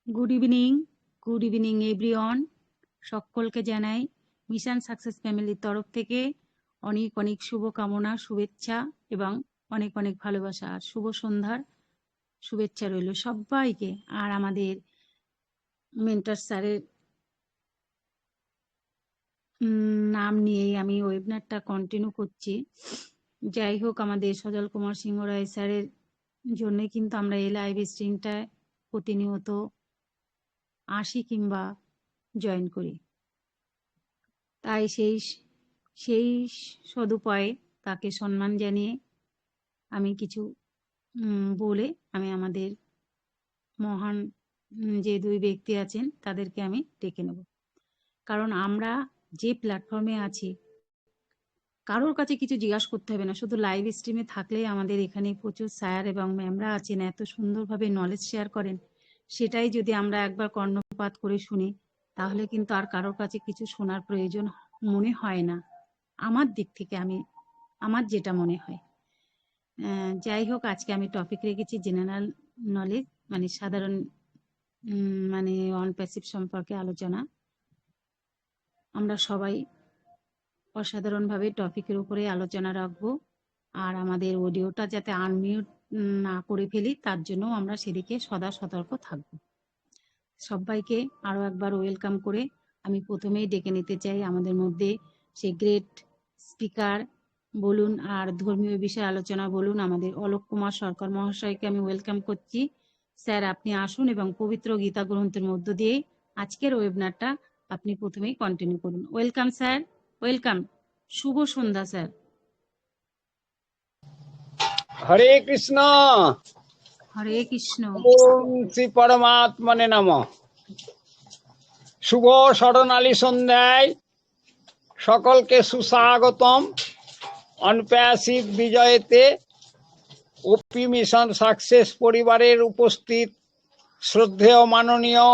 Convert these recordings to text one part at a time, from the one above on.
Good evening everyone. সকলকে জানাই mission success ফ্যামিলির তরফ থেকে অনেক অনেক শুভকামনা, শুভেচ্ছা এবং অনেক অনেক ভালোবাসা আর শুভ সন্ধ্যার শুভেচ্ছা রইল সবাইকে। আর আমাদের মেন্টর স্যারের নাম নিয়েই আমি ওয়েবিনারটা কন্টিনিউ করছি। যাই হোক, আমাদের সজল কুমার সিংহ রায় স্যারের জন্যই কিন্তু আমরা এই লাইভ স্ট্রিমটায় প্রতিনিয়ত আসি কিংবা জয়েন করি। তাই সেই সদুপায়ে তাকে সম্মান জানিয়ে আমি কিছু বলে আমি আমাদের মহান যে দুই ব্যক্তি আছেন তাদেরকে আমি ডেকে নেব। কারণ আমরা যে প্ল্যাটফর্মে আছি কারোর কাছে কিছু জিজ্ঞাসা করতে হবে না, শুধু লাইভ স্ট্রিমে থাকলেই আমাদের এখানে প্রচুর স্যার এবং ম্যামরা আছেন, এত সুন্দরভাবে নলেজ শেয়ার করেন। সেটাই যদি আমরা একবার কর্ণপাত করে শুনি তাহলে কিন্তু আর কারোর কাছে কিছু শোনার প্রয়োজন মনে হয় না, আমার দিক থেকে আমার যেটা মনে হয়। যাই হোক, আজকে আমি টপিক রেখেছি জেনারেল নলেজ, মানে সাধারণ মানে অন প্যাসিভ সম্পর্কে আলোচনা। আমরা সবাই অসাধারণভাবে টপিকের উপরে আলোচনা রাখবো, আর আমাদের অডিওটা যাতে আনমিউট না করে ফেলি তার জন্য আমরা সেদিকে সদা সতর্ক থাকব। সবাইকে আরো একবার ওয়েলকাম করে আমি প্রথমেই ডেকে নিতে চাই আমাদের মধ্যে সেই গ্রেট স্পিকার বলুন আর ধর্মীয় বিষয়ে আলোচনা বলুন আমাদের অলোক কুমার সরকার মহাশয়কে আমি ওয়েলকাম করছি। স্যার, আপনি আসুন এবং পবিত্র গীতা গ্রন্থের মধ্য দিয়ে আজকের ওয়েবিনারটা আপনি প্রথমেই কন্টিনিউ করুন। Welcome sir, welcome. শুভ সন্ধ্যা স্যার। হরে কৃষ্ণ। হরে কৃষ্ণ। ওম শ্রী পরমাত্মনে নমঃ। শুভ স্মরণালী সন্ধ্যায় সকলকে সুস্বাগতম। অনপ্যাসিভ বিজয়েতে ওপি মিশন সাকসেস পরিবারের উপস্থিত শ্রদ্ধেয় মাননীয়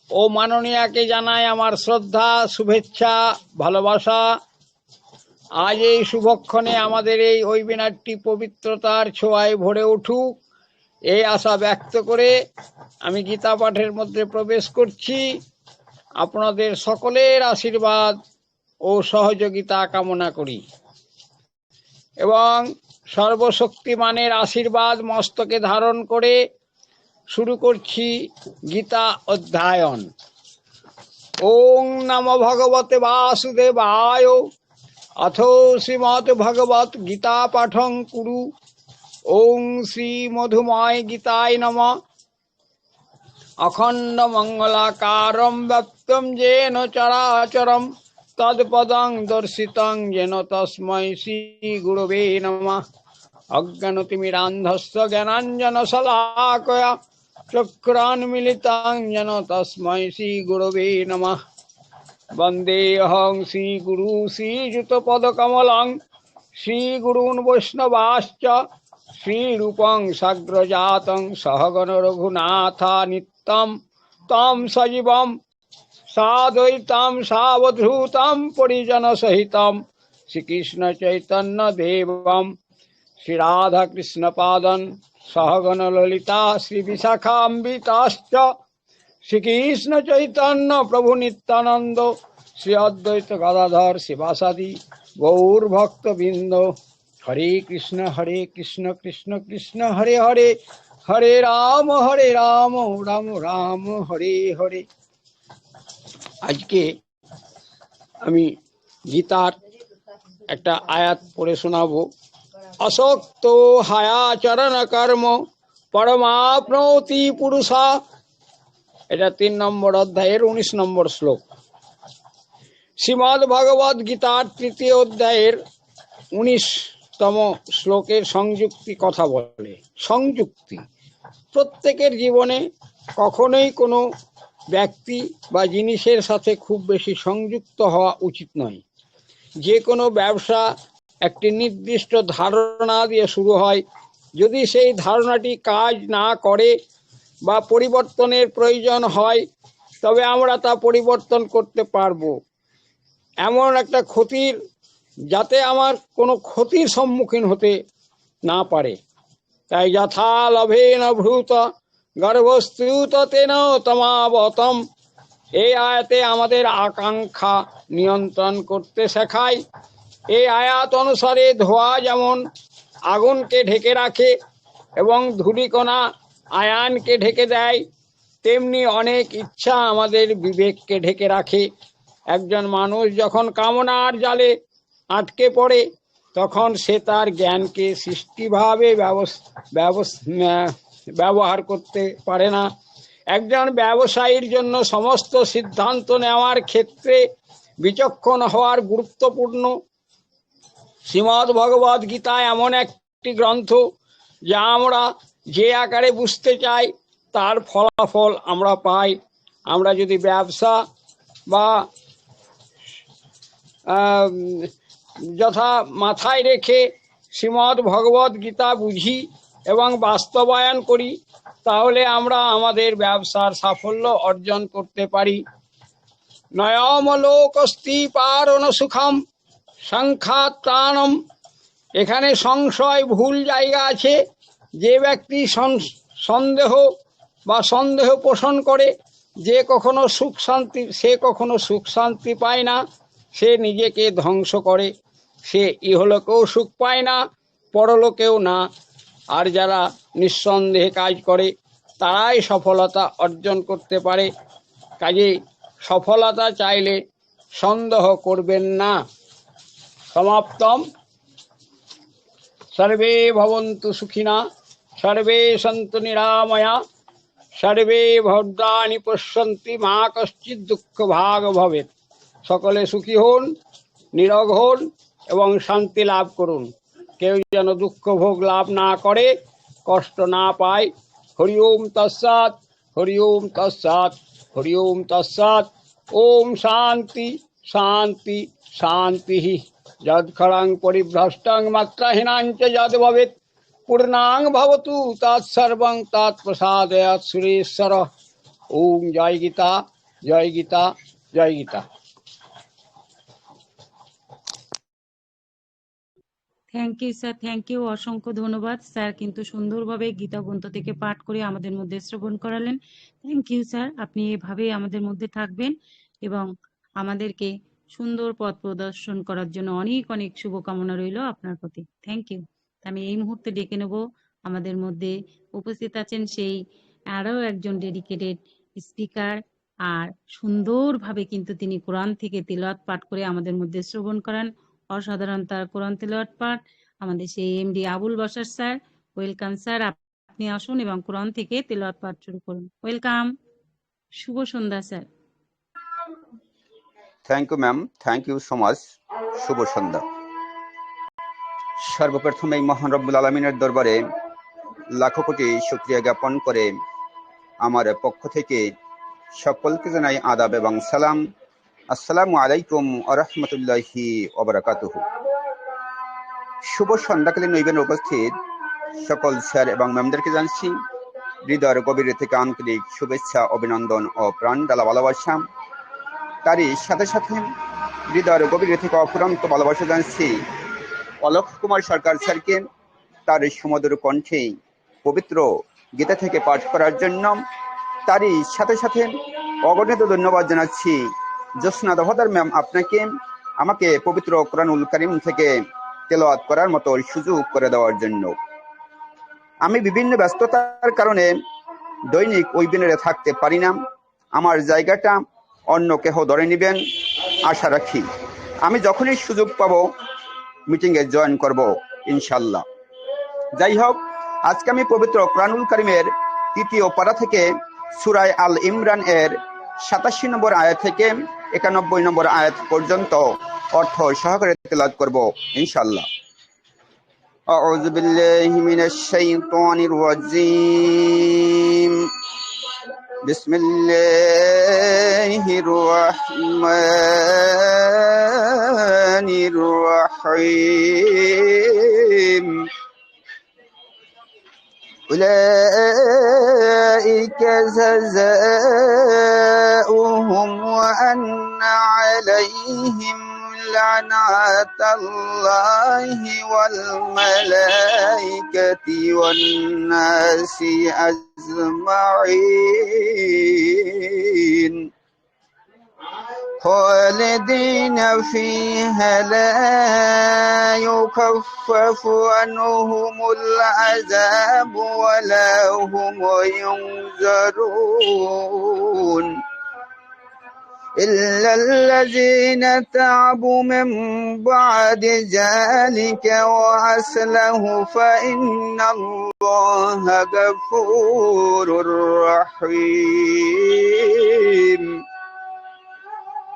ও মাননীয়াকে জানাই আমার শ্রদ্ধা, শুভেচ্ছা, ভালোবাসা। আজ এই শুভক্ষণে আমাদের এই ওয়েবিনারটি পবিত্রতার ছোঁয়ায় ভরে উঠুক এই আশা ব্যক্ত করে আমি গীতা পাঠের মধ্যে প্রবেশ করছি। আপনাদের সকলের আশীর্বাদ ও সহযোগিতা কামনা করি এবং সর্বশক্তিমানের আশীর্বাদ মস্তকে ধারণ করে শুরু করছি গীতা অধ্যয়ন। ওং নমো ভগবতে বাসুদেবায়। অথ শ্রীমৎ ভগবত গীতা পাঠং কুরু। ওং শ্রী মধুময় গীতায় নমঃ। অখণ্ড মঙ্গলাকারম ব্যক্তম যেন চরাচরম তৎপদং দর্শিতং যেন তস্मै শ্রী গুরবে নমঃ। অজ্ঞানতিমিরান্ধস্য জ্ঞানাঞ্জন শলাকয়া চক্ষুরান্মিলিতং যেন তস্मै শ্রী গুরবে নমঃ। বন্দেহং শ্রী গুরু শ্রীযুতপদকমলং শ্রীগুরূন বৈষ্ণবাশ্চ শ্রীরূপং সাগ্রজাতং সহগণ রঘুনাথা নিত্যং তম সজীবম সাদ্বৈতম সাবধূতম পরিজন সহিতম শ্রীকৃষ্ণ চৈতন্য দেবম শ্রীরাধাকৃষ্ণ পাদন সহগণ ললিতা শ্রী বিশাখাম্বিতাশ্চ শ্রীকৃষ্ণ চৈতন্য প্রভু নিত্যানন্দ শ্রী অদ্বৈত গদাধর শিবাসাদি গৌর ভক্তবৃন্দ। হরে কৃষ্ণ কৃষ্ণ কৃষ্ণ হরে হরে, হরে রাম রাম রাম হরে হরে। আজকে আমি গীতার একটা আয়াত পড়ে শোনাবো। অশক্ত হায়াচরণ কর্ম পরমাপ্নোতি পুরুষা। এটা 3 নম্বর অধ্যায়ের 19 নম্বর শ্লোক। শ্রীমদ্ ভগবদ গীতার 3য় অধ্যায়ের 19তম শ্লোকের সংযুক্তি কথা বলে। সংযুক্তি প্রত্যেকের জীবনে কখনোই কোনো ব্যক্তি বা জিনিসের সাথে খুব বেশি সংযুক্ত হওয়া উচিত নয়। যে কোনো ব্যবসা একটি নির্দিষ্ট ধারণা দিয়ে শুরু হয়। যদি সেই ধারণাটি কাজ না করে বা পরিবর্তনের প্রয়োজন হয় তবে আমরা তা পরিবর্তন করতে পারবো। এমন একটা ক্ষতির যাতে আমার কোনো ক্ষতির সম্মুখীন হতে না পারে। তাই যথা লভেন ভূত গর্ভস্তুত তেন তমাবতম। এই আয়াতে আমাদের আকাঙ্ক্ষা নিয়ন্ত্রণ করতে শেখায়। এই আয়াত অনুসারে ধোঁয়া যেমন আগুনকে ঢেকে রাখে এবং ধূলিকণা আয়ানকে ঢেকে দেয়, তেমনি অনেক ইচ্ছা আমাদের বিবেককে ঢেকে রাখে। একজন মানুষ যখন কামনার জালে আটকে পড়ে তখন সে তার জ্ঞানকে সৃষ্টিভাবে ব্যবহার করতে পারে না। একজন ব্যবসায়ীর জন্য সমস্ত সিদ্ধান্ত নেওয়ার ক্ষেত্রে বিচক্ষণ হওয়ার গুরুত্বপূর্ণ। শ্রীমদ্ ভগবদ গীতা এমন একটি গ্রন্থ যা আমরা যে আকারে বুঝতে চাই তার ফলাফল আমরা পাই। আমরা যদি ব্যবসা বা যথা মাথায় রেখে শ্রীমদ্ ভগবদ গীতা বুঝি এবং বাস্তবায়ন করি, তাহলে আমরা আমাদের ব্যবসার সাফল্য অর্জন করতে পারি। নয়মলোকস্তি পারণ সুখম সংখ্যাত্রাণম। এখানে সংশয় ভুল জায়গা আছে। যে ব্যক্তি সন্দেহ পোষণ করে সে কখনো সুখ শান্তি পায় না, সে নিজেকে ধ্বংস করে। সে ইহলোকেও সুখ পায় না, পরলোকেও না। আর যারা নিঃসন্দেহে কাজ করে তারাই সফলতা অর্জন করতে পারে। কাজেই সফলতা চাইলে সন্দেহ করবেন না। সমাপ্তম। সর্বে ভবন্তু সুখিনা, সর্বে সন্তু নিরাময়া, সর্বে ভদ্রাণি পশ্যন্তি, মা কশ্চিৎ দুঃখ ভাগ ভবেৎ। সকলে সুখী হন, নিরোগ হন এবং শান্তি লাভ করুন। কেউ যেন দুঃখ ভোগ লাভ না করে, কষ্ট না পায়। হরি ওম তৎসৎ, হরি ওম তৎসৎ, হরি ওম তৎসৎ। ওম শান্তি শান্তি শান্তি। যৎক্ষরং পরিভ্রষ্টং মাত্রাহীনাঞ্চ যদ ভবেৎ পূর্ণাং ভবতু তৎসর্বং তৎপ্রসাদয়াৎ সুরেশ্বর। ওম জয় গীতা, জয় গীতা, জয় Gita. Thank you sir, thank you, অসংখ্য ধন্যবাদ স্যার। কিন্তু সুন্দরভাবে গীতা গ্রন্থ থেকে পাঠ করে আমাদের মধ্যে শ্রবণ করালেন। Thank you sir. আপনি এভাবেই আমাদের মধ্যে থাকবেন এবং আমাদেরকে সুন্দর পথ প্রদর্শন করার জন্য অনেক অনেক শুভকামনা রইল আপনার প্রতি। Thank you. আমি এই মুহূর্তে ডেকে নেব, আমাদের মধ্যে উপস্থিত আছেন সেই আরও একজন ডেডিকেটেড স্পিকার, আর সুন্দরভাবে কিন্তু তিনি কোরআন থেকে তিলাওয়াত পাঠ করে আমাদের মধ্যে শ্রবণ করান। অসাধারণ তার কোরআন তিলাওয়াত পাঠ। আমাদের সেই MD Abul Bashar sir, welcome sir. আপনি আসুন এবং কোরআন থেকে তিলাওয়াত পাঠ শুরু করুন। ওয়েলকাম। শুভ সন্ধ্যা sir. Thank you ma'am, thank you so much. শুভ সন্ধ্যা। সর্বপ্রথমেই মহান রব্বুল আলমিনের দরবারে লাখো কোটি শুকরিয়া জ্ঞাপন করে আমার পক্ষ থেকে সকলকে জানাই আদাব এবং সালাম। আসসালামু আলাইকুম ওয়া রাহমাতুল্লাহি ওয়া বারাকাতুহু। শুভ সন্ধ্যাকালীন ইভেন্টে উপস্থিত সকল স্যার এবং ম্যামদেরকে জানাচ্ছি হৃদয়ের গভীর থেকে আন্তরিক শুভেচ্ছা, অভিনন্দন ও প্রাণ ঢালা ভালোবাসা। তারই সাথে সাথে হৃদয়ের গভীর থেকে অফুরন্ত ভালোবাসা জানাচ্ছি অলোক কুমার সরকার স্যারকে, তার সুমধুর কণ্ঠে পবিত্র গীতা থেকে পাঠ করার জন্য। তারই সাথে সাথে অগণিত ধন্যবাদ জানাচ্ছি জ্যোৎস্না দফাদার ম্যাম আপনাকে, আমাকে পবিত্র কোরআনুল কারীম থেকে তেলাওয়াত করার মতো সুযোগ করে দেওয়ার জন্য। আমি বিভিন্ন ব্যস্ততার কারণে দৈনিক ওয়েবিনারে থাকতে পারি না। আমার জায়গাটা অন্য কেহ ধরে নেবেন আশা রাখি। আমি যখনই সুযোগ পাবো মিটিংয়ে জয়েন করব ইনশাল্লাহ। যাই হোক, আজকে আমি পবিত্র কোরআনুল কারীমের ৩য় পারা থেকে সূরা আল ইমরান এর ৮৭ নম্বর আয়াত থেকে ৯১ নম্বর আয়াত পর্যন্ত অর্থ সহকারে তেলাওয়াত করব ইনশাল্লাহ। আউযু বিল্লাহি মিনাশ শাইতানির রাজীম। বিসমিল্লাহির রাহমানির রাহিম। أولئك جزاؤهم وأن عليهم لعنة الله والملائكة والناس أجمعين خالدين فيها لا يخفف عنهم العذاب ولا هم ينذرون إلا الذين تابوا من بعد ذلك وأصلحوا فإن الله غفور رحيم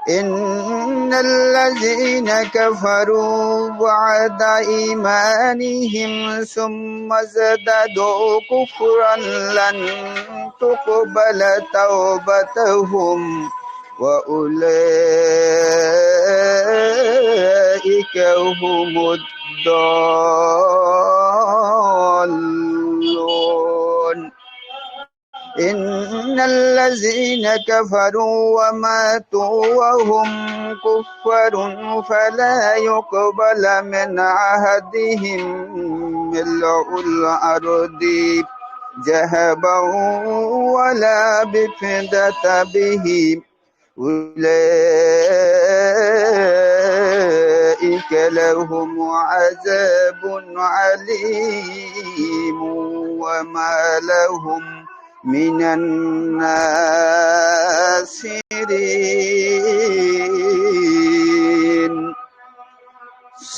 إن الذين كفروا بعد إيمانهم ثم ازدادوا كفرا لن تقبل توبتهم وأولئك هم الضالون إن الذين كفروا وماتوا وهم كفار فلا يقبل من أحدهم ملء الأرض ذهبا ولا بفدة به أولئك لهم عذاب عليم وما لهم من الناصرين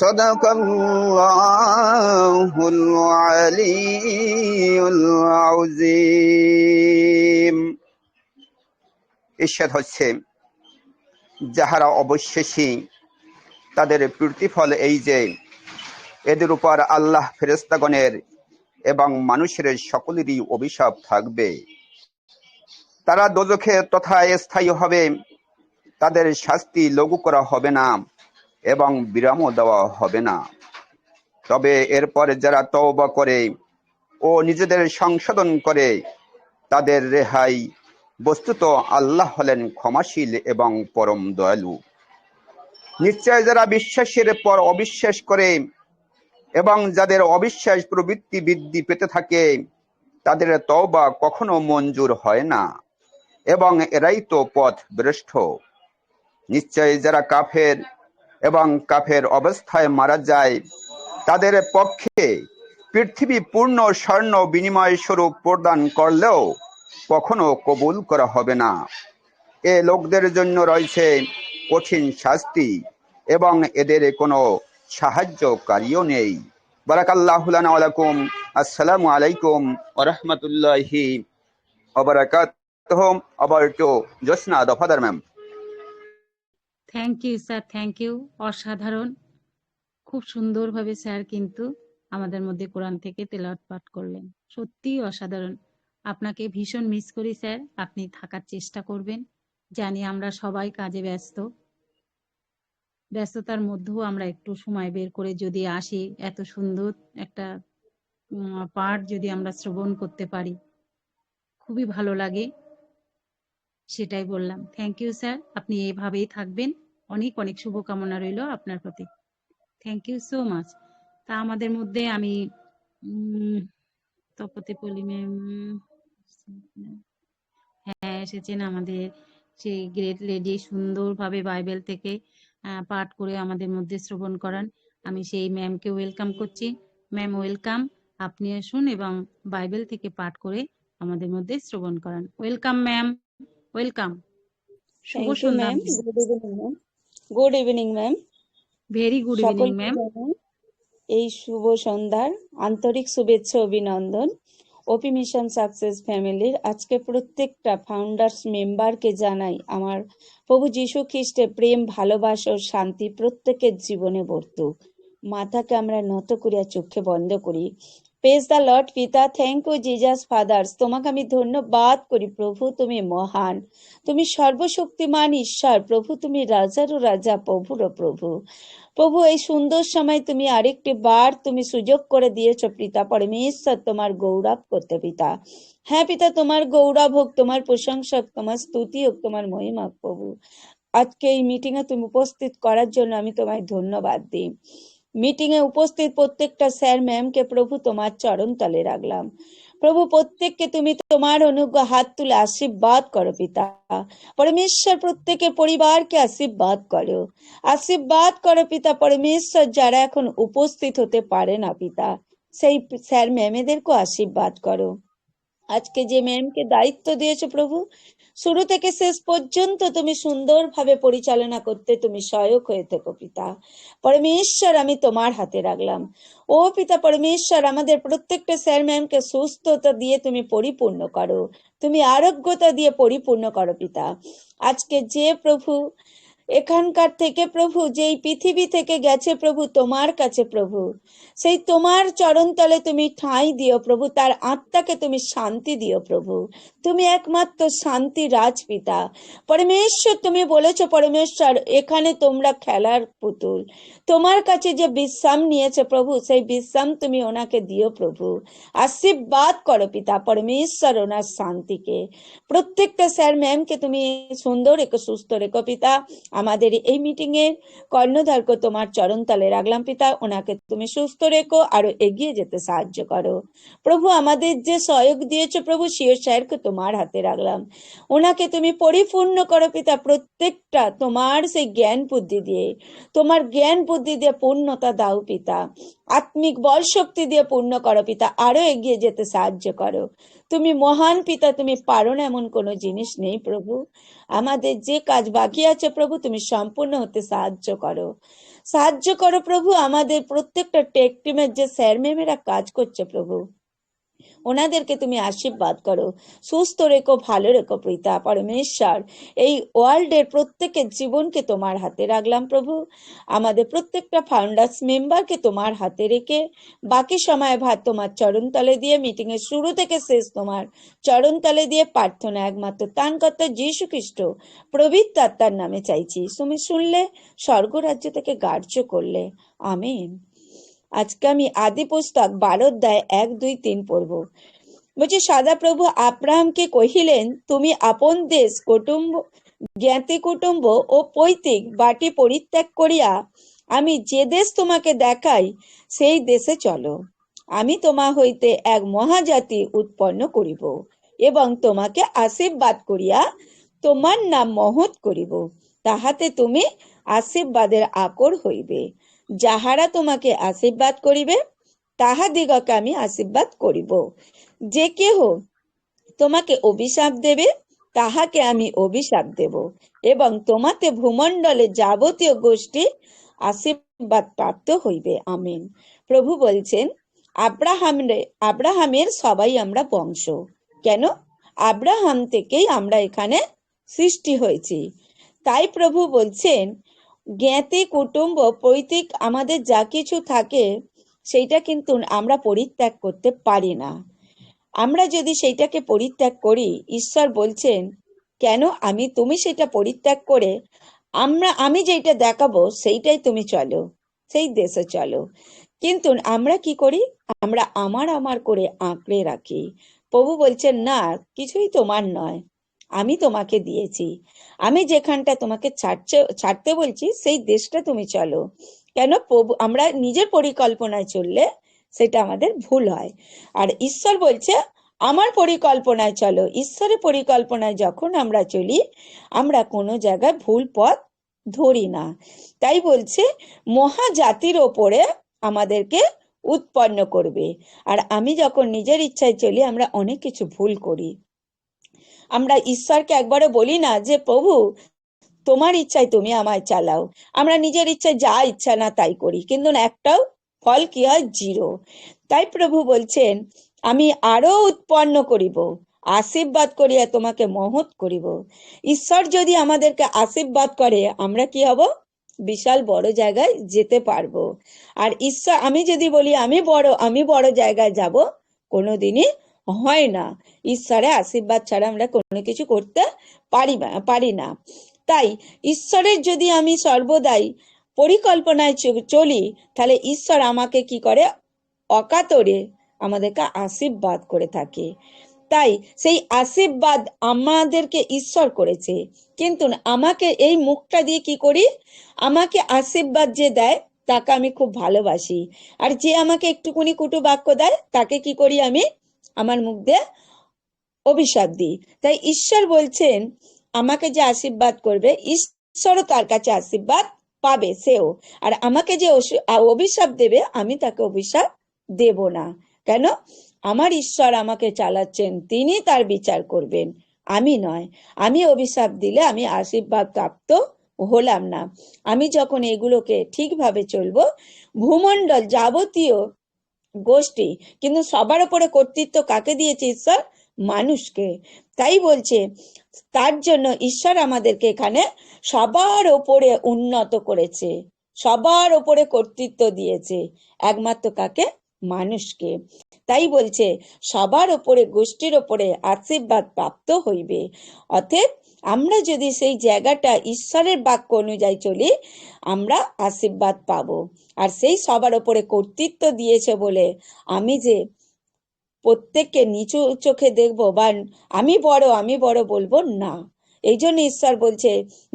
صدق الله العلي العظيم ইরশাদ হচ্ছে যাহারা অবশেষে তাদের প্রতিফল এই যে এদের উপর আল্লাহ ফেরেশতাগণের এবং মানুষের সকলেরই অভিশাপ থাকবে তারা দোজখে তথা স্থায়ী হবে তাদের শাস্তি লঘু করা হবে না এবং বিরামও দেওয়া হবে না তবে এরপরে যারা তওবা করে ও নিজেদের সংশোধন করে তাদের রেহাই বস্তুত আল্লাহ হলেন ক্ষমাশীল এবং পরম দয়ালু নিশ্চয় যারা বিশ্বাসের পর অবিশ্বাস করে এবং যাদের অবিশ্বাস প্রবৃত্তি বৃদ্ধি পেতে থাকে তাদের তওবা কখনো মঞ্জুর হয় না এবং এরাই তো পথ ভ্রষ্ট নিশ্চয় যারা কাফের এবং কাফের অবস্থায় মারা যায় তাদের পক্ষে পৃথিবী পূর্ণ স্বর্ণ বিনিময় স্বরূপ প্রদান করলেও কখনো কবুল করা হবে না এ লোকদের জন্য রয়েছে কঠিন শাস্তি এবং এদের কোনো সাহায্যকারীও নেই বারাকাল্লাহু লানা ওয়া লাকুম আসসালামু আলাইকুম ওয়া রাহমাতুল্লাহি ওয়া বারাকাতুহু আবার তো Josna Dafadar ma'am thank you sir, thank you. অসাধারণ, খুব সুন্দরভাবে স্যার কিন্তু আমাদের মধ্যে কোরআন থেকে তেলাওয়াত পাঠ করলেন। সত্যিই অসাধারণ। আপনাকে ভীষণ মিস করি স্যার। আপনি থাকার চেষ্টা করবেন। জানি আমরা সবাই কাজে ব্যস্ত, ব্যস্ততার মধ্যেও আমরা একটু সময় বের করে যদি আসি, এত সুন্দর একটা পাঠ যদি আমরা শ্রবণ করতে পারি, খুবই ভালো লাগে। সেটাই বললাম। থ্যাংক ইউ স্যার, আপনি এইভাবেই থাকবেন। অনেক অনেক শুভকামনা রইল আপনার প্রতি। Thank you so much. তা আমাদের মধ্যে আমি তপতি পলি ম্যাম, হ্যাঁ এসেছেন আমাদের সেই গ্রেট লেডি, সুন্দরভাবে বাইবেল থেকে পাঠ করে আমাদের মধ্যে শ্রবণ করান। আমি সেই ম্যামকে ওয়েলকাম করছি। ম্যাম ওয়েলকাম, আপনি আসুন এবং বাইবেল থেকে পাঠ করে আমাদের মধ্যে শ্রবণ করান। Welcome ma'am, welcome. শুভ থ্যাংক ইউ সন্ধ্যা। Ma'am. Good evening ma'am. Good evening ma'am. Very good evening ma'am. এই শুভ সন্ধ্যার আন্তরিক শুভেচ্ছা অভিনন্দন। ওপি মিশন সাকসেস ফ্যামিলির আজকে প্রত্যেকটা ফাউন্ডার্স মেম্বারকে জানাই আমার প্রভু যীশু খ্রিস্টের প্রেম, ভালোবাসা ও শান্তি প্রত্যেকের জীবনে বর্তুক। মাথাকে আমরা নত করিয়া চোখে বন্ধ করি। প্রেজ দ্য লর্ড পিতা। Thank you Jesus fathers. তোমাকে আমি ধন্যবাদ করি প্রভু, তুমি মহান, তুমি সর্বশক্তিমান ঈশ্বর প্রভু, তুমি রাজারও রাজা, প্রভুরও প্রভু। প্রভু এই সুন্দর সময় তুমি আরেকটি বার তুমি সুযোগ করে দিয়েছ পিতা পরমেশ্বর, তোমার গৌরব করতে পিতা। হ্যাঁ পিতা, তোমার গৌরব হোক, তোমার প্রশংসা হোক, তোমার স্তুতি হোক, তোমার মহিমা হোক প্রভু। আজকে এই মিটিং এ তুমি উপস্থিত করার জন্য আমি তোমায় ধন্যবাদ দিই। মিটিং এ উপস্থিত প্রত্যেকটা স্যার ম্যামকে প্রভু তোমার চরণ তলে রাখলাম। প্রভু প্রত্যেককে তুমি তোমার অনুগ্রহ হাত তুলে আশীর্বাদ করো পিতা। পরমেশ্বর প্রত্যেকের পরিবারকে আশীর্বাদ করো, আশীর্বাদ করো পিতা। পরমেশ্বর যারা এখন উপস্থিত হতে পারে না পিতা, সেই স্যার ম্যামেদেরকেও আশীর্বাদ করো। আজকে যে ম্যামকে দায়িত্ব দিয়েছো প্রভু, শুরু থেকে শেষ পর্যন্ত তুমি সুন্দরভাবে পরিচালনা করতে তুমি সহায়ক হয়ে থেকো পিতা। পরমেশ্বর আমি তোমার হাতে রাখলাম। ও পিতা পরমেশ্বর, আমাদের প্রত্যেকটা স্যার ম্যামকে সুস্থতা দিয়ে তুমি পরিপূর্ণ করো, তুমি আরোগ্যতা দিয়ে পরিপূর্ণ করো পিতা। আজকে যে প্রভু এখানকার থেকে প্রভু, যেই পৃথিবী থেকে গেছে প্রভু তোমার কাছে প্রভু, সেই তোমার চরণতলে তুমি ঠাঁই দিও প্রভু, তার আত্মাকে তুমি শান্তি দিও প্রভু। তুমি একমাত্র শান্তি রাজপিতা পরমেশ্বর। তুমি বলেছো পরমেশ্বর, এখানে তোমরা খেলার পুতুল, তোমার কাছে যে বিশ্রাম নিয়েছে প্রভু, সেই বিশ্রাম তুমি ওনাকে দিও প্রভু। আশীর্বাদ করো পিতা পরমেশ্বর ওনার শান্তিকে। প্রত্যেকটা স্যার ম্যামকে তুমি সুন্দর রেখো, সুস্থ রেখো পিতা। আমাদের এই মিটিং এর কর্ণধারকে তোমার চরণ তলে রাখলাম পিতা, ওনাকে তুমি সুস্থ রেখো, আরো এগিয়ে যেতে সাহায্য করো প্রভু। আমাদের যে সহায়ক দিয়েছো প্রভু, সিও স্যারকে তোমার হাতে রাখলাম, ওনাকে তুমি পরিপূর্ণ করো পিতা। প্রত্যেকটা তোমার সেই জ্ঞান বুদ্ধি দিয়ে, তোমার জ্ঞান বুদ্ধি দিয়ে পূর্ণতা দাও পিতা। আত্মিক বল শক্তি দিয়ে পূর্ণ করো পিতা, আরো এগিয়ে যেতে সাহায্য করো। তুমি মহান পিতা, তুমি পারো না এমন কোনো জিনিস নেই প্রভু। আমাদের যে কাজ বাকি আছে প্রভু, তুমি সম্পূর্ণ হতে সাহায্য করো, সাহায্য করো প্রভু। আমাদের প্রত্যেকটা টেক টিমের যে স্যার ম্যামেরা কাজ করছে প্রভু, ওনাদেরকে তুমি আশীর্বাদ করো, সুস্থ রেখো, ভালো রেখো পিতা পরমেশ্বর। এই ওয়ার্ল্ডের প্রত্যেকের জীবনকে তোমার হাতে রাখলাম প্রভু। আমাদের প্রত্যেকটা ফাউন্ডার্স মেম্বারকে তোমার হাতে রেখে বাকি সময় ভাত তোমার চরণতলে দিয়ে, মিটিং এর শুরু থেকে শেষ তোমার চরণতলে দিয়ে প্রার্থনা একমাত্র ত্রাণকর্তা যীশু খ্রিস্ট পবিত্র আত্মার নামে চাইছি। তুমি শুনলে, স্বর্গরাজ্য থেকে গ্রাহ্য করলে। আমিন। আজকে আমি আদি পুস্তক 12 অধ্যায় 1, 2, 3 পড়ব। বলছে, সদাপ্রভু আব্রাহামকে কহিলেন, তুমি আপন দেশ, কুটুম্ব, জ্ঞাতি কুটুম্ব ও পৈতৃক বাটি পরিত্যাগ করিয়া আমি যে দেশ তোমাকে দেখাই সেই দেশে চলো। আমি তোমা হইতে এক মহাজাতি উৎপন্ন করিব এবং তোমাকে আশীর্বাদ করিয়া তোমার নাম মহৎ করিব, তাহাতে তুমি আশীর্বাদের আকর হইবে। যাহারা তোমাকে আশীর্বাদ করিবে তাহাদিগকে আমি আশীর্বাদ করিব। যে কেহ তোমাকে অভিশাপ দেবে তাহাকে আমি অভিশাপ দেব, এবং তোমাতে ভূমণ্ডলে যাবতীয় গোষ্ঠী আশীর্বাদ প্রাপ্ত হইবে। আমিন। প্রভু বলছেন, আব্রাহামের সবাই আমরা বংশ। কেন? আব্রাহাম থেকেই আমরা এখানে সৃষ্টি হয়েছি। তাই প্রভু বলছেন, জ্ঞাতি কুটুম্ব পৈতৃক আমাদের যা কিছু থাকে সেইটা কিন্তু আমরা পরিত্যাগ করতে পারি না। আমরা যদি সেইটাকে পরিত্যাগ করি, ঈশ্বর বলছেন, কেন তুমি সেটা পরিত্যাগ করে আমি যেটা দেখাবো সেইটাই তুমি চলো, সেই দেশে চলো। কিন্তু আমরা কি করি? আমরা আমার করে আঁকড়ে রাখি। প্রভু বলছেন, না, কিছুই তোমার নয়, আমি তোমাকে দিয়েছি। আমি যেখানটা তোমাকে ছাড়তে বলছি সেই দেশটা তুমি চলো। কেন? প্রভু, আমরা নিজের পরিকল্পনায় চললে সেটা আমাদের ভুল হয়। আর ঈশ্বর বলছে, আমার পরিকল্পনায় চলো। ঈশ্বরের পরিকল্পনায় যখন আমরা চলি, আমরা কোনো জায়গায় ভুল পথ ধরি না। তাই বলছে, মহাজাতির ওপরে আমাদেরকে উৎপন্ন করবে। আর আমি যখন নিজের ইচ্ছায় চলি, আমরা অনেক কিছু ভুল করি। আমরা ঈশ্বরকে একবারে বলি না যে, প্রভু তোমার ইচ্ছায় তুমি আমায় চালাও। আমরা নিজের ইচ্ছায় যা ইচ্ছা না তাই করি, কিন্তু একটাও ফল কি হয়? জিরো। তাই প্রভু বলছেন, আমি আরো উৎপন্ন করিব, আশীর্বাদ করিয়া তোমাকে মহৎ করিব। ঈশ্বর যদি আমাদেরকে আশীর্বাদ করে, আমরা কি হব? বিশাল বড় জায়গায় যেতে পারবো। আর ঈশ্বর, আমি যদি বলি আমি বড় জায়গায় যাব, কোনোদিনই হয় না। ঈশ্বরের আশীর্বাদ ছাড়া আমরা কোনো কিছু করতে পারি না। তাই ঈশ্বরের যদি আমি সর্বদাই পরিকল্পনায় চলি, তাহলে ঈশ্বর আমাকে কি করে? অকাতরে আমাদেরকে আশীর্বাদ করে থাকে। তাই সেই আশীর্বাদ আমাদেরকে ঈশ্বর করেছে, কিন্তু আমাকে এই মুখটা দিয়ে কি করি, আমাকে আশীর্বাদ যে দেয় তাকে আমি খুব ভালোবাসি, আর যে আমাকে একটুকুনি কুটু বাক্য দেয় তাকে কি করি, আমি আমার মুখ দিয়ে অভিশাপ দিই। তাই ঈশ্বর বলছেন আমাকে যে আশীর্বাদ করবে ঈশ্বরও তার কাছে আশীর্বাদ পাবে সেও, আর আমাকে যে অভিশাপ দেবে আমি তাকে অভিশাপ দেব না। কেন? আমার ঈশ্বর আমাকে চালাচ্ছেন, তিনি তার বিচার করবেন, আমি নয়। আমি অভিশাপ দিলে আমি আশীর্বাদ প্রাপ্ত হলাম না। আমি যখন এগুলোকে ঠিকভাবে চলবো, ভূমণ্ডল যাবতীয় গোষ্ঠী, কিন্তু সবার উপরে কর্তৃত্ব কাকে দিয়েছে ঈশ্বর? মানুষকে। তাই বলছে তার জন্য ঈশ্বর আমাদেরকে এখানে সবার ওপরে উন্নত করেছে, সবার ওপরে কর্তৃত্ব দিয়েছে, একমাত্র কাকে? মানুষকে। তাই বলছে সবার ওপরে, গোষ্ঠীর ওপরে আশীর্বাদ প্রাপ্ত হইবে। অতএব আমরা যদি সেই জায়গাটা ঈশ্বরের বাক্য অনুযায়ী চলি, আমরা আশীর্বাদ পাবো। আর সেই সবার ওপরে কর্তৃত্ব দিয়েছে বলে আমি যে প্রত্যেককে নিচু চোখে দেখবো বা আমি বড় বলবো না। এই জন্য ঈশ্বর বলছে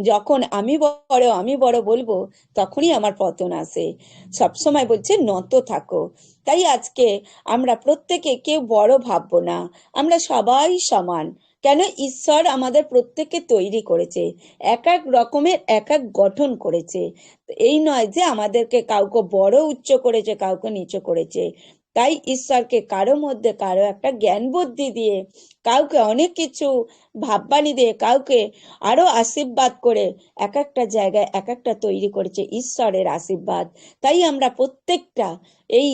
যখন আমি বড় বলবো তখনই আমার পতন আসে। সবসময় বলছে নত থাকো। তাই আজকে আমরা প্রত্যেকে কেউ বড় ভাববো না, আমরা সবাই সমান। কেন? ঈশ্বর আমাদের প্রত্যেককে তৈরি করেছে, এক এক রকমের এক এক গঠন করেছে। এই নয় যে আমাদেরকে কাউকে বড় উচ্চ করেছে, কাউকে নিচু করেছে। তাই ঈশ্বরকে কারো মধ্যে কারো একটা জ্ঞান বুদ্ধি দিয়ে, কাউকে অনেক কিছু ভাববানি দিয়ে, কাউকে আরো আশীর্বাদ করে এক একটা জায়গায় এক একটা তৈরি করেছে ঈশ্বরের আশীর্বাদ। তাই আমরা প্রত্যেকটা এই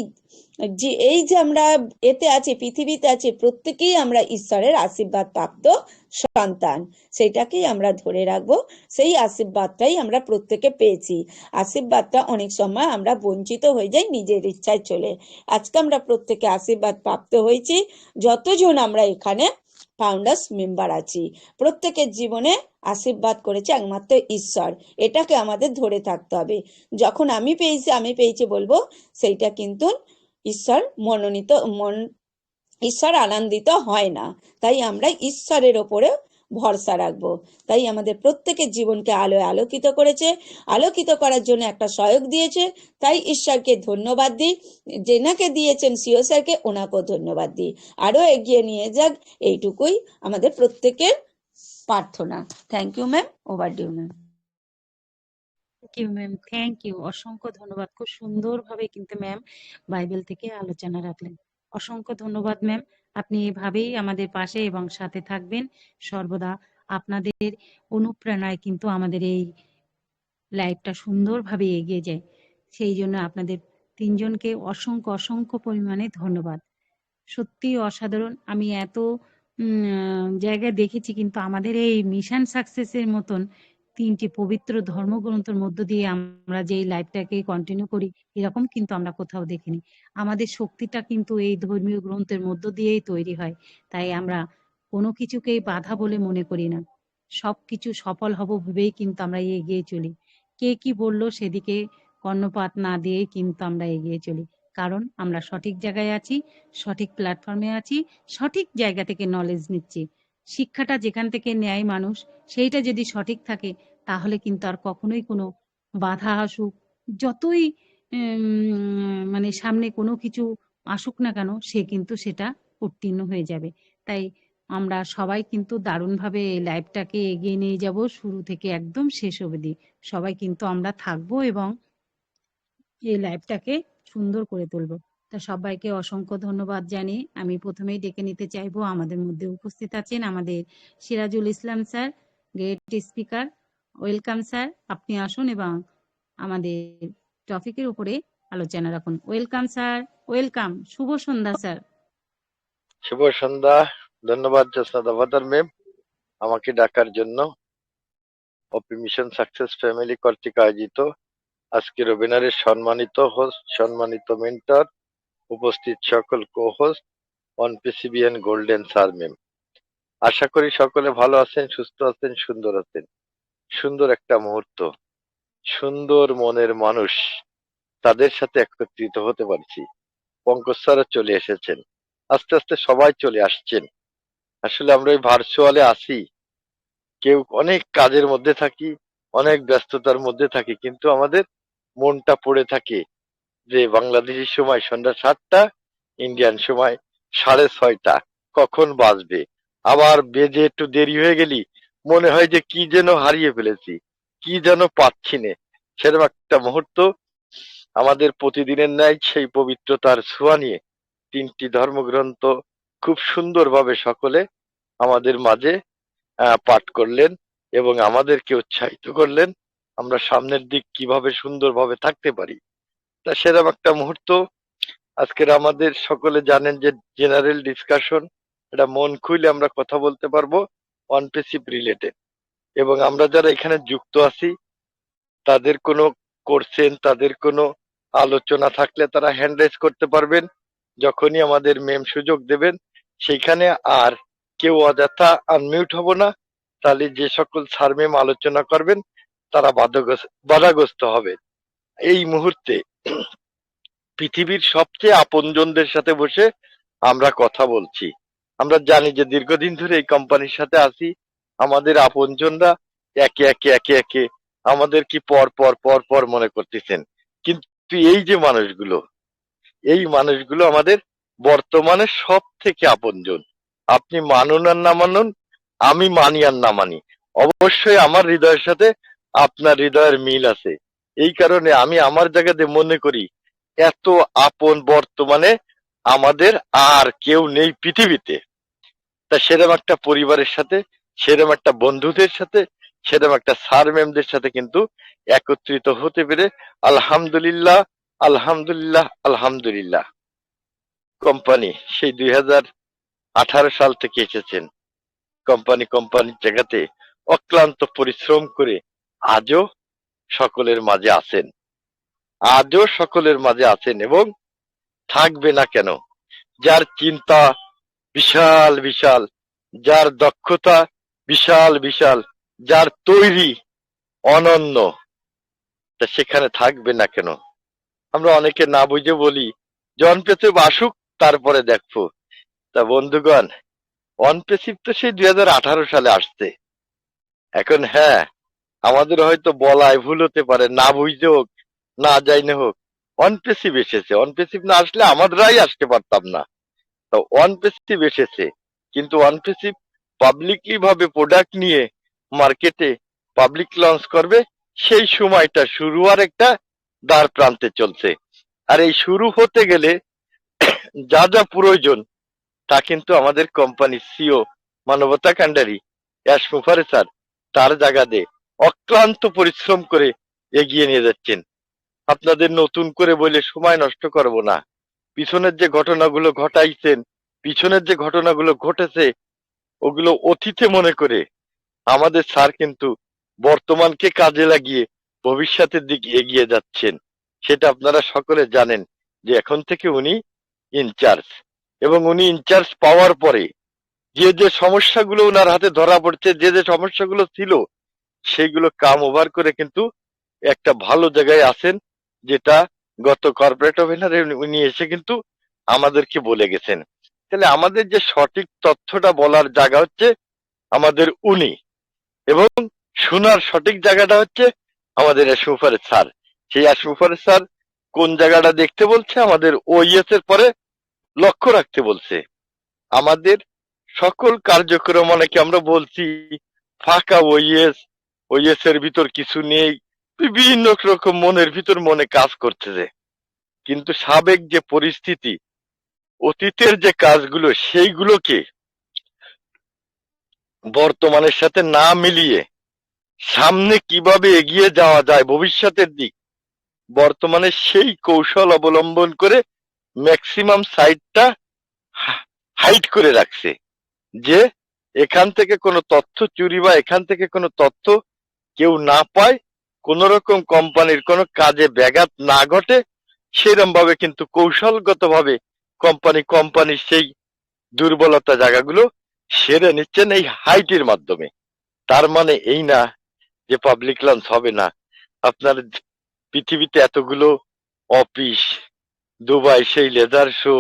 যে আমরা এতে আছি, পৃথিবীতে আছি, প্রত্যেকেই আমরা ঈশ্বরের আশীর্বাদ প্রাপ্ত সন্তান। সেটাকেই আমরা ধরে রাখবো, সেই আশীর্বাদটাই আমরা প্রত্যেকে পেয়েছি। আশীর্বাদটা অনেক সময় আমরা বঞ্চিত হয়ে যাই নিজের ইচ্ছায় চলে। আজকে আমরা প্রত্যেকে আশীর্বাদ প্রাপ্ত হয়েছি, যতজন আমরা এখানে ফাউন্ডার্স মেম্বার আছি, প্রত্যেকের জীবনে আশীর্বাদ করেছে একমাত্র ঈশ্বর। এটাকে আমাদের ধরে থাকতে হবে। যখন আমি পেয়েছি বলবো, সেইটা কিন্তু ঈশ্বর ঈশ্বর আনন্দিত হয় না। তাই আমরা ঈশ্বরের ওপরে ভরসা রাখবো। তাই আমাদের প্রত্যেকের জীবনকে আলোয় আলোকিত করেছে, আলোকিত করার জন্য একটা সহায়ক দিয়েছে। তাই ঈশ্বরকে ধন্যবাদ দিই, যেনাকে দিয়েছেন সিও স্যারকে, ওনাকেও ধন্যবাদ দিই। আরো এগিয়ে নিয়ে যাক, এইটুকুই আমাদের প্রত্যেকের প্রার্থনা। Thank you ma'am, over due ma'am. Thank you ma'am, thank you, অসংখ্য ধন্যবাদ। খুব সুন্দরভাবে কিন্তু ম্যাম বাইবেল থেকে আলোচনা রাখলেন। অসংখ্য ধন্যবাদ ম্যাম। আপনি এভাবেই আমাদের পাশে এবং সাথে থাকবেন সর্বদা। আপনাদের অনুপ্রেরণায় কিন্তু আমাদের এই লাইফটা সুন্দরভাবে এগিয়ে যায়। সেই জন্য আপনাদের তিনজনকে অসংখ্য অসংখ্য পরিমাণে ধন্যবাদ। সত্যি অসাধারণ। আমি এত জায়গায় দেখেছি, কিন্তু আমাদের এই মিশন সাকসেসের মতন তিনটি পবিত্র ধর্মগ্রন্থের মধ্য দিয়ে আমরা যে লাইফটাকে কন্টিনিউ করি, এরকম কিন্তু আমরা কোথাও দেখিনি। আমাদের শক্তিটা কিন্তু এই ধর্মীয় গ্রন্থের মধ্য দিয়েই তৈরি হয়। তাই আমরা কোনো কিছুকেই বাধা বলে মনে করি না, সবকিছু সফল হব ভেবেই কিন্তু আমরা এগিয়ে চলি। কে কি বললো সেদিকে কর্ণপাত না দিয়েই কিন্তু আমরা এগিয়ে চলি, কারণ আমরা সঠিক জায়গায় আছি, সঠিক প্ল্যাটফর্মে আছি, সঠিক জায়গা থেকে নলেজ নিচ্ছি। শিক্ষাটা যেখান থেকে নেয় মানুষ, সেইটা যদি সঠিক থাকে তাহলে কিন্তু আর কখনোই কোনো বাধা আসুক, যতই মানে সামনে কোনো কিছু আসুক না কেন, সে কিন্তু সেটা উত্তীর্ণ হয়ে যাবে। তাই আমরা সবাই কিন্তু দারুণভাবে এই লাইফটাকে এগিয়ে নিয়ে যাব, শুরু থেকে একদম শেষ অবধি সবাই কিন্তু আমরা থাকবো এবং এই লাইফটাকে সুন্দর করে তুলবো। তা সবাইকে অসংখ্য ধন্যবাদ জানিয়ে আমি প্রথমেই ডেকে নিতে চাইবো, আমাদের মধ্যে উপস্থিত আছেন আমাদের Sirajul Islam sir, great speaker. Welcome sir, আপনি আসুন এবং আমাদের টপিকের উপরে আলোচনা রাখুন। Welcome sir, welcome. শুভ সন্ধ্যা স্যার। শুভ সন্ধ্যা। ধন্যবাদ জ্যোৎস্না দাভাদার ম্যাম আমাকে ডাকার জন্য। ওপি মিশন সাকসেস ফ্যামিলি কর্তৃক আয়োজিত আজকের ওয়েবিনারের সম্মানিত হোস্ট, সম্মানিত মেন্টর, উপস্থিত সকল কো হোস্ট, অন পিসিবিএন গোল্ডেন স্যার ম্যাম, আশা করি সকলে ভালো আছেন, সুস্থ আছেন, সুন্দর আছেন। সুন্দর একটা মুহূর্ত, সুন্দর মনের মানুষ, তাদের সাথে একত্রিত হতে পারছি। পঙ্কজ স্যারও চলে এসেছেন, আস্তে আস্তে সবাই চলে আসছেন। আসলে আমরা এই ভার্চুয়ালে আছি, কেউ অনেক কাজের মধ্যে থাকি, অনেক ব্যস্ততার মধ্যে থাকি, কিন্তু আমাদের মনটা পড়ে থাকে যে বাংলাদেশি সময় সন্ধ্যা 7টা, ইন্ডিয়ান সময় 6:30, কখন বাজবে। আবার বেজে একটু দেরি হয়ে গেলি মনে হয় যে কি যেন হারিয়ে ফেলেছি, কি যেন পাচ্ছি না। সেরকম একটা মুহূর্ত আমাদের প্রতিদিনের ন্যায় সেই পবিত্রতার ছোঁয়া নিয়ে 3টি ধর্মগ্রন্থ খুব সুন্দরভাবে সকলে আমাদের মাঝে পাঠ করলেন এবং আমাদেরকে উৎসাহিত করলেন আমরা সামনের দিক কিভাবে সুন্দরভাবে থাকতে পারি। তা সেরকম একটা মুহূর্ত আজকের আমাদের, সকলে জানেন যে জেনারেল ডিসকাশন, এটা মন খুলে আমরা কথা বলতে পারবো অন পেসিভ রিলেটেড। এবং আমরা যারা এখানে যুক্ত আছি তাদের কোনো কোশ্চেন, তাদের কোনো আলোচনা থাকলে তারা হ্যান্ড রেজ করতে পারবেন যখনই আমাদের মেম সুযোগ দেবেন সেইখানে। আর কেউ অযথা আনমিউট হব না, তাহলে যে সকল স্যার মেম আলোচনা করবেন তারা বাধাগ্রস্ত হবে। এই মুহূর্তে পৃথিবীর সবচেয়ে আপনজনদের সাথে বসে আমরা কথা বলছি। আমরা জানি যে দীর্ঘদিন ধরে এই কোম্পানির সাথে আছি, আমাদের আপনজনরা একে একে একে একে আমাদের কি পর পর পর পর মনে করতেছেন। কিন্তু এই মানুষগুলো আমাদের বর্তমানে সব থেকে আপনজন। আপনি মানুন আর না মানুন, আমি মানি আর না মানি, অবশ্যই আমার হৃদয়ের সাথে আপনার হৃদয়ের মিল আছে। এই কারণে আমি আমার জায়গাতে মনে করি এত আপন বর্তমানে আমাদের আর কেউ নেই পৃথিবীতে। তা সেরকম একটা পরিবারের সাথে, সেরকম একটা বন্ধুদের সাথে, সেরকম একটা স্যার ম্যামদের সাথে কিন্তু একত্রিত হতে পেরে আলহামদুলিল্লাহ, আলহামদুলিল্লাহ, আলহামদুলিল্লাহ। কোম্পানি সেই 2018 সাল থেকে এসেছেন, কোম্পানির জায়গাতে অক্লান্ত পরিশ্রম করে আজও সকলের মাঝে আছেন, আজও সকলের মাঝে আছেন এবং থাকবে না কেন। যার চিন্তা বিশাল বিশাল, যার দক্ষতা বিশাল বিশাল, যার তৈরি অনন্য, তা সেখানে থাকবে না কেন। আমরা অনেকে না বুঝে বলি যে অনপেসিভ আসুক তারপরে দেখবো। তা বন্ধুগণ, অনপেসিভ তো সেই 2018 সালে আসছে। এখন হ্যাঁ, আমাদের হয়তো বলায় ভুল হতে পারে, না বুঝতে হোক, না যাইনে হোক, অনপেসিভ এসেছে। অনপেসিভ না আসলে আমরাই আসতে পারতাম না। তো অনপেসিভ এসেছে, কিন্তু অনপেসিভ পাবলিকলি ভাবে প্রোডাক্ট নিয়ে মার্কেটে পাবলিক লঞ্চ করবে, সেই সময়টা শুরু হওয়ার একটা দ্বার প্রান্তে চলছে। আর এই শুরু হতে গেলে যা যা প্রয়োজন তা কিন্তু আমাদের কোম্পানির সিও মানবতা কান্ডারি অ্যাশ মুফারে স্যার তার জায়গাতে অক্লান্ত পরিশ্রম করে এগিয়ে নিয়ে যাচ্ছেন। আপনাদের নতুন করে বলে সময় নষ্ট করব না। পিছনের যে ঘটনাগুলো ঘটাইছেন, পিছনের যে ঘটনাগুলো ঘটেছে, ওগুলো অতীতে মনে করে আমাদের স্যার কিন্তু বর্তমানকে কাজে লাগিয়ে ভবিষ্যতের দিকে এগিয়ে যাচ্ছেন। সেটা আপনারা সকলে জানেন যে এখন থেকে উনি ইনচার্জ, এবং উনি ইনচার্জ পাওয়ার পরে যে যে সমস্যাগুলো ওনার হাতে ধরা পড়ছে, যে যে সমস্যাগুলো ছিল, সেইগুলো কাম ওভার করে কিন্তু একটা ভালো জায়গায় আছেন, যেটা গত কর্পোরেট ওভেনারে উনি এসে কিন্তু আমাদেরকে বলে গেছেন। তাহলে আমাদের যে সঠিক তথ্যটা বলার জায়গা হচ্ছে আমাদের উনি, এবং শোনার সঠিক জায়গাটা হচ্ছে আমাদের আশমুফারের স্যার। সেই আশমুফারের স্যার কোন জায়গাটা দেখতে বলছে, আমাদের ওইএস এর পরে লক্ষ্য রাখতে বলছে। আমাদের সকল কার্যক্রম, অনেকে আমরা বলছি ফাঁকা ওইএস এর ভিতর কিছু নেই, বিভিন্ন রকম মনের ভিতর মনে কাজ করতেছে। কিন্তু সাবেক যে পরিস্থিতি, অতীতের যে কাজগুলো, সেইগুলোকে বর্তমানের সাথে না মিলিয়ে সামনে কিভাবে এগিয়ে যাওয়া যায় ভবিষ্যতের দিক, বর্তমানে সেই কৌশল অবলম্বন করে ম্যাক্সিমাম সাইটটা হাইড করে রাখছে, যে এখান থেকে কোনো তথ্য চুরি বা এখান থেকে কোনো তথ্য কেউ না পায়, কোন রকম কোম্পানির কোনো কাজে ব্যাঘাত না ঘটে, সেরকম ভাবে কিন্তু কৌশলগত ভাবে কোম্পানির সেই দুর্বলতা জায়গাগুলো সেরে নিচ্ছেন এই হাইটের মাধ্যমে। তার মানে এই না যে পাবলিক লঞ্চ হবে না। আপনার পৃথিবীতে এতগুলো অফিস, দুবাই সেই লেজার শো,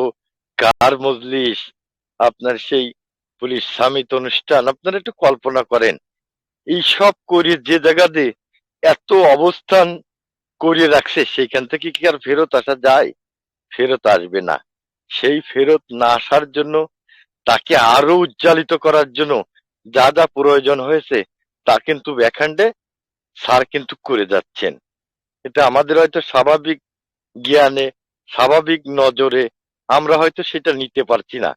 কার মজলিস, আপনার সেই পুলিশ সামিট অনুষ্ঠান, আপনারা একটু কল্পনা করেন এই সব করে যে জায়গাতে এত অবস্থান করে রাখছে, সেইখান থেকে কি আর ফেরত আসা যায়? ফেরত আসবে না। সেই ফেরত না আসার জন্য, তাকে আরো উজ্জ্বলিত করার জন্য যা যা প্রয়োজন হয়েছে তা কিন্তু ব্যাকহ্যান্ডে স্যার কিন্তু করে যাচ্ছেন। এটা আমাদের হয়তো স্বাভাবিক জ্ঞানে, স্বাভাবিক নজরে আমরা হয়তো সেটা নিতে পারছি না,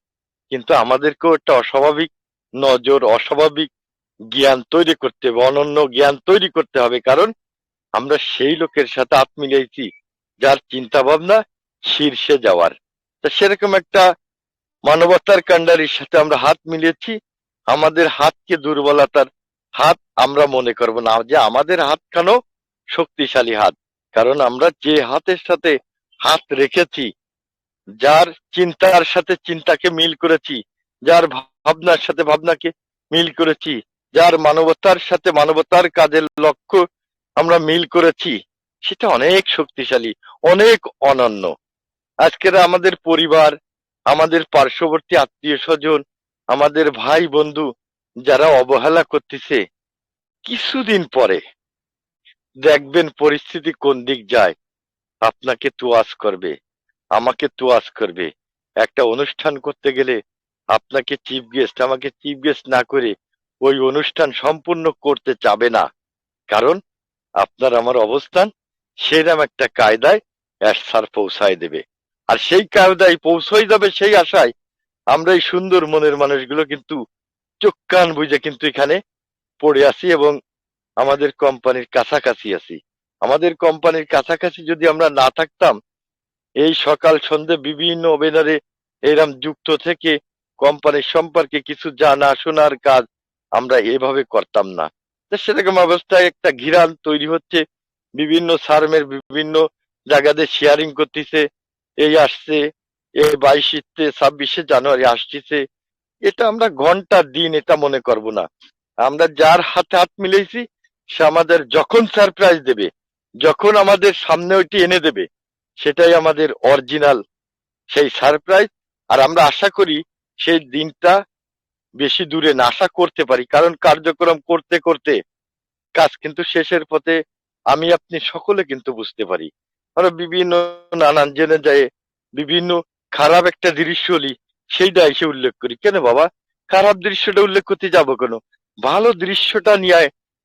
কিন্তু আমাদেরকেও একটা অস্বাভাবিক নজর, অস্বাভাবিক জ্ঞান তৈরি করতে হবে, অনন্য জ্ঞান তৈরি করতে হবে। কারণ আমরা সেই লোকের সাথে হাত মিলিয়েছি যার চিন্তা ভাবনা শীর্ষে যাওয়ার। তা সেরকম একটা মানবতার কাণ্ডারির সাথে আমরা হাত মিলিয়েছি। আমাদের হাতকে দুর্বলতার হাত আমরা মনে করব না, যে আমাদের হাতখানো শক্তিশালী হাত। কারণ আমরা যে হাতের সাথে হাত রেখেছি, যার চিন্তার সাথে চিন্তাকে মিল করেছি, যার ভাবনার সাথে ভাবনাকে মিল করেছি, যার মানবতার সাথে মানবতার কাজের লক্ষ্য আমরা মিল করেছি, সেটা অনেক শক্তিশালী, অনেক অনন্য। আজকের আমাদের পরিবার, আমাদের পার্শ্ববর্তী আত্মীয় স্বজন, আমাদের ভাই বন্ধু যারা অবহেলা করতেছে, কিছুদিন পরে দেখবেন পরিস্থিতি কোন দিক যায়। আপনাকে তোয়াজ করবে, আমাকে তোয়াজ করবে। একটা অনুষ্ঠান করতে গেলে আপনাকে চিফ গেস্ট, আমাকে চিফ গেস্ট না করে ওই অনুষ্ঠান সম্পূর্ণ করতে চাবে না। কারণ আপনার আমার অবস্থান সেরকম একটা কায়দায় স্যার পৌঁছায় দেবে। আর সেই কায়দায় পৌঁছাই যাবে সেই আশায় আমরা এই সুন্দর মনের মানুষগুলো কিন্তু চোখ কান বুঝে কিন্তু এখানে পড়ে আছি এবং আমাদের কোম্পানির কাছাকাছি আছি। আমাদের কোম্পানির কাছাকাছি যদি আমরা না থাকতাম, এই সকাল সন্ধ্যে বিভিন্ন ওয়েবিনারে এরম যুক্ত থেকে কোম্পানির সম্পর্কে কিছু জানা শোনার কাজ আমরা এভাবে করতাম না। তো সেরকম অবস্থায় একটা ঘিরান তৈরি হচ্ছে, বিভিন্ন সার্মের বিভিন্ন জায়গাতে শেয়ারিং করতেছে, এই আসছে, এই 22-26 জানুয়ারি আসতেছে। এটা আমরা ঘন্টা দিন এটা মনে করব না। আমরা যার হাতে হাত মিলেছি সে আমাদের যখন সারপ্রাইজ দেবে, যখন আমাদের সামনে ওইটি এনে দেবে, সেটাই আমাদের অরিজিনাল সেই সারপ্রাইজ। আর আমরা আশা করি সেই দিনটা বেশি দূরে না আশা করতে পারি, কারণ কার্যক্রম করতে করতে কাজ কিন্তু শেষের পথে আমি আপনি সকলে কিন্তু বুঝতে পারি। আমরা বিভিন্ন নানান জেনে যায় বিভিন্ন খারাপ একটা দৃশ্য হলি সেইটা এসে উল্লেখ করি। কেন বাবা খারাপ দৃশ্যটা উল্লেখ করতে যাব কেন? ভালো দৃশ্যটা নিয়ে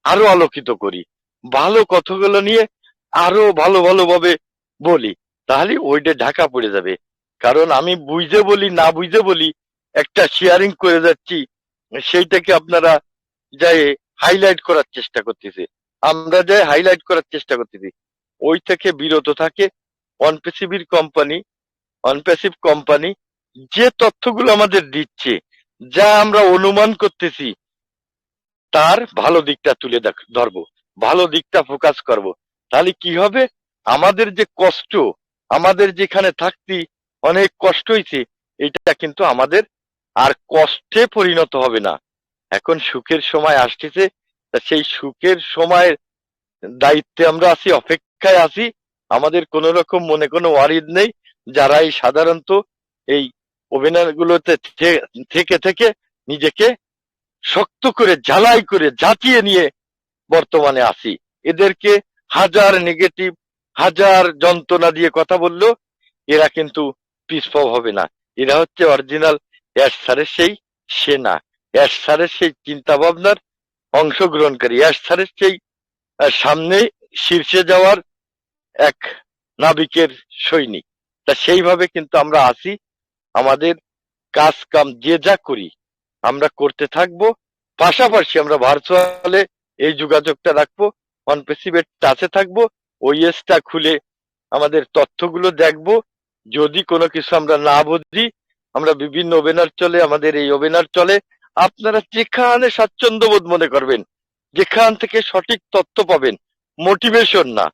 আরো আলোকিত করি, ভালো কথাগুলো নিয়ে আরো ভালো ভালোভাবে বলি, তাহলে ওইটা ঢাকা পড়ে যাবে। কারণ আমি বুঝে বলি না বুঝে বলি একটা শেয়ারিং করে যাচ্ছি, সেইটাকে আপনারা যাই হাইলাইট করার চেষ্টা করতেছে, আমরা যাই হাইলাইট করার চেষ্টা করতেছি। ওই থেকে বিরত থাকে অনপেসিভির কোম্পানি, অনপেসিভ কোম্পানি যে তথ্যগুলো আমাদের দিচ্ছে, যা আমরা অনুমান করতেছি, তার ভালো দিকটা তুলে ধরবো, ভালো দিকটা ফোকাস করব। তাহলে কি হবে, আমাদের যে কষ্ট, আমাদের যেখানে থাকতে অনেক কষ্ট হয়েছে, এটা কিন্তু আমাদের আর কষ্টে পরিণত হবে না। এখন সুখের সময় আসতেছে, তা সেই সুখের সময়ের দায়িত্বে আমরা আছি, অপেক্ষায় আছি। আমাদের কোন রকম মনে কোনো ওয়ারিদ নেই। যারা এই সাধারণত এই অভিনয় গুলোতে থেকে থেকে নিজেকে শক্ত করে ঝালাই করে জাতিয়ে নিয়ে বর্তমানে আছি, এদেরকে হাজার নেগেটিভ, হাজার যন্ত্রণা দিয়ে কথা বললেও এরা কিন্তু পিছপা হবে না। এরা হচ্ছে অরিজিনাল অ্যাশ স্যারের সেই সেনা, অ্যাশ স্যারের সেই চিন্তা ভাবনার অংশগ্রহণকারী, অ্যাশ স্যারের সেই সামনে শীর্ষে যাওয়ার এক নাবিকের সৈনিক। তা সেইভাবে কিন্তু আমরা আছি। আমাদের কাজ কাম যে যা করি আমরা করতে থাকবো, পাশাপাশি আমরা ভার্চুয়ালে এই যোগাযোগটা রাখবো, অনপেসিভের টাচে থাকবো, ওইএসটা খুলে আমাদের তথ্যগুলো দেখবো। যদি কোনো কিছু আমরা না বুঝি, আমরা বিভিন্ন ওয়েবিনার চলে, আমাদের এই ওয়েবিনার চলে, আপনারা যেখানে স্বাচ্ছন্দ্য বোধ মনে করবেন, যেখান থেকে সঠিক তথ্য পাবেন, মোটিভেশন না,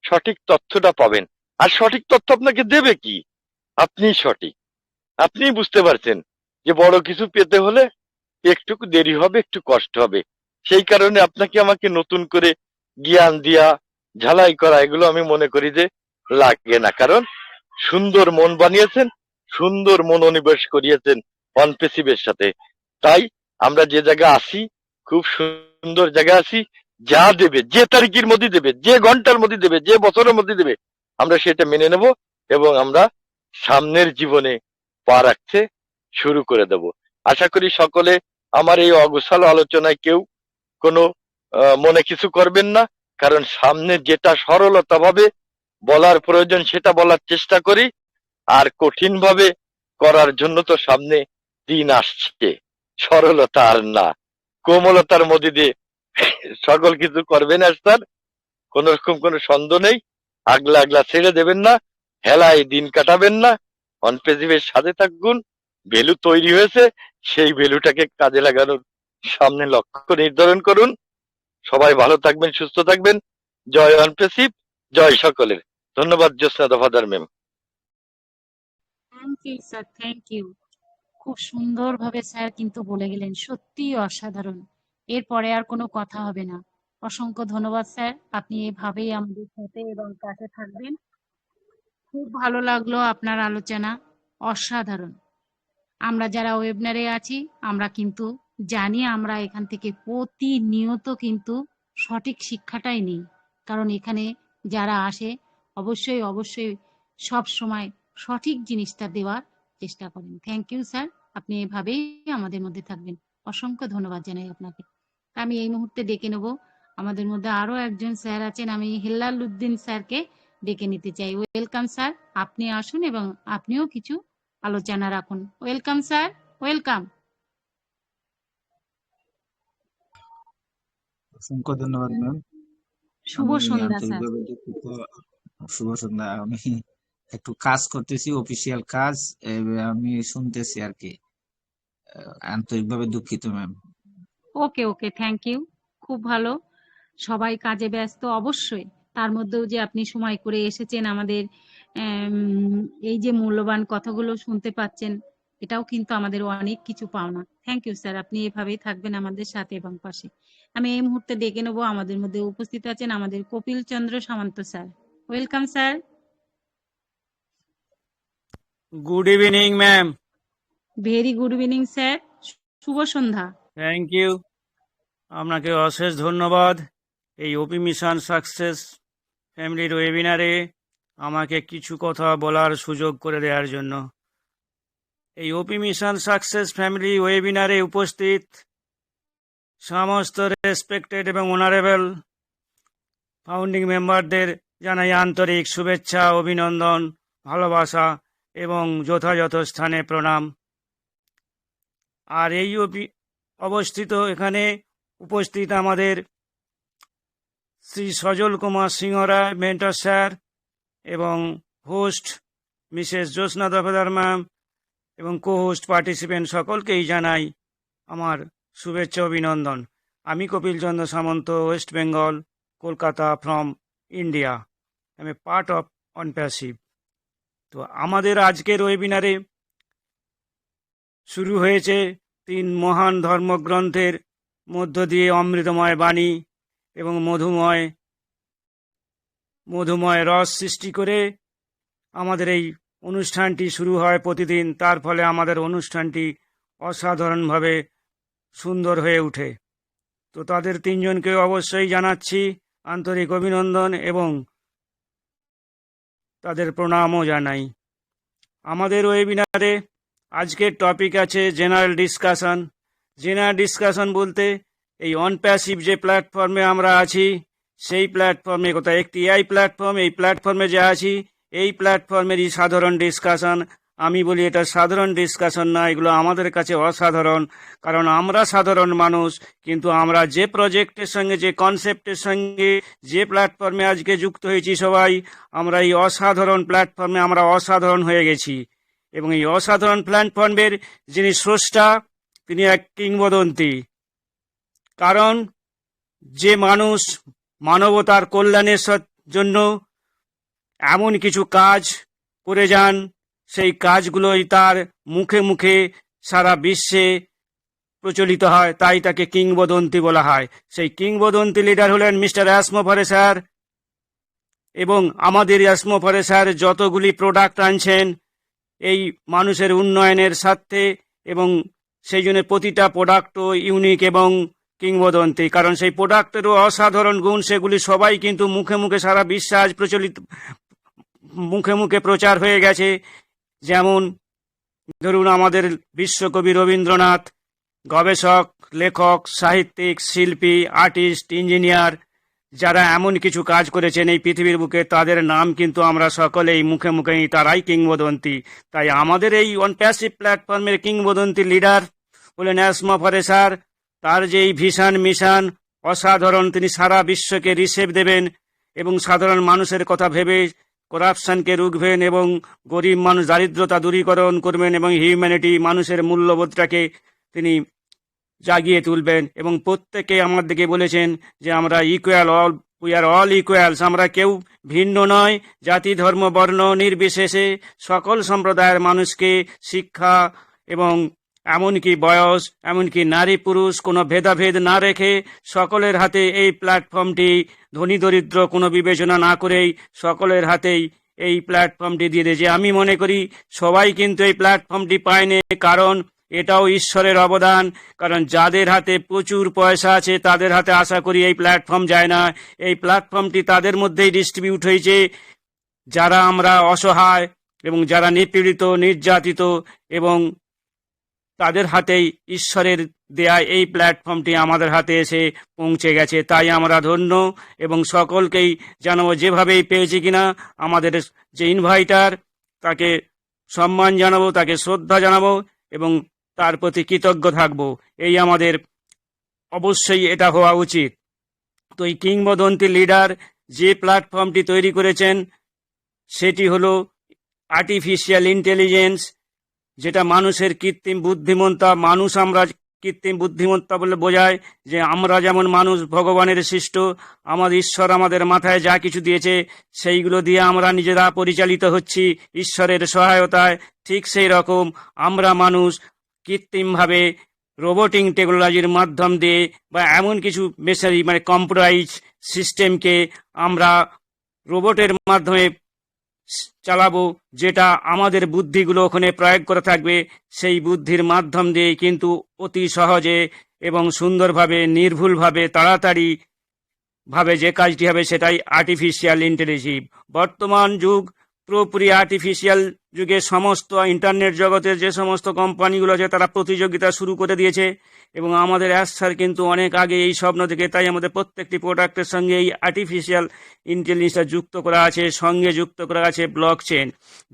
সঠিক তথ্যটা পাবেন। আর সঠিক তথ্য আপনাকে দেবে কি? আপনি সঠিক, আপনি বুঝতে পারছেন যে বড় কিছু পেতে হলে একটু দেরি হবে, একটু কষ্ট হবে। সেই কারণে আপনাকে আমাকে নতুন করে জ্ঞান দিয়া ঝালাই করা এগুলো আমি মনে করি যে লাগে না। কারণ সুন্দর মন বানিয়েছেন, সুন্দর মনোনিবেশ করিয়েছেন অনপেসিভের সাথে। তাই আমরা যে জায়গায় আছি, খুব সুন্দর জায়গায় আছি। যা দেবে, যে তারিখের মধ্যে দেবে, যে ঘন্টার মধ্যে দেবে, যে বছরের মধ্যে দেবে, আমরা সেটা মেনে নেব এবং আমরা সামনের জীবনে পা রাখতে শুরু করে দেব। আশা করি সকলে আমার এই অগোছালো আলোচনায় কেউ কোনো মনে কিছু করবেন না, কারণ সামনে যেটা সরলতা ভাবে বলার প্রয়োজন সেটা বলার চেষ্টা করি। আর কঠিন ভাবে করার জন্য তো সামনে দিন আসছে, সরলতা আর না, কোমলতার মধ্যে দিয়ে সকল কিছু করবেন। স্যার, কোন রকম কোনো সন্দেহ নেই। আগলা আগলা ছেড়ে দেবেন না, হেলায় দিন কাটাবেন না, অনপেজিভের সাথে থাকুন। ভ্যালু তৈরি হয়েছে, সেই ভ্যালুটাকে কাজে লাগানোর সামনে লক্ষ্য নির্ধারণ করুন। সবাই ভালো থাকবেন, সুস্থ থাকবেন। জয় অনপেসিভ, জয় সকলের। ধন্যবাদ Jyotsna Dafadar ma'am. Thank you sir, thank you. খুব সুন্দরভাবে স্যার কিন্তু বলে গেলেন, সত্যিই অসাধারণ। এরপরে আর কোনো কথা হবে না। অসংখ্য ধন্যবাদ স্যার, আপনি এভাবেই আমাদের সাথে এবং পাশে থাকবেন। খুব ভালো লাগলো আপনার আলোচনা, অসাধারণ। আমরা যারা ওয়েবিনারে আছি আমরা কিন্তু জানি আমরা এখান থেকে প্রতিনিয়ত কিন্তু সঠিক শিক্ষাটাই নিই, কারণ এখানে যারা আসে অবশ্যই অবশ্যই সব সময় সঠিক জিনিসটা দেওয়ার চেষ্টা করেন। থ্যাংক ইউ স্যার, আপনি এভাবেই আমাদের মধ্যে থাকবেন। অসংখ্য ধন্যবাদ জানাই আপনাকে। আমি এই মুহূর্তে ডেকে নেব, আমাদের মধ্যে আরো একজন স্যার আছেন, আমি হেলাল উদ্দিন স্যারকে ডেকে নিতে চাই। ওয়েলকাম স্যার, আপনি আসুন এবং আপনিও কিছু আলোচনা রাখুন। Welcome sir, welcome. অসংখ্য ধন্যবাদ ম্যাম। শুভ আমি সন্ধ্যা স্যার। আন্তরিকভাবে দুঃখিত। শুভ সন্ধ্যা। আমি একটু কাজ করতেছি, অফিসিয়াল কাজ, আমি শুনতেছি আর কি। আন্তরিকভাবে দুঃখিত ma'am. Okay okay, thank you. খুব ভালো, সবাই কাজে ব্যস্ত অবশ্যই, তার মধ্যেও যে আপনি সময় করে এসেছেন আমাদের এই যে মূল্যবান কথাগুলো শুনতে পাচ্ছেন, এটাও কিন্তু আমাদের অনেক কিছু পাওনা। থ্যাংক ইউ স্যার, আপনি এভাবেই থাকবেন আমাদের সাথে এবং পাশে। আমি এই মুহূর্তে ডেকে নেবো, আমাদের মধ্যে উপস্থিত আছেন আমাদের Kapil Chandra Samanta sir. Welcome sir. Good evening ma'am. Very good evening sir, শুভ সন্ধ্যা। থ্যাংক ইউ, আপনাকে অশেষ ধন্যবাদ এই ওপি মিশন সাকসেস ফ্যামিলির ওয়েবিনারে আমাকে কিছু কথা বলার সুযোগ করে দেওয়ার জন্য। এই ওপি মিশন সাকসেস ফ্যামিলি ওয়েবিনারে উপস্থিত সমস্ত রেসপেক্টেড এবং অনারেবল ফাউন্ডিং মেম্বারদের জানাই আন্তরিক শুভেচ্ছা, অভিনন্দন, ভালোবাসা এবং যথাযথ স্থানে প্রণাম। আর এই অবস্থিত এখানে উপস্থিত আমাদের শ্রী সজল কুমার সিংহ রায় মেন্টর স্যার এবং হোস্ট মিসেস জ্যোৎস্না দফাদার ম্যাম এবং কো হোস্ট পার্টিসিপেন্ট সকলকেই জানাই আমার শুভেচ্ছা অভিনন্দন। আমি Kapil Chandra Samanta, West Bengal, Kolkata from India. I am a part of OnPassive. তো আমাদের আজকের ওয়েবিনারে শুরু হয়েছে 3 মহান ধর্মগ্রন্থের মধ্য দিয়ে অমৃতময় বাণী এবং মধুময় রস সৃষ্টি করে আমাদের এই অনুষ্ঠানটি শুরু হয় প্রতিদিন। তার ফলে আমাদের অনুষ্ঠানটি অসাধারণভাবে সুন্দর হয়ে ওঠে। তো তাদের 3 জনকে অবশ্যই জানাচ্ছি আন্তরিক অভিনন্দন এবং তাদের প্রণামও জানাই। আমাদের ওয়েবিনারে আজকের টপিক আছে জেনারেল ডিসকাশন। জেনারেল ডিসকাশন বলতে এই অনপ্যাসিভ যে প্ল্যাটফর্মে আমরা আছি সেই প্ল্যাটফর্মে কোথায় একটি এআই প্ল্যাটফর্ম, এই প্ল্যাটফর্মে যে আছি এই প্ল্যাটফর্মেরই সাধারণ ডিসকাশন। আমি বলি এটা সাধারণ ডিসকাশন না, এগুলো আমাদের কাছে অসাধারণ, কারণ আমরা সাধারণ মানুষ, কিন্তু আমরা যে প্রজেক্টের সঙ্গে, যে কনসেপ্টের সঙ্গে, যে প্ল্যাটফর্মে আজকে যুক্ত হয়েছি সবাই, আমরা এই অসাধারণ প্ল্যাটফর্মে আমরা অসাধারণ হয়ে গেছি। এবং এই অসাধারণ প্ল্যাটফর্মের যিনি স্রষ্টা তিনি এক কিংবদন্তি, কারণ যে মানুষ মানবতার কল্যাণের জন্য এমন কিছু কাজ করে যান, সেই কাজগুলোই তার মুখে মুখে সারা বিশ্বে প্রচলিত হয়, তাই তাকে কিংবদন্তি বলা হয়। সেই কিংবদন্তি লিডার হলেন মিস্টার অ্যাসমোফারে স্যার। এবং আমাদের অ্যাসমোফারে স্যার যতগুলি প্রোডাক্ট আনছেন এই মানুষের উন্নয়নের স্বার্থে এবং সেই জন্য প্রতিটা প্রোডাক্টও ইউনিক এবং কিংবদন্তি, কারণ সেই প্রোডাক্টেরও অসাধারণ গুণ, সেগুলি সবাই কিন্তু মুখে মুখে সারা বিশ্বাস মুখে মুখে প্রচার হয়ে গেছে। যেমন ধরুন আমাদের বিশ্বকবি রবীন্দ্রনাথ, গবেষক, লেখক, সাহিত্যিক, শিল্পী, আর্টিস্ট, ইঞ্জিনিয়ার, যারা এমন কিছু কাজ করেছেন এই পৃথিবীর বুকে, তাদের নাম কিন্তু আমরা সকলেই মুখে মুখে তারাই কিংবদন্তি। তাই আমাদের এই অনপ্যাসিভ প্ল্যাটফর্মের কিংবদন্তি লিডার হলেন অ্যাসমা ফরেসার। তার যে এই ভিশন মিশন অসাধারণ, তিনি সারা বিশ্বকে রিসেভ দেবেন এবং সাধারণ মানুষের কথা ভেবে করাপশনকে রুখবেন এবং গরিব মানুষ দারিদ্রতা দূরীকরণ করবেন এবং হিউম্যানিটি, মানুষের মূল্যবোধটাকে তিনি জাগিয়ে তুলবেন। এবং প্রত্যেকে আমার দিকে বলেছেন যে আমরা equal, we are all equals, আমরা কেউ ভিন্ন নয়, জাতি ধর্ম বর্ণ নির্বিশেষে সকল সম্প্রদায়ের মানুষকে শিক্ষা এবং এমনকি বয়স, এমনকি নারী পুরুষ কোনো ভেদাভেদ না রেখে সকলের হাতে এই প্ল্যাটফর্মটি, ধনী দরিদ্র কোনো বিবেচনা না করেই সকলের হাতেই এই প্ল্যাটফর্মটি দিয়ে দিয়েছে। আমি মনে করি সবাই কিন্তু এই প্ল্যাটফর্মটি পায়নি, কারণ এটাও ঈশ্বরের অবদান। কারণ যাদের হাতে প্রচুর পয়সা আছে তাদের হাতে আশা করি এই প্ল্যাটফর্ম যায় না। এই প্ল্যাটফর্মটি তাদের মধ্যেই ডিস্ট্রিবিউট হয়েছে যারা আমরা অসহায় এবং যারা নিপীড়িত, নির্যাতিত, এবং তাদের হাতেই ঈশ্বরের দেয়া এই প্ল্যাটফর্মটি আমাদের হাতে এসে পৌঁছে গেছে। তাই আমরা ধন্য এবং সকলকেই জানাবো, যেভাবেই পেয়েছি কিনা আমাদের যে ইনভাইটার, তাকে সম্মান জানাবো, তাকে শ্রদ্ধা জানাবো এবং তার প্রতি কৃতজ্ঞ থাকবো। এই আমাদের অবশ্যই এটা হওয়া উচিত। তো এই কিংবদন্তি লিডার যে প্ল্যাটফর্মটি তৈরি করেছেন সেটি হলো আর্টিফিশিয়াল ইন্টেলিজেন্স, যেটা মানুষের কৃত্রিম বুদ্ধিমত্তা। মানুষ আমরা কৃত্রিম বুদ্ধিমত্তা বলে বোঝায় যে আমরা যেমন মানুষ ভগবানের সৃষ্ট, আমাদের ঈশ্বর আমাদের মাথায় যা কিছু দিয়েছে সেইগুলো দিয়ে আমরা নিজেরা পরিচালিত হচ্ছি ঈশ্বরের সহায়তায়। ঠিক সেই রকম আমরা মানুষ কৃত্রিমভাবে রোবোটিং টেকনোলজির মাধ্যম দিয়ে বা এমন কিছু মেশিনারি মানে কম্পিউটারাইজ সিস্টেমকে আমরা রোবটের মাধ্যমে চালাবো, যেটা আমাদের বুদ্ধিগুলো ওখানে প্রয়োগ করে থাকবে। সেই বুদ্ধির মাধ্যম দিয়ে কিন্তু অতি সহজে এবং সুন্দরভাবে, নির্ভুলভাবে, তাড়াতাড়ি ভাবে যে কাজটি হবে সেটাই আর্টিফিশিয়াল ইন্টেলিজেন্স। বর্তমান যুগ পুরোপুরি আর্টিফিশিয়াল যুগে সমস্ত ইন্টারনেট জগতের যে সমস্ত কোম্পানিগুলো আছে তারা প্রতিযোগিতা শুরু করে দিয়েছে এবং আমাদের স্যার কিন্তু অনেক আগে এই স্বপ্ন থেকে। তাই আমাদের প্রত্যেকটি প্রোডাক্টের সঙ্গে এই আর্টিফিশিয়াল ইন্টেলিজেন্সটা যুক্ত করা আছে, সঙ্গে যুক্ত করা আছে ব্লক চেন।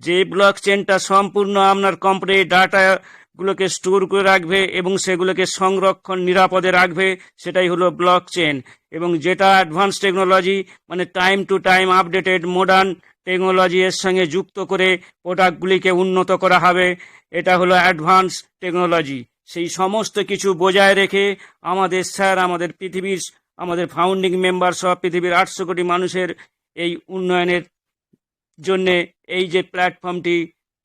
যে ব্লক চেনটা সম্পূর্ণ আপনার কোম্পানির ডাটাগুলোকে স্টোর করে রাখবে এবং সেগুলোকে সংরক্ষণ নিরাপদে রাখবে, সেটাই হলো ব্লক চেন। এবং যেটা অ্যাডভান্স টেকনোলজি, মানে time to time updated modern technology এর সঙ্গে যুক্ত করে প্রোডাক্টগুলিকে উন্নত করা হবে, এটা হলো অ্যাডভান্স টেকনোলজি। সেই সমস্ত কিছু বজায় রেখে আমাদের স্যার, আমাদের পৃথিবীর, আমাদের ফাউন্ডিং মেম্বার সহ পৃথিবীর 800 কোটি মানুষের এই উন্নয়নের জন্যে এই যে প্ল্যাটফর্মটি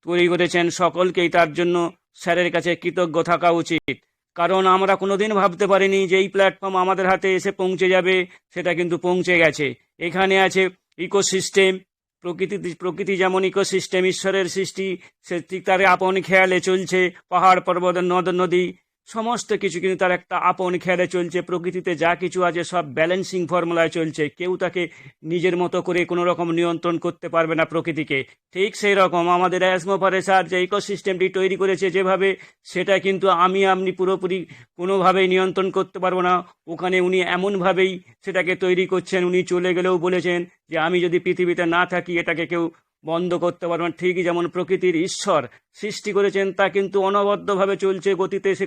তৈরি করেছেন, সকলকেই তার জন্য স্যারের কাছে কৃতজ্ঞ থাকা উচিত। কারণ আমরা কোনোদিন ভাবতে পারিনি যে এই প্ল্যাটফর্ম আমাদের হাতে এসে পৌঁছে যাবে, সেটা কিন্তু পৌঁছে গেছে। এখানে আছে ইকোসিস্টেম, প্রকৃতি যেমন ইকোসিস্টেম, ঈশ্বরের সৃষ্টি, সে ঠিক তার আপন খেয়ালে চলছে। পাহাড় পর্বত, নদ নদী, সমস্ত কিছু কিন্তু তার একটা আপন খেয়ালে চলছে। প্রকৃতিতে যা কিছু আছে সব ব্যালেন্সিং ফর্মুলায় চলছে, কেউ তাকে নিজের মতো করে কোনো রকম নিয়ন্ত্রণ করতে পারবে না প্রকৃতিকে। ঠিক সেই রকম আমাদের অ্যাসমোফরেসার যে ইকোসিস্টেমটি তৈরি করেছে যেভাবে, সেটা কিন্তু আপনি পুরোপুরি কোনোভাবেই নিয়ন্ত্রণ করতে পারবো না। ওখানে উনি এমনভাবেই সেটাকে তৈরি করছেন, উনি চলে গেলেও বলেছেন যে আমি যদি পৃথিবীতে না থাকি এটাকে কেউ বন্ধ করতে পারবে না। ঠিক যেমন প্রকৃতির ঈশ্বর সৃষ্টি করেছেন তা কিন্তু অনবদ্যভাবে চলছে গতিতে। সে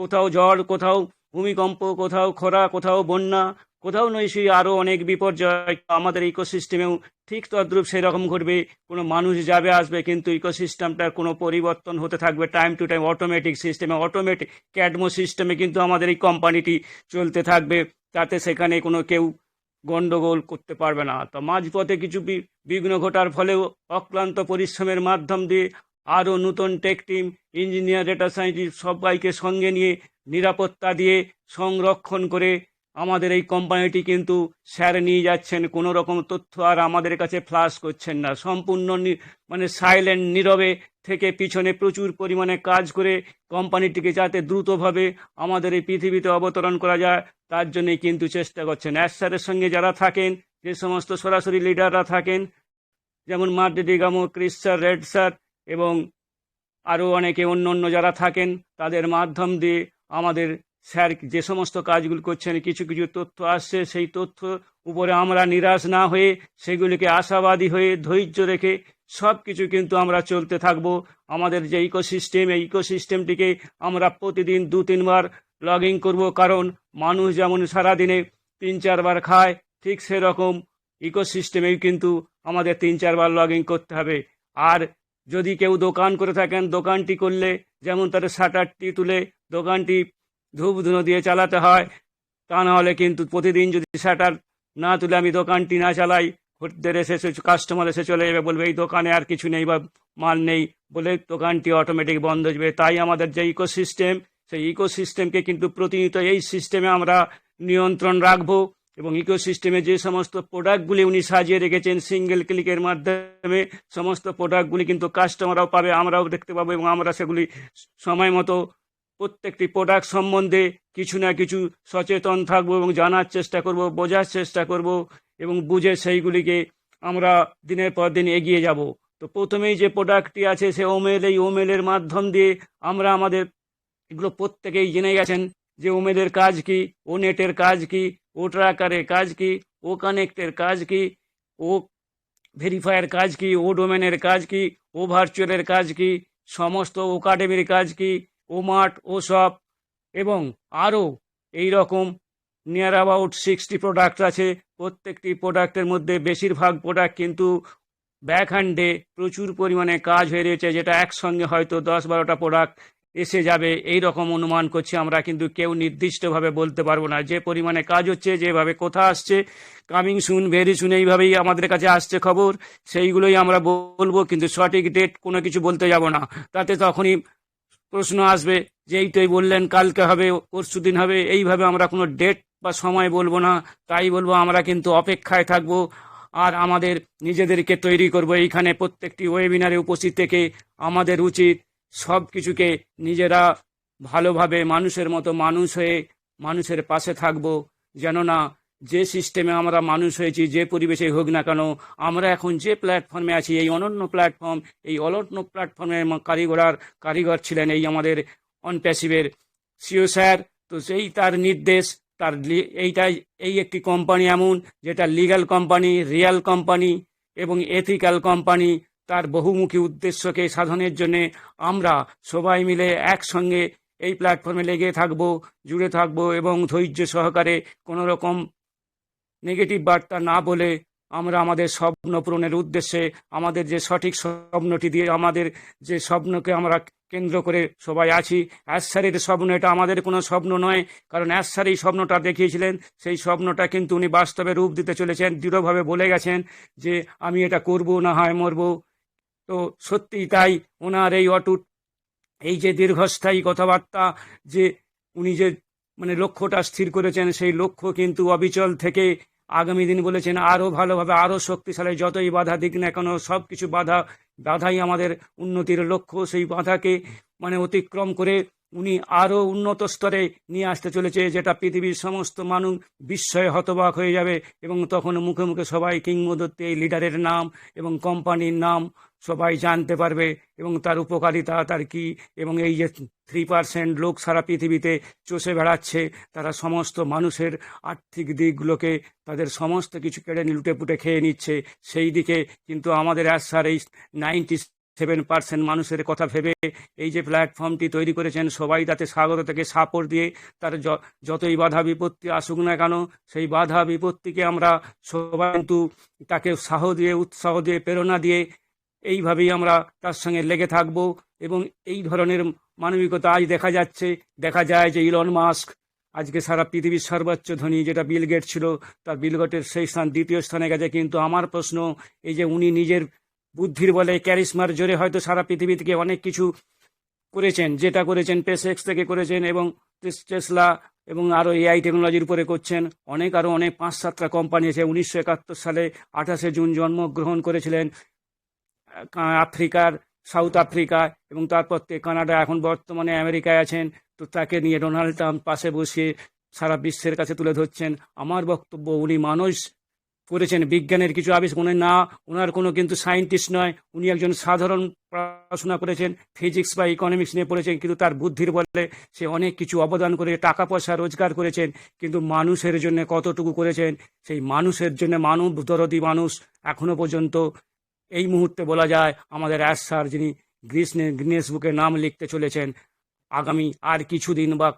কোথাও ঝড়, কোথাও ভূমিকম্প, কোথাও খরা, কোথাও বন্যা, কোথাও নৈশই আরও অনেক বিপর্যয়। আমাদের ইকোসিস্টেমেও ঠিক তদ্রূপ সেরকম ঘটবে। কোনো মানুষ যাবে আসবে, কিন্তু ইকোসিস্টেমটার কোনো পরিবর্তন হতে থাকবে টাইম টু টাইম। অটোমেটিক সিস্টেমে, অটোমেটিক ক্যাডমো সিস্টেমে কিন্তু আমাদের এই কোম্পানিটি চলতে থাকবে, তাতে সেখানে কোনো কেউ গন্ডগোল করতে পারবে না। তো মাঝপথে কিছু বিঘ্ন ঘটার ফলেও অক্লান্ত পরিশ্রমের মাধ্যম দিয়ে আরও নতুন tech team, engineer, data scientist সবাইকে সঙ্গে নিয়ে নিরাপত্তা দিয়ে সংরক্ষণ করে আমাদের এই কোম্পানিটি কিন্তু স্যার নিয়ে যাচ্ছেন, কোনো রকম তথ্য আর আমাদের কাছে ফ্লাশ করছেন না, সম্পূর্ণ মানে সাইলেন্ট নীরবে থেকে পিছনে প্রচুর পরিমাণে কাজ করে কোম্পানিটিকে যাতে দ্রুতভাবে আমাদের এই পৃথিবীতে অবতরণ করা যায় তার জন্যই কিন্তু চেষ্টা করছেন। স্যারের সঙ্গে যারা থাকেন, যে সমস্ত সরাসরি লিডাররা থাকেন, যেমন মার্ডেডি গামো, ক্রিস স্যার, রেড স্যার এবং আরও অনেকে অন্য অন্য যারা থাকেন, তাদের মাধ্যম দিয়ে আমাদের স্যার যে সমস্ত কাজগুলো করছেন, কিছু কিছু তথ্য আসছে, সেই তথ্য উপরে আমরা নিরাশ না হয়ে সেগুলিকে আশাবাদী হয়ে ধৈর্য রেখে সব কিছু কিন্তু আমরা চলতে থাকবো। আমাদের যে ইকোসিস্টেম, এই ইকোসিস্টেমটিকে আমরা প্রতিদিন 2-3 বার লগ ইন করবো, কারণ মানুষ যেমন সারাদিনে 3-4 বার খায়, ঠিক সেরকম ইকোসিস্টেমেও কিন্তু আমাদের 3-4 বার লগ ইন করতে হবে। আর যদি কেউ দোকান করে থাকেন, দোকানটি করলে যেমন তার শাটারটি তুলে দোকানটি ধূপ ধুনো দিয়ে চালাতে হয়, তা না হলে কিন্তু প্রতিদিন যদি শাটার না তুলে আমি দোকানটি না চালাই, খদ্দের এসে কাস্টমার এসে চলে যাবে, বলবে এই দোকানে আর কিছু নেই বা মাল নেই, বলে দোকানটি অটোমেটিক বন্ধ হয়ে যাবে। তাই আমাদের যে ইকোসিস্টেম, সেই ইকোসিস্টেমকে কিন্তু প্রতিনিয়ত এই সিস্টেমে আমরা নিয়ন্ত্রণ রাখবো। এবং ইকোসিস্টেমে যে সমস্ত প্রোডাক্টগুলি উনি সাজিয়ে রেখেছেন সিঙ্গেল ক্লিকের মাধ্যমে, সমস্ত প্রোডাক্টগুলি কিন্তু কাস্টমাররাও পাবে, আমরাও দেখতে পাবো, এবং আমরা সেগুলি সময় মতো প্রত্যেকটি প্রোডাক্ট সম্বন্ধে কিছু না কিছু সচেতন থাকবো এবং জানার চেষ্টা করব, বোঝার চেষ্টা করব, এবং বুঝে সেইগুলিকে আমরা দিনের পর দিন এগিয়ে যাব। তো প্রথমেই যে প্রোডাক্টটি আছে সে ওমেল, এই ওমেলের মাধ্যম দিয়ে আমরা আমাদের এগুলো প্রত্যেকেই জেনে গেছেন যে ওমেলের কাজ কি, ও নেটের কাজ কি, ও ট্র্যাকারের কাজ কি, ও কানেক্টের কাজ কি, ও ভেরিফায়ার কাজ কি, ও ডোমেনের কাজ কি, ও ভার্চুয়ালের কাজ কি, সমস্ত একাডেমির কাজ কি, ও মার্ট, ও শপ, এবং আরও এই রকম নিয়ার অ্যাবাউট 60 প্রোডাক্ট আছে। প্রত্যেকটি প্রোডাক্টের মধ্যে বেশিরভাগ প্রোডাক্ট কিন্তু ব্যাকহ্যান্ডে প্রচুর পরিমাণে কাজ হয়ে রয়েছে, যেটা একসঙ্গে হয়তো 10-12টা প্রোডাক্ট এসে যাবে, এই রকম অনুমান করছি আমরা, কিন্তু কেউ নির্দিষ্টভাবে বলতে পারবো না। যে পরিমাণে কাজ হচ্ছে, যেভাবে কথা আসছে, কামিং সুন, ভেরি সুন, এইভাবেই আমাদের কাছে আসছে খবর, সেইগুলোই আমরা বলবো, কিন্তু সঠিক ডেট কোনো কিছু বলতে যাব না। তাতে তখনই প্রশ্ন আসবে যে এইটাই বললেন কালকে হবে, পরশু দিন হবে, এইভাবে আমরা কোনো ডেট বা সময় বলবো না। তাই বলবো আমরা কিন্তু অপেক্ষায় থাকবো আর আমাদের নিজেদেরকে তৈরি করব। এইখানে প্রত্যেকটি ওয়েবিনারে উপস্থিত থেকে আমাদের উচিত সব কিছুকে নিজেরা ভালোভাবে মানুষের মতো মানুষ হয়ে মানুষের পাশে থাকবো, যেন না যে সিস্টেমে আমরা মানুষ হয়েছি, যে পরিবেশে হোক না কেন, আমরা এখন যে প্ল্যাটফর্মে আছি, এই অনন্য প্ল্যাটফর্ম, এই অনন্য প্ল্যাটফর্মের কারিগর ছিলেন এই আমাদের অনপ্যাসিভের সিও স্যার। তো সেই তার নির্দেশ, এই একটি কোম্পানি এমন যেটা লিগ্যাল কোম্পানি, রিয়াল কোম্পানি এবং এথিক্যাল কোম্পানি। তার বহুমুখী উদ্দেশ্যকে সাধনের জন্যে আমরা সবাই মিলে একসঙ্গে এই প্ল্যাটফর্মে লেগে থাকবো, জুড়ে থাকবো, এবং ধৈর্য সহকারে কোনো রকম নেগেটিভ বার্তা না বলে আমরা আমাদের স্বপ্ন পূরণের উদ্দেশ্যে আমাদের যে সঠিক স্বপ্নটি দিয়ে, আমাদের যে স্বপ্নকে আমরা কেন্দ্র করে সবাই আছি, অ্যাশারের স্বপ্ন, এটা আমাদের কোনো স্বপ্ন নয়, কারণ অ্যাশার এই স্বপ্নটা দেখিয়েছিলেন, সেই স্বপ্নটা কিন্তু উনি বাস্তবে রূপ দিতে চলেছেন, দৃঢ়ভাবে বলে গেছেন যে আমি এটা করব, না হয় মরব। তো সত্যিই তাই, ওনার এই অটুট, এই যে দীর্ঘস্থায়ী কথাবার্তা, যে উনি যে মানে লক্ষ্যটা স্থির করেছেন, সেই লক্ষ্য কিন্তু অবিচল থেকে আগামী দিন বলেছেন আরও ভালোভাবে, আরও শক্তিশালী, যতই বাধা দিক না কেন, সব কিছু বাধাই আমাদের উন্নতির লক্ষ্য। সেই বাধাকে মানে অতিক্রম করে উনি আরও উন্নত স্তরে নিয়ে আসতে চলেছে, যেটা পৃথিবীর সমস্ত মানুষ বিস্ময়ে হতবাক হয়ে যাবে, এবং তখন মুখে মুখে সবাই কিংবদন্তি এই লিডারের নাম এবং কোম্পানির নাম সবাই জানতে পারবে, এবং তার উপকারিতা তার কি, এবং এই যে 3% লোক সারা পৃথিবীতে চষে বেড়াচ্ছে, তারা সমস্ত মানুষের আর্থিক দিকগুলোকে, তাদের সমস্ত কিছু কেড়ে লুটে পুটে খেয়ে নিচ্ছে, সেই দিকে কিন্তু আমাদের স্যার এই 97% মানুষের কথা ভেবে এই যে প্ল্যাটফর্মটি তৈরি করেছেন, সবাই তাতে স্বাগত থেকে সাপোর্ট দিয়ে, তার যতই বাধা বিপত্তি আসুক না কেন, সেই বাধা বিপত্তিকে আমরা সবাই কিন্তু তাকে উৎসাহ দিয়ে প্রেরণা দিয়ে এইভাবেই আমরা তার সঙ্গে লেগে থাকব। এবং এই ধরনের মানবিকতা আজ দেখা যায় যে ইলন মাস্ক আজকে সারা পৃথিবীর সর্বোচ্চ ধনী, যেটা বিল গেট ছিল, তার বিল গেটের সেই স্থান 2য় স্থানে গেছে। কিন্তু আমার প্রশ্ন, এই যে উনি নিজের বুদ্ধির বলে, ক্যারিশমার জোরে হয়তো সারা পৃথিবী থেকে অনেক কিছু করেছেন, যেটা করেছেন স্পেসএক্স থেকে করেছেন, এবং টেসলা এবং আরও এআই টেকনোলজির উপরে করছেন। আরও অনেক 5-7টা কোম্পানি আছে। 1971 সালে 28শে জুন জন্মগ্রহণ করেছিলেন সাউথ আফ্রিকা, এবং তারপর থেকে কানাডা, এখন বর্তমানে আমেরিকায় আছেন। তো তাকে নিয়ে ডোনাল্ড ট্রাম্প পাশে বসিয়ে সারা বিশ্বের কাছে তুলে ধরছেন। আমার বক্তব্য, উনি মানুষ করেছেন বিজ্ঞানের কিছু আবিষ্কার, ওনার কোনো কিন্তু সায়েন্টিস্ট নয়, উনি একজন সাধারণ পড়াশোনা করেছেন, ফিজিক্স বা ইকোনমিক্স নিয়ে পড়েছেন, কিন্তু তার বুদ্ধির বলে সে অনেক কিছু অবদান করে টাকা পয়সা রোজগার করেছেন। কিন্তু মানুষের জন্য কতটুকু করেছেন, সেই মানুষের জন্য মানব দরদি মানুষ এখনো পর্যন্ত এই মুহূর্তে বলা যায় আমাদের স্যার, যিনি গিনেস বুকে নাম লিখতে চলেছেন। আগামী আর কিছুদিন বা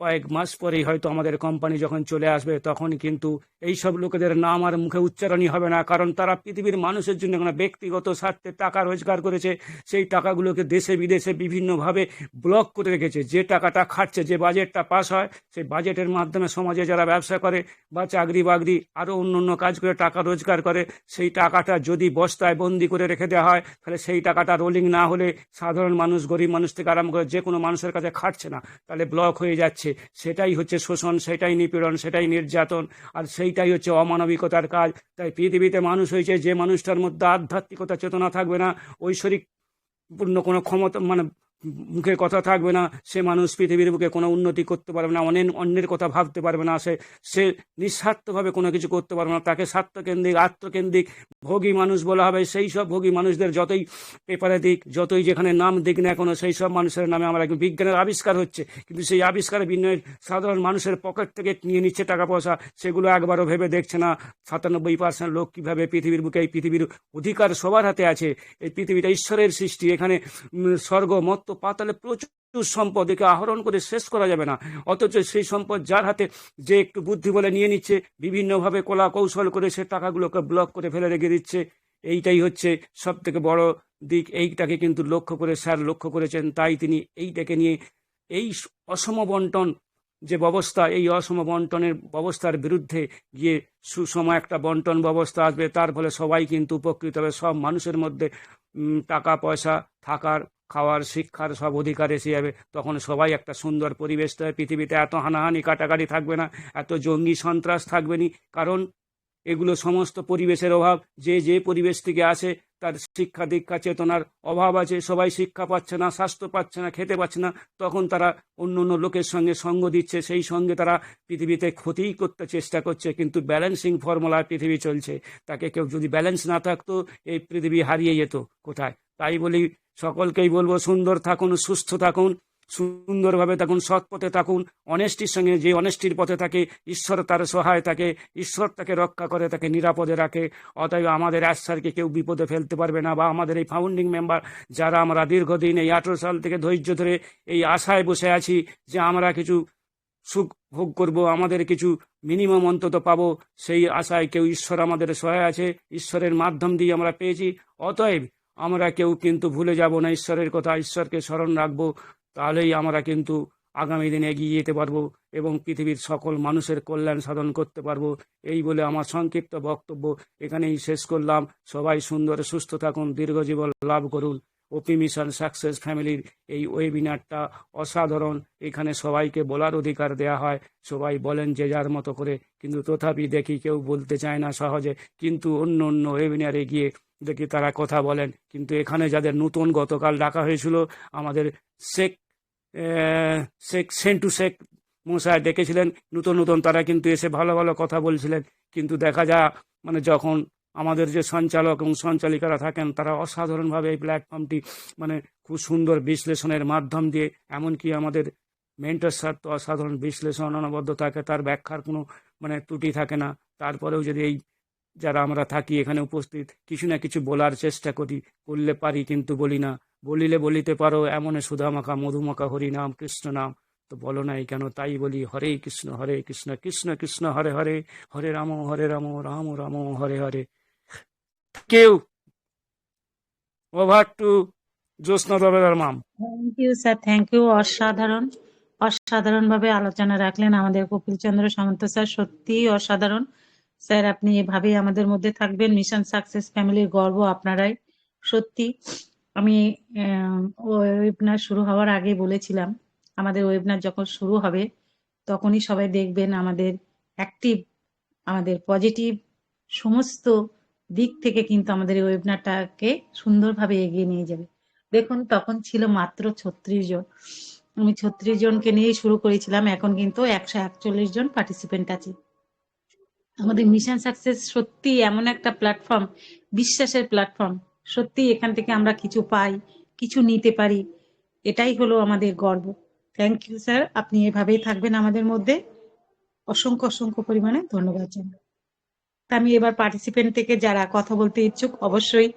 কয়েক মাস পরেই হয়তো আমাদের কোম্পানি যখন চলে আসবে, তখন কিন্তু এই সব লোকেদের নাম আর মুখে উচ্চারণই হবে না, কারণ তারা পৃথিবীর মানুষের জন্য কোনো ব্যক্তিগত স্বার্থে টাকা রোজগার করেছে। সেই টাকাগুলোকে দেশে বিদেশে বিভিন্নভাবে ব্লক করে রেখেছে। যে টাকাটা খাটছে, যে বাজেটটা পাস হয়, সেই বাজেটের মাধ্যমে সমাজে যারা ব্যবসা করে বা চাকরি বাকরি আরও অন্য কাজ করে টাকা রোজগার করে, সেই টাকাটা যদি বস্তায় বন্দি করে রেখে দেওয়া হয়, তাহলে সেই টাকাটা রোলিং না হলে সাধারণ মানুষ, গরিব মানুষ থেকে আরম্ভ করে যে কোনো মানুষের কাছে খাটছে না, তাহলে ব্লক হয়ে যাচ্ছে। সেটাই হচ্ছে শোষণ, সেটাই নিপীড়ন, সেটাই নির্যাতন, আর সেইটাই হচ্ছে অমানবিকতার কাজ। তাই পৃথিবীতে মানুষ হয়েছে, যে মানুষটার মধ্যে আধ্যাত্মিকতা চেতনা থাকবে না, ঐশ্বরিক পূর্ণ কোনো ক্ষমতা মুখে কথা থাকবে না, সে মানুষ পৃথিবীর বুকে কোনো উন্নতি করতে পারবে না, অন্যের কথা ভাবতে পারবে না, সে নিঃস্বার্থভাবে কোনো কিছু করতে পারবে না। তাকে স্বার্থকেন্দ্রিক, আত্মকেন্দ্রিক, ভোগী মানুষ বলা হবে। সেই সব ভোগী মানুষদের যতই পেপারে দিক, যতই যেখানে নাম দিক না কোনো, সেই সব মানুষের নামে আমরা বিজ্ঞানের আবিষ্কার হচ্ছে, কিন্তু সেই আবিষ্কারের বিনিময়ে সাধারণ মানুষের পকেট থেকে নিয়ে নিচ্ছে টাকা পয়সা, সেগুলো একবারও ভেবে দেখছে না 97% লোক কীভাবে পৃথিবীর বুকে, এই পৃথিবীর অধিকার সবার হাতে আছে। এই পৃথিবীটা ঈশ্বরের সৃষ্টি, এখানে স্বর্গ মর্ত্য পাতালে প্রচুর সম্পদ, একে আহরণ করে শেষ করা যাবে না। অথচ সেই সম্পদ যার হাতে, যে একটু বুদ্ধি বলে নিয়ে নিচ্ছে, বিভিন্নভাবে কলা কৌশল করে সে টাকাগুলোকে ব্লক করে ফেলে রেখে দিচ্ছে। এইটাই হচ্ছে সব থেকে বড় দিক। এইটাকে কিন্তু লক্ষ্য করে স্যার লক্ষ্য করেছেন, তাই তিনি এইটাকে নিয়ে এই অসম বন্টন যে ব্যবস্থা, এই অসম বন্টনের ব্যবস্থার বিরুদ্ধে গিয়ে সুষম একটা বন্টন ব্যবস্থা আসবে। তার ফলে সবাই কিন্তু উপকৃত হবে। সব মানুষের মধ্যে টাকা পয়সা, থাকার, খাওয়ার, শিক্ষার সব অধিকার এসে যাবে। তখন সবাই একটা সুন্দর পরিবেশ তৈরি, পৃথিবীতে এত হানাহানি কাটাকাটি থাকবে না, এত জঙ্গি সন্ত্রাস থাকবে না, কারণ এগুলো সমস্ত পরিবেশের অভাব। যে পরিবেশ থেকে আসে তার শিক্ষা দীক্ষা চেতনার অভাব আছে, সবাই শিক্ষা পাচ্ছে না, স্বাস্থ্য পাচ্ছে না, খেতে পাচ্ছে না, তখন তারা অন্য লোকের সঙ্গে সঙ্গ দিচ্ছে, সেই সঙ্গে তারা পৃথিবীতে ক্ষতিই করতে চেষ্টা করছে। কিন্তু ব্যালেন্সিং ফর্মুলায় পৃথিবী চলছে, তাকে কেউ যদি ব্যালেন্স না থাকতো, এই পৃথিবী হারিয়ে যেত কোথায়। তাই বলি সকলকেই বলবো, সুন্দর থাকুন, সুস্থ থাকুন, সুন্দরভাবে থাকুন, সৎ পথে থাকুন, অনেস্টির সঙ্গে। যে অনেস্টির পথে থাকে, ঈশ্বর তার সহায় থাকে, ঈশ্বর তাকে রক্ষা করে, তাকে নিরাপদে রাখে। অতএব আমাদের স্যারকে কেউ বিপদে ফেলতে পারবে না, বা আমাদের এই ফাউন্ডিং মেম্বার যারা আমরা দীর্ঘদিন এই 18 সাল থেকে ধৈর্য ধরে এই আশায় বসে আছি যে আমরা কিছু সুখ ভোগ করব, আমাদের কিছু মিনিমাম অন্তত পাবো, সেই আশায় কেউ ঈশ্বর আমাদের সহায় আছে, ঈশ্বরের মাধ্যম দিয়ে আমরা পেয়েছি। অতএব আমরা কেউ কিন্তু ভুলে যাব না ঈশ্বরের কথা, ঈশ্বরকে স্মরণ রাখবো, তাহলেই আমরা কিন্তু আগামী দিনে এগিয়ে যেতে পারবো এবং পৃথিবীর সকল মানুষের কল্যাণ সাধন করতে পারবো। এই বলে আমার সংক্ষিপ্ত বক্তব্য এখানেই শেষ করলাম। সবাই সুন্দর সুস্থ থাকুন, দীর্ঘজীবন লাভ করুন। ওপি মিশন সাকসেস ফ্যামিলির এই ওয়েবিনারটা অসাধারণ। এখানে সবাইকে বলার অধিকার দেয়া হয়, সবাই বলেন যে যার মতো করে, কিন্তু তথাপি দেখি কেউ বলতে চায় না সহজে, কিন্তু অন্য ওয়েবিনারে গিয়ে দেখি তারা কথা বলেন। কিন্তু এখানে যাদের নতুন গতকাল ডাকা হয়েছিল, আমাদের শেখ সেন্টু শেখ মশাই ডেকেছিলেন নতুন, তারা কিন্তু এসে ভালো ভালো কথা বলছিলেন। কিন্তু দেখা যায় মানে যখন আমাদের যে সঞ্চালক এবং সঞ্চালিকারা থাকেন, তারা অসাধারণভাবে এই প্ল্যাটফর্মটি মানে খুব সুন্দর বিশ্লেষণের মাধ্যম দিয়ে, এমনকি আমাদের মেন্টর স্যার তো অসাধারণ বিশ্লেষণ অনবদ্য থাকে, তার ব্যাখ্যার কোনো মানে ত্রুটি থাকে না। তারপরেও যদি এই যারা আমরা থাকি এখানে উপস্থিত কিছু না কিছু বলার চেষ্টা করলে পারি, কিন্তু বলি না। বলিলে বলিতে পারো এমন সুধামাখা মধুমাখা হরি নাম কৃষ্ণ নাম, তো বলো নাই কেন? তাই বলি হরে কৃষ্ণ কৃষ্ণ কৃষ্ণ হরে হরে, হরে রাম রাম রাম হরে হরে। কেউ over to Jyotsna Dafadar ma'am. Thank you sir, thank you. অসাধারণভাবে আলোচনা রাখলেন আমাদের কপিল চন্দ্র সামন্ত স্যার, সত্যিই অসাধারণ। স্যার আপনি এভাবেই আমাদের মধ্যে থাকবেন। মিশন সাকসেস ফ্যামিলির গর্ব আপনারাই। সত্যি আমি ওয়েবিনার শুরু হওয়ার আগে বলেছিলাম, আমাদের ওয়েবিনার যখন শুরু হবে তখনই সবাই দেখবেন আমাদের অ্যাক্টিভ, আমাদের পজিটিভ সমস্ত দিক থেকে কিন্তু আমাদের এই ওয়েবিনারটাকে সুন্দরভাবে এগিয়ে নিয়ে যাবে। দেখুন তখন ছিল মাত্র 36 জন, আমি 36 জনকে নিয়ে শুরু করেছিলাম, এখন কিন্তু 141 জন পার্টিসিপেন্ট আছে। আমাদের মিশন সাকসেস সত্যি এমন একটা প্ল্যাটফর্ম, বিশ্বাসের প্ল্যাটফর্ম, সত্যি এখান থেকে আমরা কিছু পাই, কিছু নিতে পারি, এটাই হলো আমাদের গর্ব। থ্যাংক ইউ স্যার, আপনি এভাবেই থাকবেন আমাদের মধ্যে। অসংখ্য অসংখ্য পরিমাণে ধন্যবাদ জানাই। তা আমি এবার পার্টিসিপেন্ট থেকে যারা কথা বলতে ইচ্ছুক অবশ্যই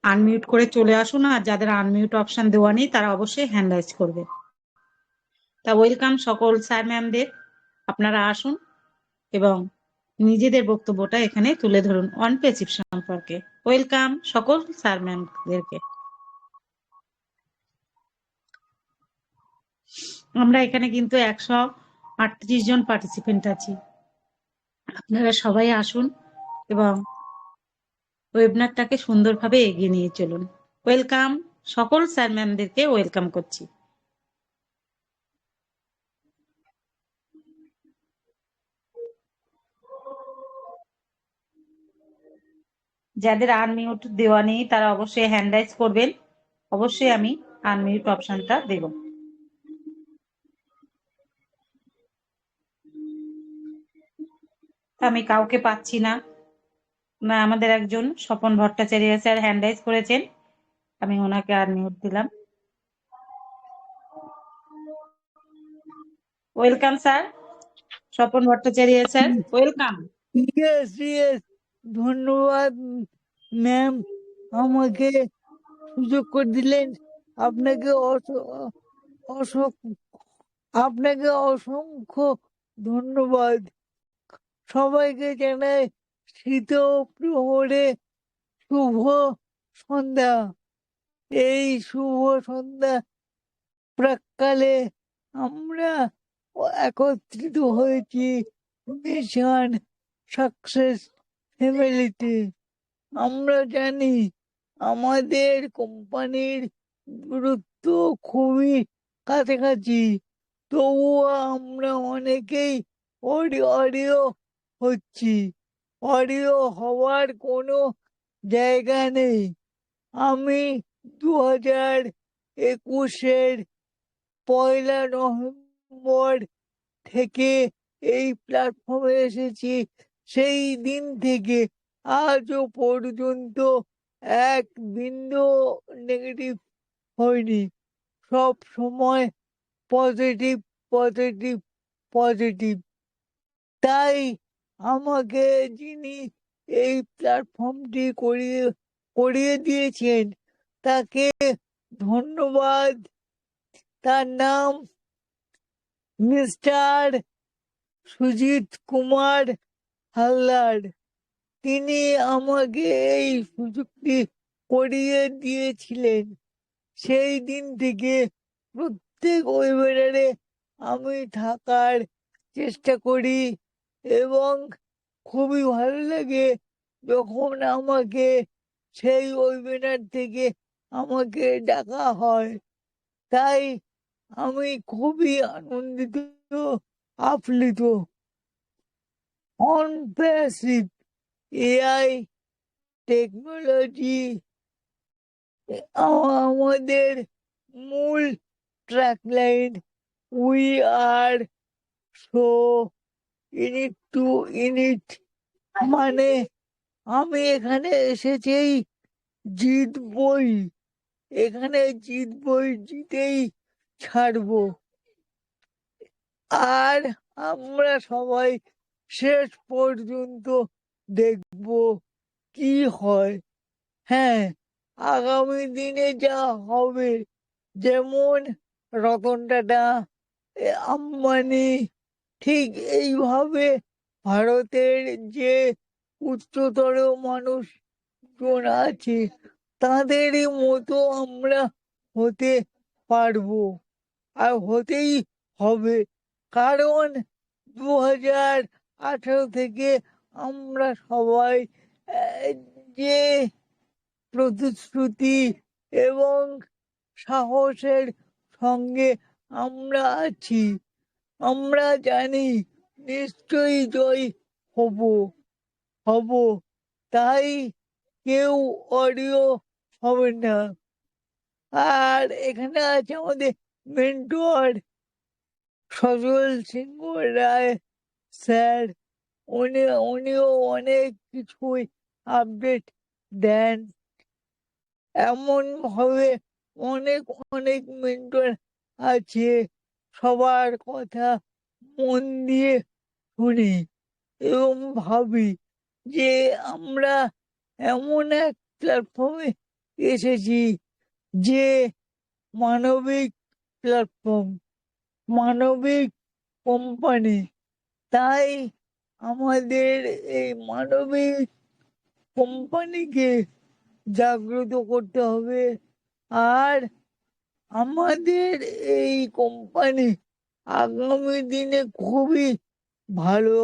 আনমিউট করে চলে আসুন, আর যাদের আনমিউট অপশন দেওয়া নেই তারা অবশ্যই হ্যান্ড রাইজ করবে। তা ওয়েলকাম সকল স্যার ম্যামদের, আপনারা আসুন এবং নিজেদের বক্তব্যটা এখানে তুলে ধরুন অন প্যাসিভ সম্পর্কে। ওয়েলকাম সকল স্যার ম্যামদেরকে। আমরা এখানে কিন্তু 138 জন পার্টিসিপেন্ট আছি, আপনারা সবাই আসুন এবং ওয়েবিনারটাকে সুন্দরভাবে এগিয়ে নিয়ে চলুন। ওয়েলকাম সকল স্যার ম্যামদেরকে ওয়েলকাম করছি। যাদের আনমিউট দেওয়া নেই তারা অবশ্যই হ্যান্ড রাইজ করবেন, অবশ্যই আমি আনমিউট অপশনটা দেব। আমি কাউকে পাচ্ছি না, না আমাদের একজন Swapan Bhattacharya sir hand rise করেছেন, আমি ওনাকে আনমিউট দিলাম। Welcome sir, Swapan Bhattacharya sir, welcome. Yes yes, ধন্যবাদ ম্যাম, আমাকে সুযোগ করে দিলেন। আপনাকে আপনাকে অসংখ্য ধন্যবাদ। সবাইকে জানাই শীত প্রহরে শুভ সন্ধ্যা। এই শুভ সন্ধ্যা প্রাক্কালে আমরা একত্রিত হয়েছি মিশন সাকসেস ফ্যামিলিতে। আমরা জানি আমাদের কোম্পানির গুরুত্ব খুবই কাছাকাছি, তবুও আমরা অনেকেই অডিও হচ্ছি। অডিও হওয়ার কোনো জায়গা নেই। আমি 2021-এর 1 নভেম্বর থেকে এই প্ল্যাটফর্মে এসেছি। সেই দিন থেকে আজও পর্যন্ত এক বিন্দু নেগেটিভ হয়নি, সব সময় পজিটিভ পজিটিভ পজিটিভ। তাই আমাকে যিনি এই প্ল্যাটফর্মটি করিয়ে দিয়েছেন তাকে ধন্যবাদ। তার নাম মিস্টার সুজিত কুমার হালদার। তিনি আমাকে এই সুযোগটি করিয়ে দিয়েছিলেন। সেই দিন থেকে প্রত্যেক ওয়েবিনারে আমি থাকার চেষ্টা করি এবং খুবই ভালো লাগে যখন আমাকে সেই ওয়েবিনার থেকে আমাকে ডাকা হয়। তাই আমি খুবই আনন্দিত, আপ্লুত। অন প্যাসিভ এআই টেকনোলজি আমাদের মূল tagline, we are so in it to in it. মানে আমি এখানে এসেছি জিতবই, এখানে জিতবই, জিতেই ছাড়বো। আর আমরা সবাই শেষ পর্যন্ত দেখব কি হয়। হ্যাঁ, আগামী দিনে যা হবে, যেমন রতন টাটা, আম্বানি, ঠিক এইভাবে ভারতের যে উচ্চতর মানুষজন আছে তাদেরই মতো আমরা হতে পারবো, আর হতেই হবে। কারণ 2018 থেকে আমরা সবাই যে প্রতিশ্রুতি এবং সাহসের সঙ্গে আমরা আছি, আমরা জানি নিশ্চয়ই জয়ী হব হব তাই কেউ অডিও হবে না। আর এখানে আছে আমাদের মেন্টর সজল সিংহ রায় স্যার। উনিও অনেক কিছুই আপডেট দেন। এমন ভাবে অনেক অনেক মেন্টর আছে, সবার কথা মন দিয়ে শুনি এবং ভাবি যে আমরা এমন এক প্ল্যাটফর্মে এসেছি যে মানবিক প্ল্যাটফর্ম, মানবিক কোম্পানি। তাই আমাদের এই মানবিক কোম্পানিকে জাগ্রত করতে হবে। আর আমাদের এই কোম্পানি আগামী দিনে খুবই ভালো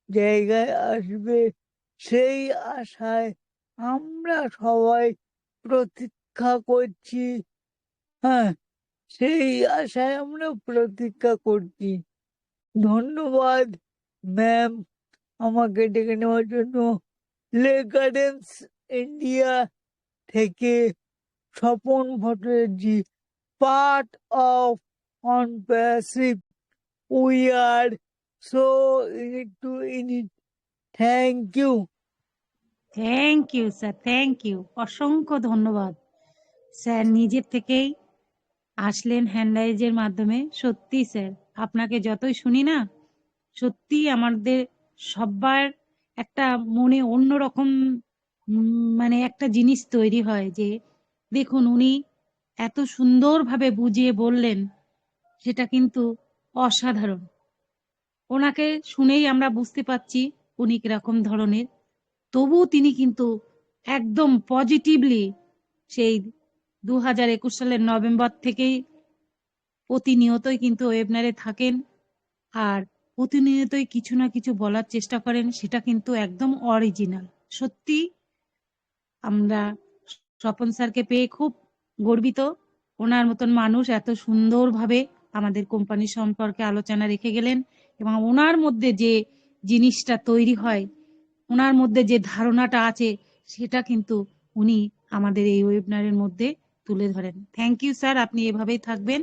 জায়গায় আসবে, সেই আশায় আমরা সবাই প্রতীক্ষা করছি। হ্যাঁ, সেই আশায় আমরা প্রতীক্ষা করছি। ধন্যবাদ ম্যাম আমাকে ডেকে নেওয়ার জন্য। লে গার্ডেন্স ইন্ডিয়া থেকে Swapan Bhattacharya, part of on passive. We are so in it. Thank you. Thank you sir, thank you, অসংখ্য ধন্যবাদ স্যার। নিজের থেকেই আসলেন হ্যান্ড রাইজের মাধ্যমে। সত্যি স্যার, আপনাকে যতই শুনি না, সত্যি আমাদের সবার একটা মনে অন্যরকম মানে একটা জিনিস তৈরি হয় যে দেখুন উনি এত সুন্দরভাবে বুঝিয়ে বললেন, সেটা কিন্তু অসাধারণ। ওনাকে শুনেই আমরা বুঝতে পারছি উনি কিরকম ধরনের, তবুও তিনি কিন্তু একদম পজিটিভলি সেই 2021 সালের নভেম্বর থেকেই প্রতিনিয়তই কিন্তু ওয়েবিনারে থাকেন আর প্রতিনিয়তই কিছু না কিছু বলার চেষ্টা করেন, সেটা কিন্তু একদম অরিজিনাল। সত্যি আমরা স্বপন স্যারকে পেয়ে খুব গর্বিত। ওনার মতন মানুষ এত সুন্দরভাবে আমাদের কোম্পানি সম্পর্কে আলোচনা রেখে গেলেন এবং ওনার মধ্যে যে জিনিসটা তৈরি হয়, ওনার মধ্যে যে ধারণাটা আছে, সেটা কিন্তু উনি আমাদের এই ওয়েবিনারের মধ্যে তুলে ধরেন। থ্যাংক ইউ স্যার, আপনি এভাবেই থাকবেন।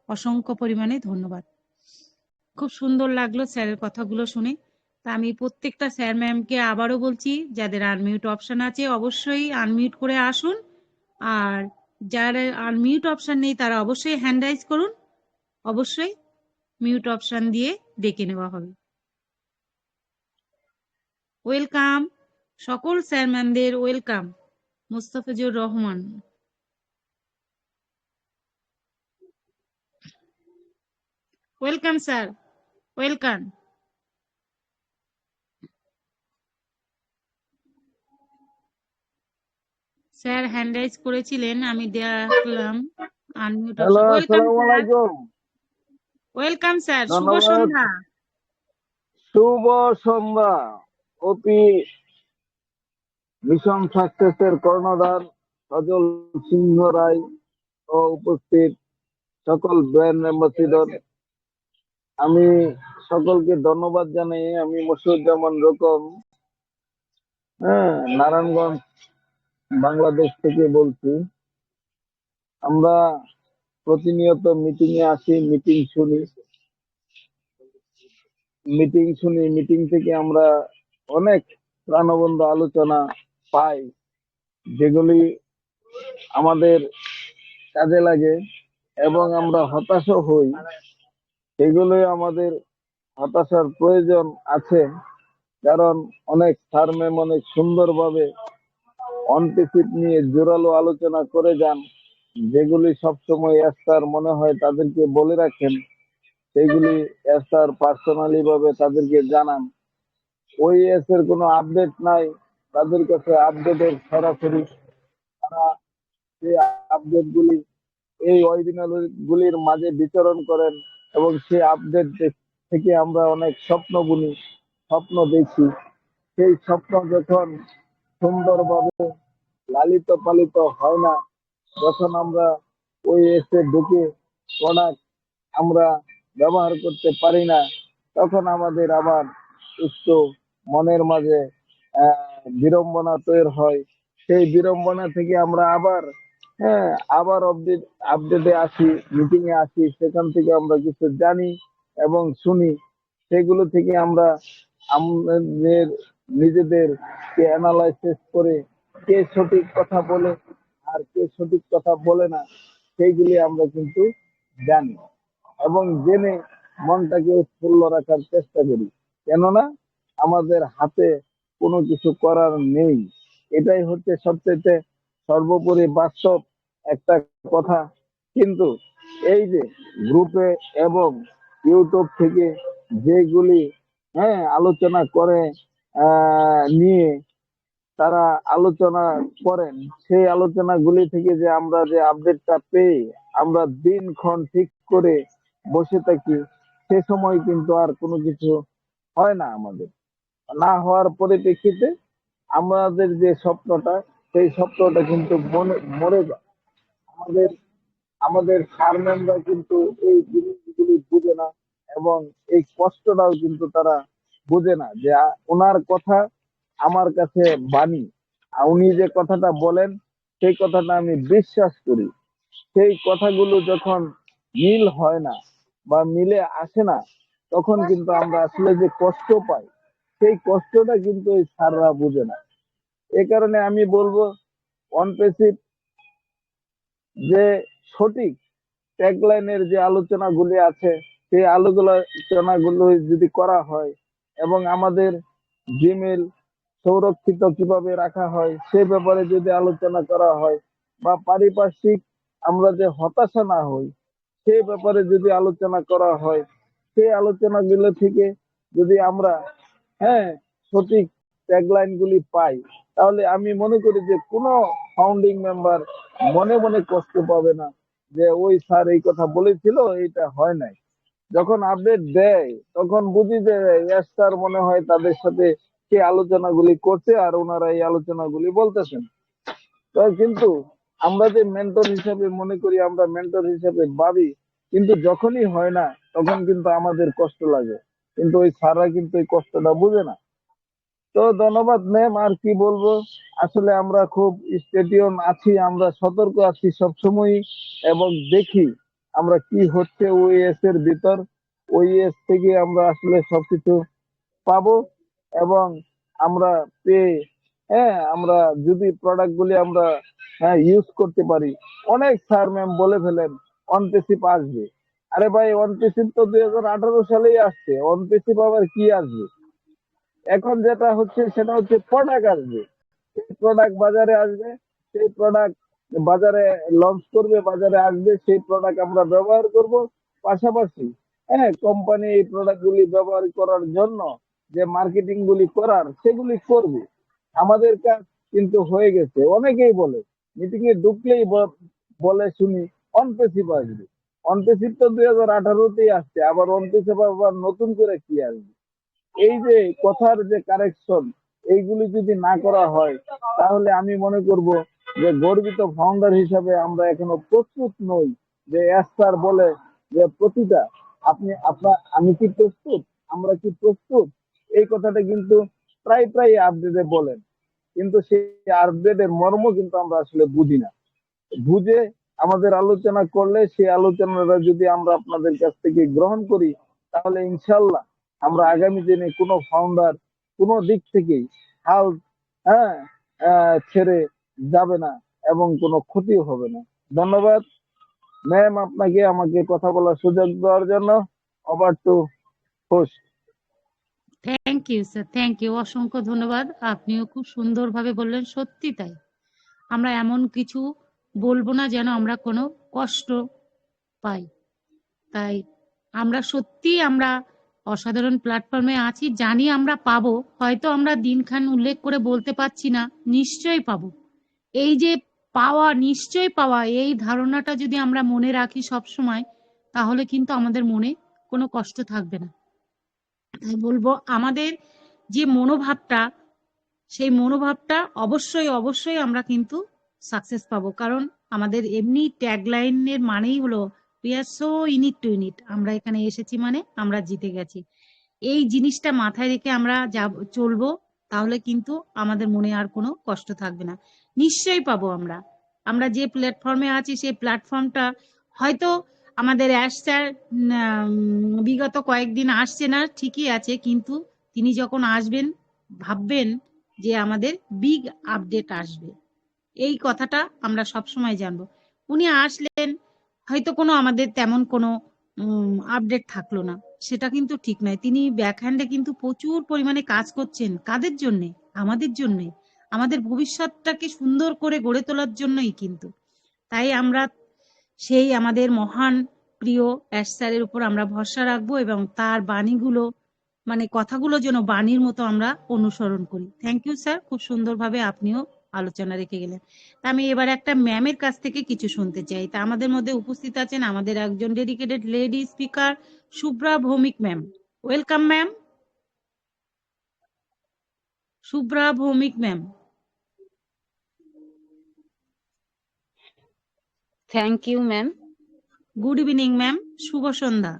অসংখ্য পরিমাণে ধন্যবাদ। খুব সুন্দর লাগলো স্যারের কথাগুলো শুনে। তা আমি প্রত্যেকটা স্যার ম্যামকে আবারও বলছি, যাদের আনমিউট অপশন আছে অবশ্যই আনমিউট করে আসুন, আর যারা আনমিউট অপশন নেই তারা অবশ্যই হ্যান্ড রাইজ করুন, অবশ্যই মিউট অপশন দিয়ে ডেকে নেওয়া হবে। ওয়েলকাম সকল স্যার ম্যামদের, welcome. Mostafizur Rahman, welcome sir, welcome. Sir hand raise করেছিলেন, আমি দেখলাম আনমিউট হ্যালো, অপশন। ওয়েলকাম আসসালামু স্যার, আলাইকুম। ওয়েলকাম স্যার, শুভ ধন্যবাদ। সন্ধ্যা। শুভ সন্ধ্যা। অপি মিশন সাকসেসের কর্ণধার সজল সিংহ রায় ও উপস্থিত সকল ব্র্যান্ড অ্যাম্বাসিডর, আমি সকলকে ধন্যবাদ জানাই। আমি মশিউজ্জামান রকম, নারায়ণগঞ্জ, বাংলাদেশ থেকে বলছি। আমরা প্রতিনিয়ত মিটিং এ আসি, মিটিং শুনি, মিটিং থেকে আমরা অনেক প্রাণবন্ত আলোচনা পাই, যেগুলি আমাদের কাজে লাগে এবং আমরা হতাশও হই। সেগুলোই আমাদের হতাশার প্রয়োজন আছে, কারণ অনেক স্যার ম্যাম অনেক সুন্দরভাবে অনপিসিট নিয়ে জোরালো আলোচনা করে যান, যেগুলি সবসময় স্যার মনে হয় তাদেরকে বলে রাখেন, সেগুলি স্যার পার্সোনালি ভাবে তাদেরকে জানান। ওই এর কোনো আপডেট নাই, তাদের কাছে আপডেটের সরাসরি তারা সেই আপডেট গুলি এই ওয়েবিনার গুলির মাঝে বিতরণ করেন এবং সেই আপডেট থেকে আমরা অনেক স্বপ্ন বুনি, স্বপ্ন দেখি। সেই স্বপ্ন যখন সুন্দরভাবে লালিত পালিত হয় না, যখন আমরা ওই এসে ঢুকে প্রোডাক্ট আমরা ব্যবহার করতে পারি না, তখন আমাদের আবার একটু মনের মাঝে বিড়ম্বনা তৈরি হয়। সেই বিড়ম্বনা থেকে আমরা আবার আবার আপডেটে আসি, মিটিং এ আসি, সেখান থেকে আমরা কিছু জানি এবং শুনি। সেগুলো থেকে আমরা আমাদের নিজেদের কে অ্যানালাইসিস করে কে সঠিক কথা বলে আর কে সঠিক কথা বলে না, সেইগুলি আমরা কিন্তু জানি এবং জেনে মনটাকে উৎফুল্ল রাখার চেষ্টা করি। কেননা আমাদের হাতে কোনো কিছু করার নেই। এটাই হচ্ছে সবচেয়ে সর্বোপরি বাস্তব একটা কথা। কিন্তু এই যে গ্রুপে এবং ইউটিউব থেকে যেগুলি আলোচনা করে নিয়ে তারা আলোচনা করেন, সেই আলোচনাগুলি থেকে যে আমরা যে আপডেটটা পেয়ে আমরা দিনক্ষণ ঠিক করে বসে থাকি, সে সময় কিন্তু আর কোনো কিছু হয় না। আমাদের না হওয়ার পরিপ্রেক্ষিতে আমাদের যে স্বপ্নটা, সেই স্বপ্নটা কিন্তু মরে যায়। আমাদের আমাদের স্যার ম্যামরা কিন্তু এই জিনিসগুলি বুঝে না এবং এই কষ্টটাও কিন্তু তারা বুঝে না যে ওনার কথা আমার কাছে বাণী। আর উনি যে কথাটা বলেন সেই কথাটা আমি বিশ্বাস করি। সেই কথাগুলো যখন মিল হয় না বা মিলে আসে না, তখন কিন্তু আমরা আসলে যে কষ্ট পাই, সেই কষ্টটা কিন্তু এই স্যাররা বুঝে না। এ কারণে আমি বলবো অনপেসিভ যে সঠিক ট্যাগলাইনের যে আলোচনাগুলি আছে, সেই আলোচনাগুলো যদি করা হয় এবং আমাদের জিমেল সংরক্ষিত কিভাবে রাখা হয় সে ব্যাপারে যদি আলোচনা করা হয়, বা পারিপার্শ্বিক আমরা যে হতাশা না হই সেই ব্যাপারে যদি আলোচনা করা হয়, সেই আলোচনাগুলো থেকে যদি আমরা সঠিক ট্যাগলাইন গুলি পাই, তাহলে আমি মনে করি যে কোনো ফাউন্ডিং মেম্বার মনে মনে কষ্ট পাবে না যে ওই স্যার এই কথা বলেছিল, এটা হয় নাই। যখন আপডেট দেয় তখন বুঝি যে স্যার মনে হয় তাদের সাথে সেই আলোচনাগুলি করছে আর ওনারা এই আলোচনাগুলি বলতেছেন। তো কিন্তু আমরা যে মেন্টর হিসেবে মনে করি, আমরা মেন্টর হিসেবে ভাবি, কিন্তু যখনই হয় না তখন কিন্তু আমাদের কষ্ট লাগে, কিন্তু ওই স্যাররা কিন্তু এই কষ্টটা বুঝে না। তো ধন্যবাদ ম্যাম, আর কি বলবো। আসলে আমরা খুব স্টেডিয়াম আছি, আমরা সতর্ক আছি সবসময় এবং দেখি আমরা কি হচ্ছে ওএস এর ভিতর। ওএস থেকে আমরা আসলে সবকিছু পাবো এবং আমরা পেয়ে আমরা যদি প্রোডাক্ট গুলি আমরা ইউজ করতে পারি। অনেক স্যার ম্যাম বলে ফেলেন অনপেসিভ আসবে। আরে ভাই, অনপেসিভ তো 2018 সালেই আসছে, অনপেসিভ আবার কি আসবে? এখন যেটা হচ্ছে সেটা হচ্ছে প্রোডাক্ট আসবে, সেই প্রোডাক্ট বাজারে আসবে, সেই প্রোডাক্ট বাজারে লঞ্চ করবে, বাজারে আসবে, সেই প্রোডাক্ট আমরা ব্যবহার করব। পাশাপাশি কোম্পানি এই প্রোডাক্ট গুলি ব্যবহার করার জন্য যে মার্কেটিং গুলি করার সেগুলি করবে। আমাদের কাজ কিন্তু হয়ে গেছে। অনেকেই বলে মিটিং এ ঢুকলেই বলে শুনি অনপেসিভ আসবে। অনপেসিভ তো 2018তেই আসছে, আবার অনপেসিভ আবার নতুন করে কি আসবে? এই যে কথার যে কারেকশন, এইগুলি যদি না করা হয় তাহলে আমি মনে করব যে গর্বিত ফাউন্ডার হিসাবে আমরা এখনো প্রস্তুত নই। যে স্যার বলে যে প্রতিটা আমি কি প্রস্তুত, আমরা কি প্রস্তুত, এই কথাটা কিন্তু প্রায় প্রায় আপডেটে বলেন, কিন্তু সেই আপডেটের মর্ম কিন্তু আমরা আসলে বুঝি না। বুঝে আমাদের আলোচনা করলে সেই আলোচনাটা যদি আমরা আপনাদের কাছ থেকে গ্রহণ করি, তাহলে ইনশাল্লাহ আমরা আগামী দিনে কোনো ফাউন্ডার কোনো দিক থেকেই হাল ছেড়ে যাবে না এবং কোনো ক্ষতিও হবে না। ধন্যবাদ ম্যাম আপনাকে আমাকে কথা বলার সুযোগ দেওয়ার জন্য। Over to host. Thank you sir, thank you, অসংখ্য ধন্যবাদ। আপনিও খুব সুন্দরভাবে বললেন, সত্যি তাই। আমরা এমন কিছু বলবো না যেন আমরা কোনো কষ্ট পাই। তাই আমরা সত্যি আমরা অসাধারণ প্ল্যাটফর্মে আছি, জানি আমরা পাবো, হয়তো আমরা দিনখান উল্লেখ করে বলতে পারছি না, নিশ্চয়ই পাবো। এই যে পাওয়া, নিশ্চয়ই পাওয়া, এই ধারণাটা যদি আমরা মনে রাখি সব সময়, তাহলে কিন্তু আমাদের মনে কোনো কষ্ট থাকবে না। তাই বলবো আমাদের যে মনোভাবটা, সেই মনোভাবটা অবশ্যই অবশ্যই আমরা কিন্তু সাকসেস পাবো। কারণ আমাদের এমনি ট্যাগলাইনের মানেই হলো we are so in it to init, আমরা এখানে এসেছি মানে আমরা জিতে গেছি। এই জিনিসটা মাথায় রেখে আমরা চলবো, তাহলে কিন্তু আমাদের মনে আর কোনো কষ্ট থাকবে না। নিশ্চয়ই পাবো আমরা। আমরা যে প্ল্যাটফর্মে আছি সেই প্ল্যাটফর্মটা হয়তো আমাদের অ্যাশ স্যার বিগত কয়েকদিন আসছে না, ঠিকই আছে, কিন্তু তিনি যখন আসবেন ভাববেন যে আমাদের বিগ আপডেট আসবে, এই কথাটা আমরা সবসময় জানবো। উনি আসলেন, হয়তো কোনো আমাদের তেমন কোনো আপডেট থাকলো না, সেটা কিন্তু ঠিক নয়। তিনি ব্যাকহ্যান্ডে কিন্তু প্রচুর পরিমাণে কাজ করছেন। কাদের জন্যে? আমাদের জন্যে, আমাদের ভবিষ্যৎটাকে সুন্দর করে গড়ে তোলার জন্যই কিন্তু। তাই আমরা সেই আমাদের মহান প্রিয় অ্যাশ স্যারের উপর আমরা ভরসা রাখবো এবং তার বাণীগুলো, মানে কথাগুলো যেন বাণীর মতো আমরা অনুসরণ করি। থ্যাংক ইউ স্যার, খুব সুন্দরভাবে আপনিও আলোচনা রেখে গেলেন। তা আমি এবার একটা ম্যামের কাছ থেকে কিছু শুনতে চাই। তা আমাদের মধ্যে উপস্থিত আছেন আমাদের একজন dedicated lady speaker, Shubhra Bhowmik ma'am. Welcome ma'am, Shubhra Bhowmik ma'am. Thank you ma'am. Good evening ma'am, শুভ সন্ধ্যা।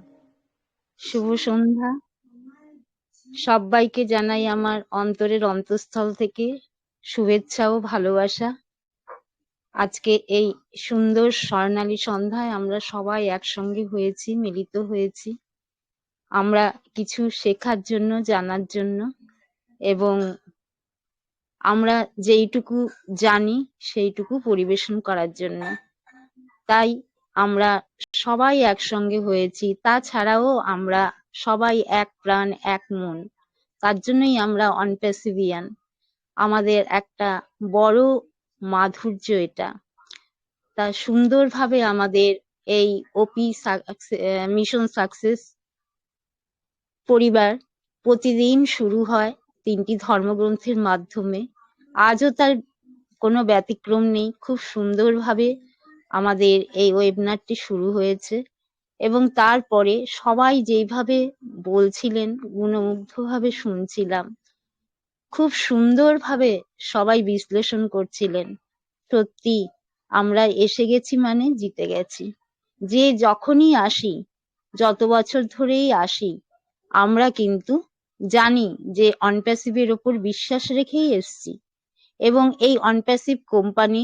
শুভ সন্ধ্যা। সবাইকে জানাই আমার অন্তরের অন্তঃস্থল থেকে শুভেচ্ছা ও ভালোবাসা। আজকে এই সুন্দর স্বর্ণালী সন্ধ্যায় আমরা সবাই একসঙ্গে হয়েছি, মিলিত হয়েছি আমরা কিছু শেখার জন্য, জানার জন্য, এবং আমরা যেইটুকু জানি সেইটুকু পরিবেশন করার জন্য। তাই আমরা সবাই একসঙ্গে হয়েছি। তাছাড়াও আমরা সবাই এক প্রাণ এক মন, তার জন্যই আমরা অনপ্যাসিভিয়ান। আমাদের একটা বড় মাধুর্য এটা। তা সুন্দরভাবে আমাদের এই ওপি মিশন সাকসেস পরিবার প্রতিদিন শুরু হয় 3টি ধর্মগ্রন্থের মাধ্যমে। আজও তার কোনো ব্যতিক্রম নেই। খুব সুন্দরভাবে আমাদের এই ওয়েবিনারটি শুরু হয়েছে এবং তারপরে সবাই যেইভাবে বলছিলেন, গুণমুগ্ধভাবে শুনছিলাম। খুব সুন্দরভাবে সবাই বিশ্লেষণ করছিলেন। সত্যি আমরা এসে গেছি মানে জিতে গেছি। যে যখনই আসি, যত বছর ধরেই আসি, আমরা কিন্তু জানি যে অনপ্যাসিভের ওপর বিশ্বাস রেখেই এসছি এবং এই অনপ্যাসিভ কোম্পানি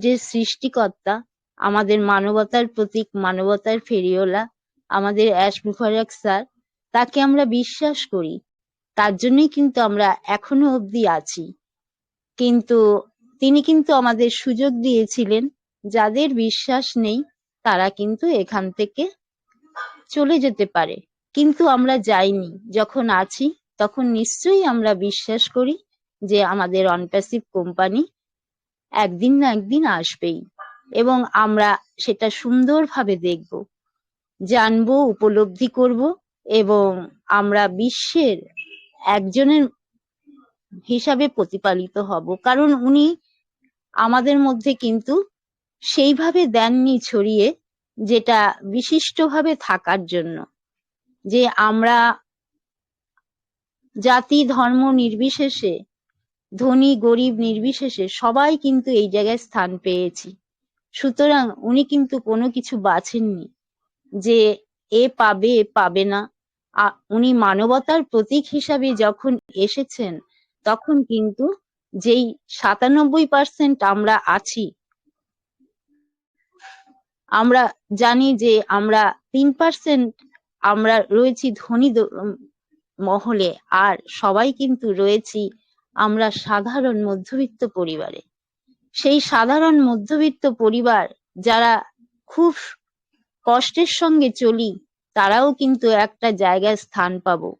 যে সৃষ্টিকর্তা, আমাদের মানবতার প্রতীক, মানবতার ফেরিওয়ালা, আমাদের অ্যাশ মুবারক স্যার, তাকে আমরা বিশ্বাস করি। তার জন্যই কিন্তু আমরা এখনো অবধি আছি। কিন্তু তিনি কিন্তু আমাদের সুযোগ দিয়েছিলেন, যাদের বিশ্বাস নেই তারা কিন্তু এখান থেকে চলে যেতে পারে, কিন্তু আমরা যাইনি। যখন আছি তখন নিশ্চয়ই আমরা বিশ্বাস করি যে আমাদের অনপ্যাসিভ কোম্পানি একদিন না একদিন আসবেই এবং আমরা সেটা সুন্দরভাবে দেখব, জানবো, উপলব্ধি করব এবং আমরা বিশ্বের একজনের হিসাবে প্রতিপালিত হব। কারণ উনি আমাদের মধ্যে কিন্তু সেইভাবে দেননি ছড়িয়ে, যেটা বিশিষ্টভাবে থাকার জন্য, যে আমরা জাতি ধর্ম নির্বিশেষে, ধনী গরিব নির্বিশেষে সবাই কিন্তু এই জায়গায় স্থান পেয়েছি। সুতরাং উনি কিন্তু কোনো কিছু বাছেননি যে এ পাবে এ পাবে না। উনি মানবতার প্রতীক হিসাবে যখন এসেছেন, তখন কিন্তু যেই 97% আমরা আছি, আমরা জানি যে আমরা 3% আমরা রয়েছি ধনী মহলে, আর সবাই কিন্তু রয়েছি আমরা সাধারণ মধ্যবিত্ত পরিবারে। সেই সাধারণ মধ্যবিত্ত পরিবার যারা খুব কষ্টের সঙ্গে চলি, তারাও কিন্তু একটা জায়গায় স্থান পাবো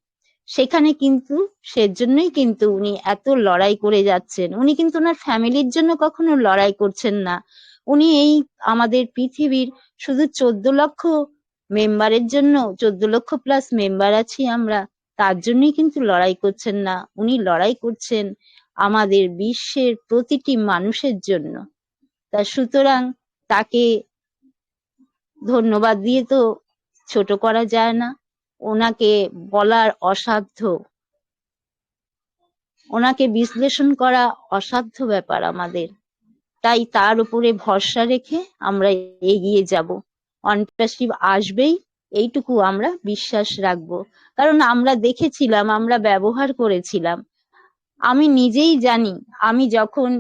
সেখানে। কিন্তু সেজন্যই কিন্তু উনি এত লড়াই করে যাচ্ছেন। উনি কিন্তু ওনার ফ্যামিলির জন্য কখনো লড়াই করছেন না। উনি এই আমাদের পৃথিবীর শুধু 14 লক্ষ মেম্বারের জন্য, 14 লক্ষ প্লাস মেম্বার আছি আমরা, তার জন্যই কিন্তু লড়াই করছেন না। উনি লড়াই করছেন আমাদের বিশ্বের প্রতিটি মানুষের জন্য। তা সুতরাং তাকে ধন্যবাদ দিয়ে তো ছোট করা যায় না, ওনাকে বলার অসাধ্য, ওনাকে বিশ্লেষণ করা অসাধ্য ব্যাপার আমাদের। তাই তার উপরে ভরসা রেখে আমরা এগিয়ে যাব। অনপ্যাসিভ আসবেই, এইটুকু আমরা বিশ্বাস রাখবো। কারণ আমরা দেখেছিলাম, আমরা ব্যবহার করেছিলাম। আমি নিজেই জানি, আমি যখন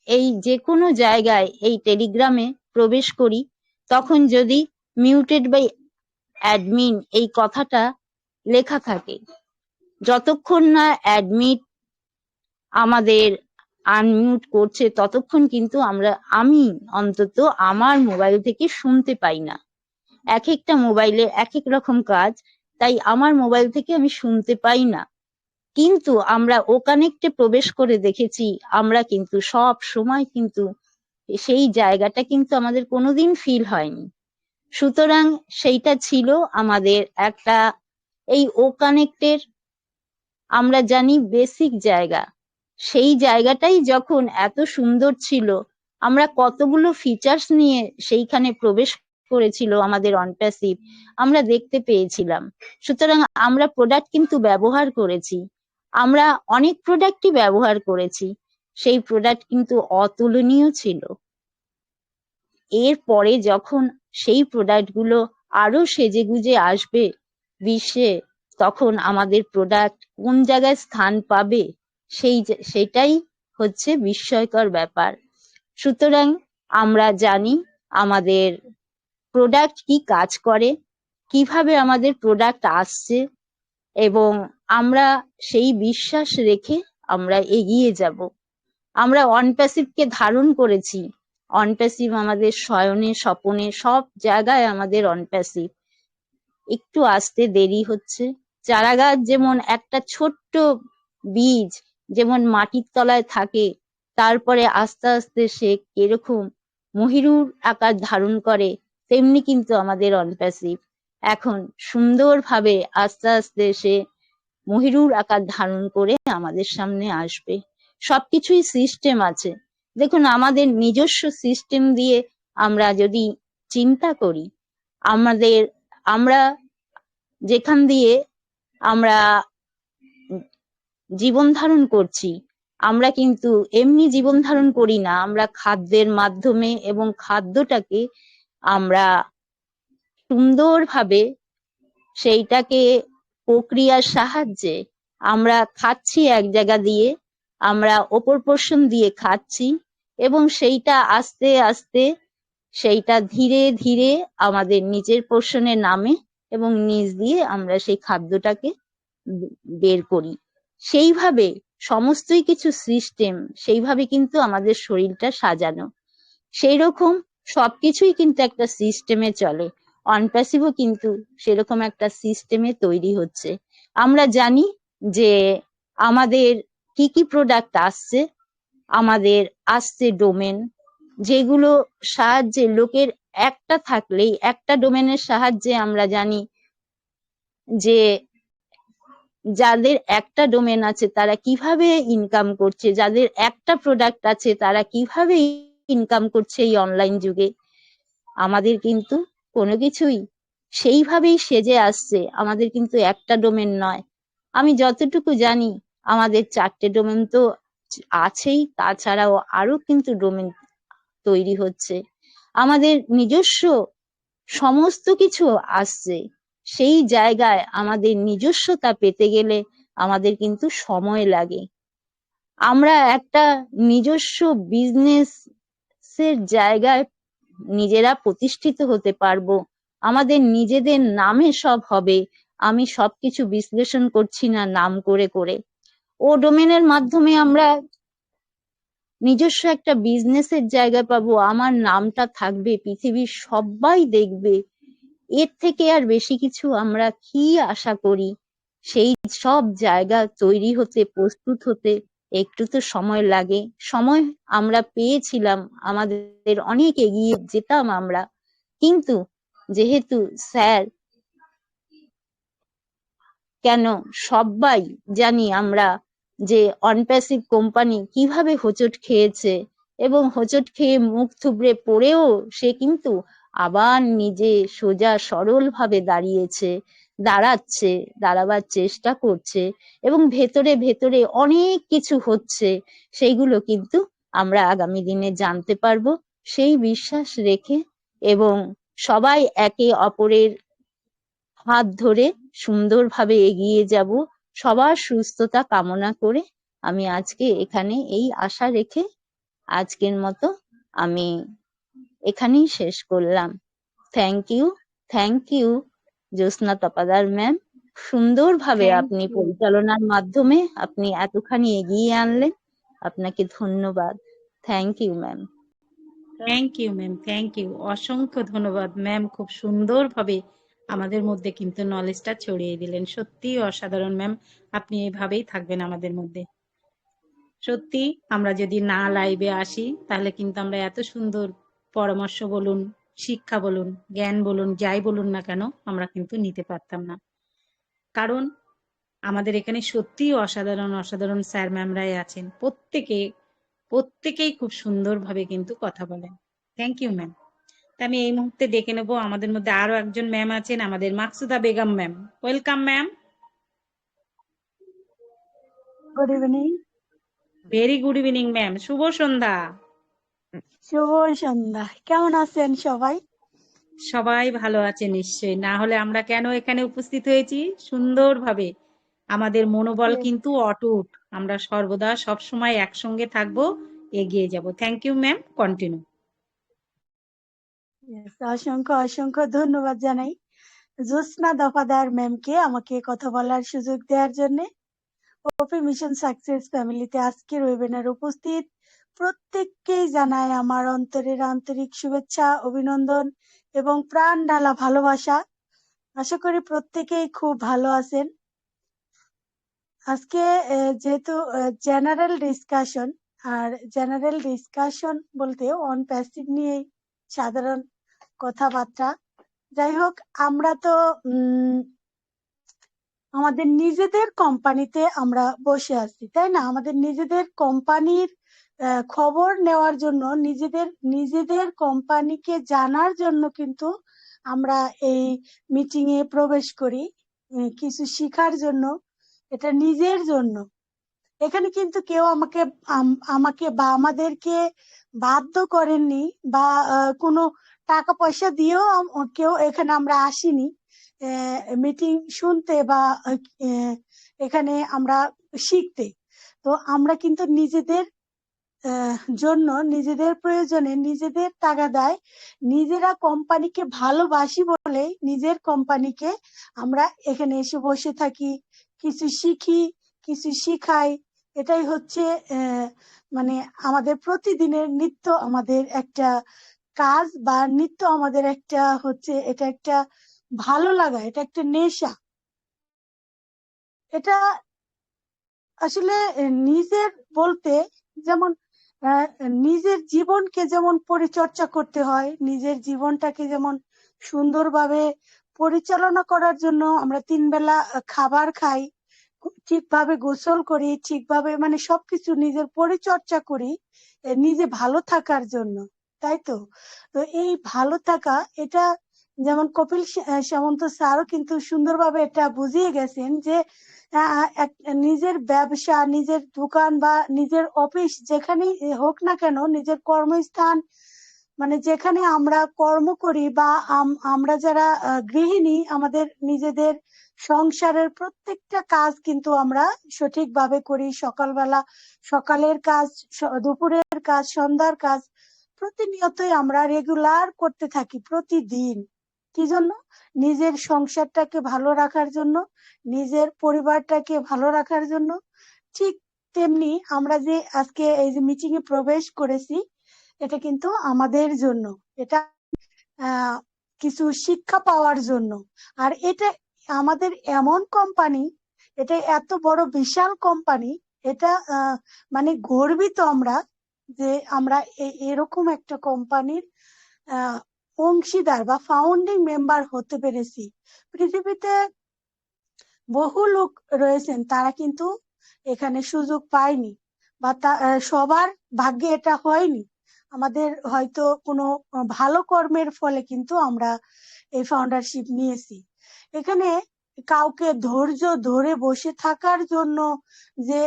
এই যে কোনো জায়গায় এই টেলিগ্রামে প্রবেশ করি, তখন যদি মিউটেড বাই অ্যাডমিন এই কথাটা লেখা থাকে, যতক্ষণ না অ্যাডমিন আমাদের আনমিউট করছে ততক্ষণ কিন্তু আমি অন্তত আমার মোবাইল থেকে শুনতে পাই না। এক একটা মোবাইলে এক এক রকম কাজ, তাই আমার মোবাইল থেকে আমি শুনতে পাই না। কিন্তু আমরা ও কানেক্টে প্রবেশ করে দেখেছি, আমরা কিন্তু সব সময় কিন্তু সেই জায়গাটা কিন্তু আমাদের কোনোদিন ফিল হয়নি। সুতরাং সেইটা ছিল আমাদের একটা এই ও কানেক্টের আমরা জানি বেসিক জায়গা। সেই জায়গাটাই যখন এত সুন্দর ছিল, আমরা কতগুলো ফিচার্স নিয়ে সেইখানে প্রবেশ করেছিল আমাদের অনপ্যাসিভ, আমরা দেখতে পেয়েছিলাম। সুতরাং আমরা প্রোডাক্ট কিন্তু ব্যবহার করেছি, আমরা অনেক প্রোডাক্টই ব্যবহার করেছি, সেই প্রোডাক্ট কিন্তু অতুলনীয় ছিল। এরপরে যখন সেই প্রোডাক্টগুলো আরো সেজেগুজে আসবে বিশ্বে, তখন আমাদের প্রোডাক্ট কোন জায়গায় স্থান পাবে সেটাই হচ্ছে বিস্ময়কর ব্যাপার। সুতরাং আমরা জানি আমাদের প্রোডাক্ট কি কাজ করে, কিভাবে আমাদের প্রোডাক্ট আসছে, এবং আমরা সেই বিশ্বাস রেখে আমরা এগিয়ে যাব। আমরা অনপ্যাসিভকে ধারণ করেছি। অনপ্যাসিভ আমাদের শয়নে স্বপনে সব জায়গায় আমাদের অনপ্যাসিভ। একটু আসতে দেরি হচ্ছে। চারাগাছ যেমন একটা ছোট্ট বীজ যেমন মাটির তলায় থাকে, তারপরে আস্তে আস্তে সে কিরকম মহিরুর আকার ধারণ করে, তেমনি কিন্তু আমাদের অনপ্যাসিভ এখন সুন্দরভাবে আস্তে আস্তে সে মহিরুর আকার ধারণ করে আমাদের সামনে আসবে। সবকিছুই সিস্টেম আছে। দেখুন, আমাদের নিজস্ব সিস্টেম দিয়ে আমরা যদি চিন্তা করি, আমরা যেখান দিয়ে আমরা জীবন ধারণ করছি, আমরা কিন্তু এমনি জীবন ধারণ করি না, আমরা খাদ্যের মাধ্যমে এবং খাদ্যটাকে আমরা সুন্দরভাবে সেইটাকে প্রক্রিয়ার সাহায্যে আমরা খাচ্ছি এক জায়গা দিয়ে, আমরা অপর পোর্শন দিয়ে খাচ্ছি, এবং সেইটা আস্তে আস্তে সেইটা ধীরে ধীরে আমাদের নিচের পোর্শনে নামে এবং নিচ দিয়ে আমরা সেই খাদ্যটাকে বের করি। সেইভাবে সমস্তই কিছু সিস্টেম, সেইভাবে কিন্তু আমাদের শরীরটা সাজানো। সেই রকম সবকিছুই কিন্তু একটা সিস্টেমে চলে। অনপ্যাসিভও কিন্তু সেরকম একটা সিস্টেমে তৈরি হচ্ছে। আমরা জানি যে আমাদের কি কি প্রোডাক্ট আসছে। আমাদের আসছে ডোমেন, যেগুলো সাহায্যে লোকের একটা থাকলেই, একটা ডোমেনের সাহায্যে আমরা জানি যে যাদের একটা ডোমেন আছে তারা কিভাবে ইনকাম করছে, যাদের একটা প্রোডাক্ট আছে তারা কিভাবে ইনকাম করছে এই অনলাইন যুগে। আমাদের কিন্তু কোনো কিছুই সেইভাবেই সেজে আসছে, আমাদের কিন্তু একটা ডোমেন নয়। আমি যতটুকু জানি আমাদের 4টে ডোমেন তো আছেই, তাছাড়াও আরো কিন্তু ডোমেন তৈরি হচ্ছে। আমাদের নিজস্ব সমস্ত কিছু আসছে। সেই জায়গায় আমাদের নিজস্বতা পেতে গেলে আমাদের কিন্তু সময় লাগে। আমরা একটা নিজস্ব বিজনেসের জায়গায় নিজেরা প্রতিষ্ঠিত হতে পারবো, আমাদের নিজেদের নামে সব হবে। আমি সবকিছু বিশ্লেষণ করছি না নাম করে করে। ও ডোমেনের মাধ্যমে আমরা নিজস্ব একটা বিজনেসের জায়গা পাবো, আমার নামটা থাকবে, পৃথিবীর সবাই দেখবে। এর থেকে আর বেশি কিছু আমরা কি আশা করি? সেই সব জায়গা তৈরি হতে, প্রস্তুত হতে একটু তো সময় লাগে। সময় আমরা পেয়েছিলাম, আমাদের অনেক এগিয়ে যেতাম আমরা, কিন্তু যেহেতু স্যার কেন সবাই জানি আমরা যে অনপ্যাসিভ কোম্পানি কিভাবে হোঁচট খেয়েছে, এবং হোঁচট খেয়ে মুখ থুবড়ে পড়েও সে কিন্তু আবার নিজে সোজা সরল ভাবে দাঁড়াবার চেষ্টা করছে, এবং ভেতরে ভেতরে অনেক কিছু হচ্ছে। সেইগুলো কিন্তু আমরা আগামী দিনে জানতে পারবো সেই বিশ্বাস রেখে। এবং সবাই একে অপরের হাত ধরে সুন্দরভাবে এগিয়ে যাব, সবার সুস্থতা কামনা করে আমি আজকে এখানে এই আশা রেখে আজকের মতো আমি এখানেই শেষ করলাম। Thank you Jyotsna Tapadar ma'am, সুন্দরভাবে থ্যাংক আপনি ইউ। পরিচালনার মাধ্যমে আপনি এতখানি এগিয়ে আনলেন, আপনাকে ধন্যবাদ। Thank you ma'am. Thank you ma'am, thank you, অসংখ্য ধন্যবাদ ম্যাম। খুব সুন্দরভাবে আমাদের মধ্যে কিন্তু নলেজটা ছড়িয়ে দিলেন। সত্যিই অসাধারণ ম্যাম, আপনি এভাবেই থাকবেন আমাদের মধ্যে। সত্যি আমরা যদি না লাইভে আসি তাহলে কিন্তু আমরা এত সুন্দর পরামর্শ বলুন, শিক্ষা বলুন, জ্ঞান বলুন, যাই বলুন না কেন আমরা কিন্তু নিতে পারতাম না। কারণ আমাদের এখানে সত্যিই অসাধারণ অসাধারণ স্যার ম্যামরাই আছেন, প্রত্যেকেই খুব সুন্দরভাবে কিন্তু কথা বলেন। Thank you ma'am. তা আমি এই মুহূর্তে ডেকে নেবো, আমাদের মধ্যে আরো একজন ম্যাম আছেন, আমাদের Maksuda Begum ma'am. Welcome ma'am. Good evening. Very good evening ma'am, শুভ সন্ধ্যা। শুভ সন্ধ্যা। কেমন আছেন সবাই? সবাই ভালো আছে নিশ্চয়ই, না হলে আমরা কেন এখানে উপস্থিত হয়েছি? সুন্দরভাবে আমাদের মনোবল Yes, কিন্তু অটুট, আমরা সর্বদা সবসময় একসঙ্গে থাকবো, এগিয়ে যাব। Thank you ma'am, continue. yes, অসংখ্য অসংখ্য ধন্যবাদ জানাই জ্যোৎস্না দফাদার ম্যামকে আমাকে কথা বলার সুযোগ দেওয়ার জন্য। ওপি মিশন সাকসেস ফ্যামিলিতে আজকের ওয়েবিনার উপস্থিত প্রত্যেককেই জানাই আমার অন্তরের আন্তরিক শুভেচ্ছা, অভিনন্দন এবং প্রাণ ঢালা ভালোবাসা। আশা করি প্রত্যেকেই খুব ভালো আছেন। আজকে যেহেতু জেনারেল ডিসকাশন, আর জেনারেল ডিসকাশন বলতে অন প্যাসিভ নিয়ে সাধারণ কথাবার্তা। যাই হোক, আমরা তো আমাদের নিজেদের কোম্পানিতে আমরা বসে আছি, তাই না? আমাদের নিজেদের কোম্পানির খবর নেওয়ার জন্য, নিজেদের কোম্পানিকে জানার জন্য কিন্তু আমরা এই মিটিং এ প্রবেশ করি, কিছু শেখার জন্য, এটা নিজের জন্য। এখানে কিন্তু কেউ আমাকে বা আমাদেরকে বাধ্য করেননি, বা কোনো টাকা পয়সা দিয়েও কেউ এখানে আমরা আসিনি মিটিং শুনতে বা এখানে আমরা শিখতে। তো আমরা কিন্তু নিজেদের জন্য, নিজেদের প্রয়োজনে, নিজেদের তাগাদায় নিজেরা কোম্পানিকে ভালোবাসি বলে নিজের কোম্পানিকে আমরা এখানে এসে বসে থাকি, কিছু শিখি, কিছু শিখাই। এটাই হচ্ছে মানে আমাদের প্রতিদিনের নিত্য আমাদের একটা কাজ, বা নিত্য আমাদের একটা হচ্ছে, এটা একটা ভালো লাগা, এটা একটা নেশা। এটা আসলে নিজের বলতে যেমন নিজের জীবনকে যেমন পরিচর্যা করতে হয়, নিজের জীবনটাকে যেমন সুন্দরভাবে পরিচালনা করার জন্য আমরা 3 বেলা খাবার খাই, ঠিকভাবে গোসল করি, ঠিকভাবে মানে সবকিছু নিজের পরিচর্যা করি নিজে ভালো থাকার জন্য, তাই তো? তো এই ভালো থাকা, এটা যেমন কপিল সামন্ত স্যারও কিন্তু সুন্দরভাবে এটা বুঝিয়ে গেছেন যে নিজের ব্যবসা, নিজের দোকান বা নিজের অফিস যেখানেই হোক না কেন, নিজের কর্মস্থান মানে যেখানে আমরা কর্ম করি, বা আমরা যারা গৃহিণী, আমাদের নিজেদের সংসারের প্রত্যেকটা কাজ কিন্তু আমরা সঠিকভাবে করি। সকালবেলা সকালের কাজ, দুপুরের কাজ, সন্ধ্যার কাজ প্রতিনিয়তই আমরা রেগুলার করতে থাকি প্রতিদিন। কি জন্য? নিজের সংসারটাকে ভালো রাখার জন্য, নিজের পরিবারটাকে ভালো রাখার জন্য। ঠিক তেমনি আমরা যে আজকে এই যে মিটিং এ প্রবেশ করেছি, এটা কিন্তু আমাদের জন্য, এটা কিছু শিক্ষা পাওয়ার জন্য। আর এটা আমাদের এমন কোম্পানি, এটা এত বড় বিশাল কোম্পানি, এটা মানে গর্বিত আমরা যে আমরা এরকম একটা কোম্পানির অংশীদার বা ফাউন্ডিং মেম্বার হতে পেরেছি। পৃথিবীতে বহু লোক রয়েছেন, তারা কিন্তু এখানে সুযোগ পায়নি, বা সবার ভাগ্যে এটা হয়নি। আমাদের হয়তো কোনো ভালো কর্মের ফলে কিন্তু আমরা এই ফাউন্ডারশিপ নিয়েছি। এখানে কাউকে ধৈর্য ধরে বসে থাকার জন্য যে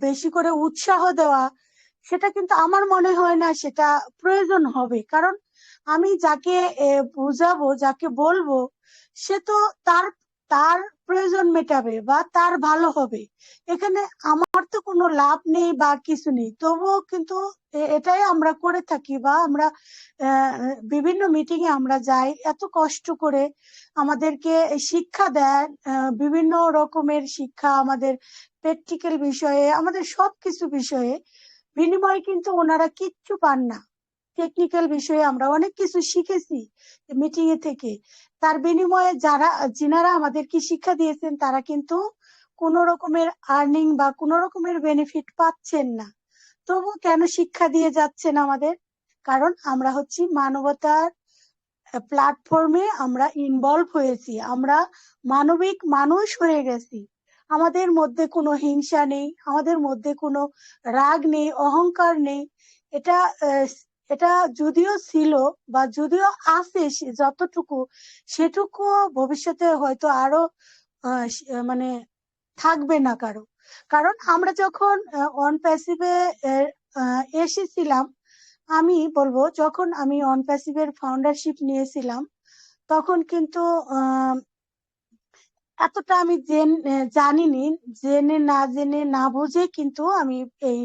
বেশি করে উৎসাহ দেওয়া, সেটা কিন্তু আমার মনে হয় না সেটা প্রয়োজন হবে। কারণ আমি যাকে বুঝাবো, যাকে বলবো, সে তো তার তার প্রয়োজন মেটাবে বা তার ভালো হবে। এখানে আমার তো কোনো লাভ নেই বা কিছু নেই, তবুও কিন্তু এটাই আমরা করে থাকি বা আমরা বিভিন্ন মিটিং এ আমরা যাই, এত কষ্ট করে আমাদেরকে শিক্ষা দেন, বিভিন্ন রকমের শিক্ষা, আমাদের প্র্যাকটিক্যাল বিষয়ে, আমাদের সবকিছু বিষয়ে। বিনিময়ে কিন্তু ওনারা কিচ্ছু পান না। টেকনিক্যাল বিষয়ে আমরা অনেক কিছু শিখেছি মিটিং এ থেকে, তার বিনিময়ে যিনারা আমাদেরকে শিক্ষা দিয়েছেন তারা কিন্তু কোন রকমের আর্নিং বা কোন রকমের বেনিফিট পাচ্ছেন না। তবু কেন শিক্ষা দিয়ে যাচ্ছেন আমাদের? কারণ আমরা হচ্ছি মানবতার প্ল্যাটফর্মে আমরা ইনভলভ হয়েছি, আমরা মানবিক মানুষ হয়ে গেছি। আমাদের মধ্যে কোনো হিংসা নেই, আমাদের মধ্যে কোনো রাগ নেই, অহংকার নেই। এটা এটা যদিও ছিল বা যদিও আছে, যতটুকু সেটুকু ভবিষ্যতে হয়তো আরো মানে থাকবে না কারো। কারণ আমরা যখন অন প্যাসিভে এসেছিলাম, আমি বলবো যখন আমি অন প্যাসিভের ফাউন্ডারশিপ নিয়েছিলাম, তখন কিন্তু এতটা আমি জানিনি, জেনে না বুঝে কিন্তু আমি এই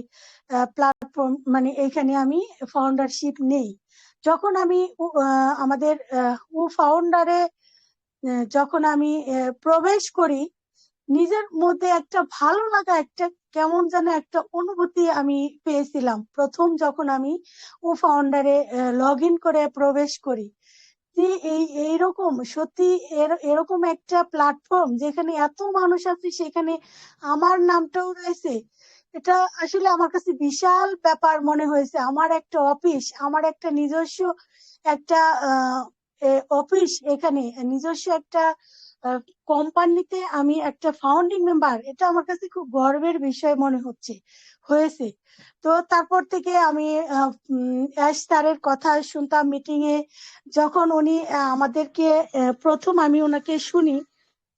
প্ল্যাটফর্ম মানে এইখানে আমি ফাউন্ডারশিপ নেই। যখন আমি আমাদের ফাউন্ডারে যখন আমি প্রবেশ করি, নিজের মধ্যে একটা ভালো লাগা, একটা কেমন যেন একটা অনুভূতি আমি পেয়েছিলাম প্রথম যখন আমি ফাউন্ডারে লগ ইন করে প্রবেশ করি, যে এইরকম সত্যি এরকম একটা প্ল্যাটফর্ম যেখানে এত মানুষ আছে, সেখানে আমার নামটাও রয়েছে। এটা আসলে আমার কাছে বিশাল ব্যাপার মনে হয়েছে। আমার একটা অফিস, আমার একটা নিজস্ব একটা অফিস, এখানে নিজস্ব একটা কোম্পানিতে আমি একটা ফাউন্ডিং মেম্বার, এটা আমার কাছে খুব গর্বের বিষয় মনে হয়েছে। তো তারপর থেকে আমি অ্যাশ স্যারের কথা শুনতাম মিটিং এ, যখন উনি আমাদেরকে প্রথম আমি ওনাকে শুনি,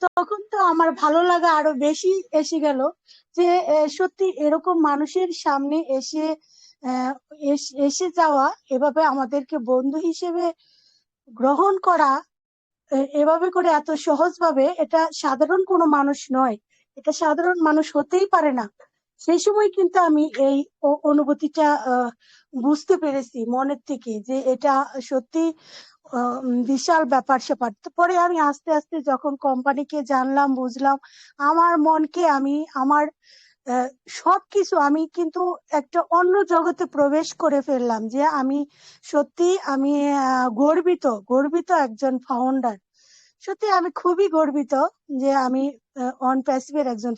তখন তো আমার ভালো লাগা আরো বেশি এসে গেল, যে সত্যি এরকম মানুষের সামনে এসে যাওয়া, এভাবে আমাদেরকে বন্ধু হিসেবে গ্রহণ করা, এভাবে করে এত সহজভাবে, এটা সাধারণ কোনো মানুষ নয়, এটা সাধারণ মানুষ হতেই পারে না। সেই সময় কিন্তু আমি এই অনুভূতিটা বুঝতে পেরেছি মনের থেকে, যে এটা সত্যি বিশাল ব্যাপার স্যাপার। পরে আমি আস্তে আস্তে যখন কোম্পানিকে জানলাম, বুঝলাম, আমার মনকে আমার সবকিছু আমি কিন্তু একটা অন্য জগতে প্রবেশ করে ফেললাম, যে আমি সত্যি আমি গর্বিত একজন ফাউন্ডার। সত্যি আমি খুবই গর্বিত যে আমি অন প্যাসিভের একজন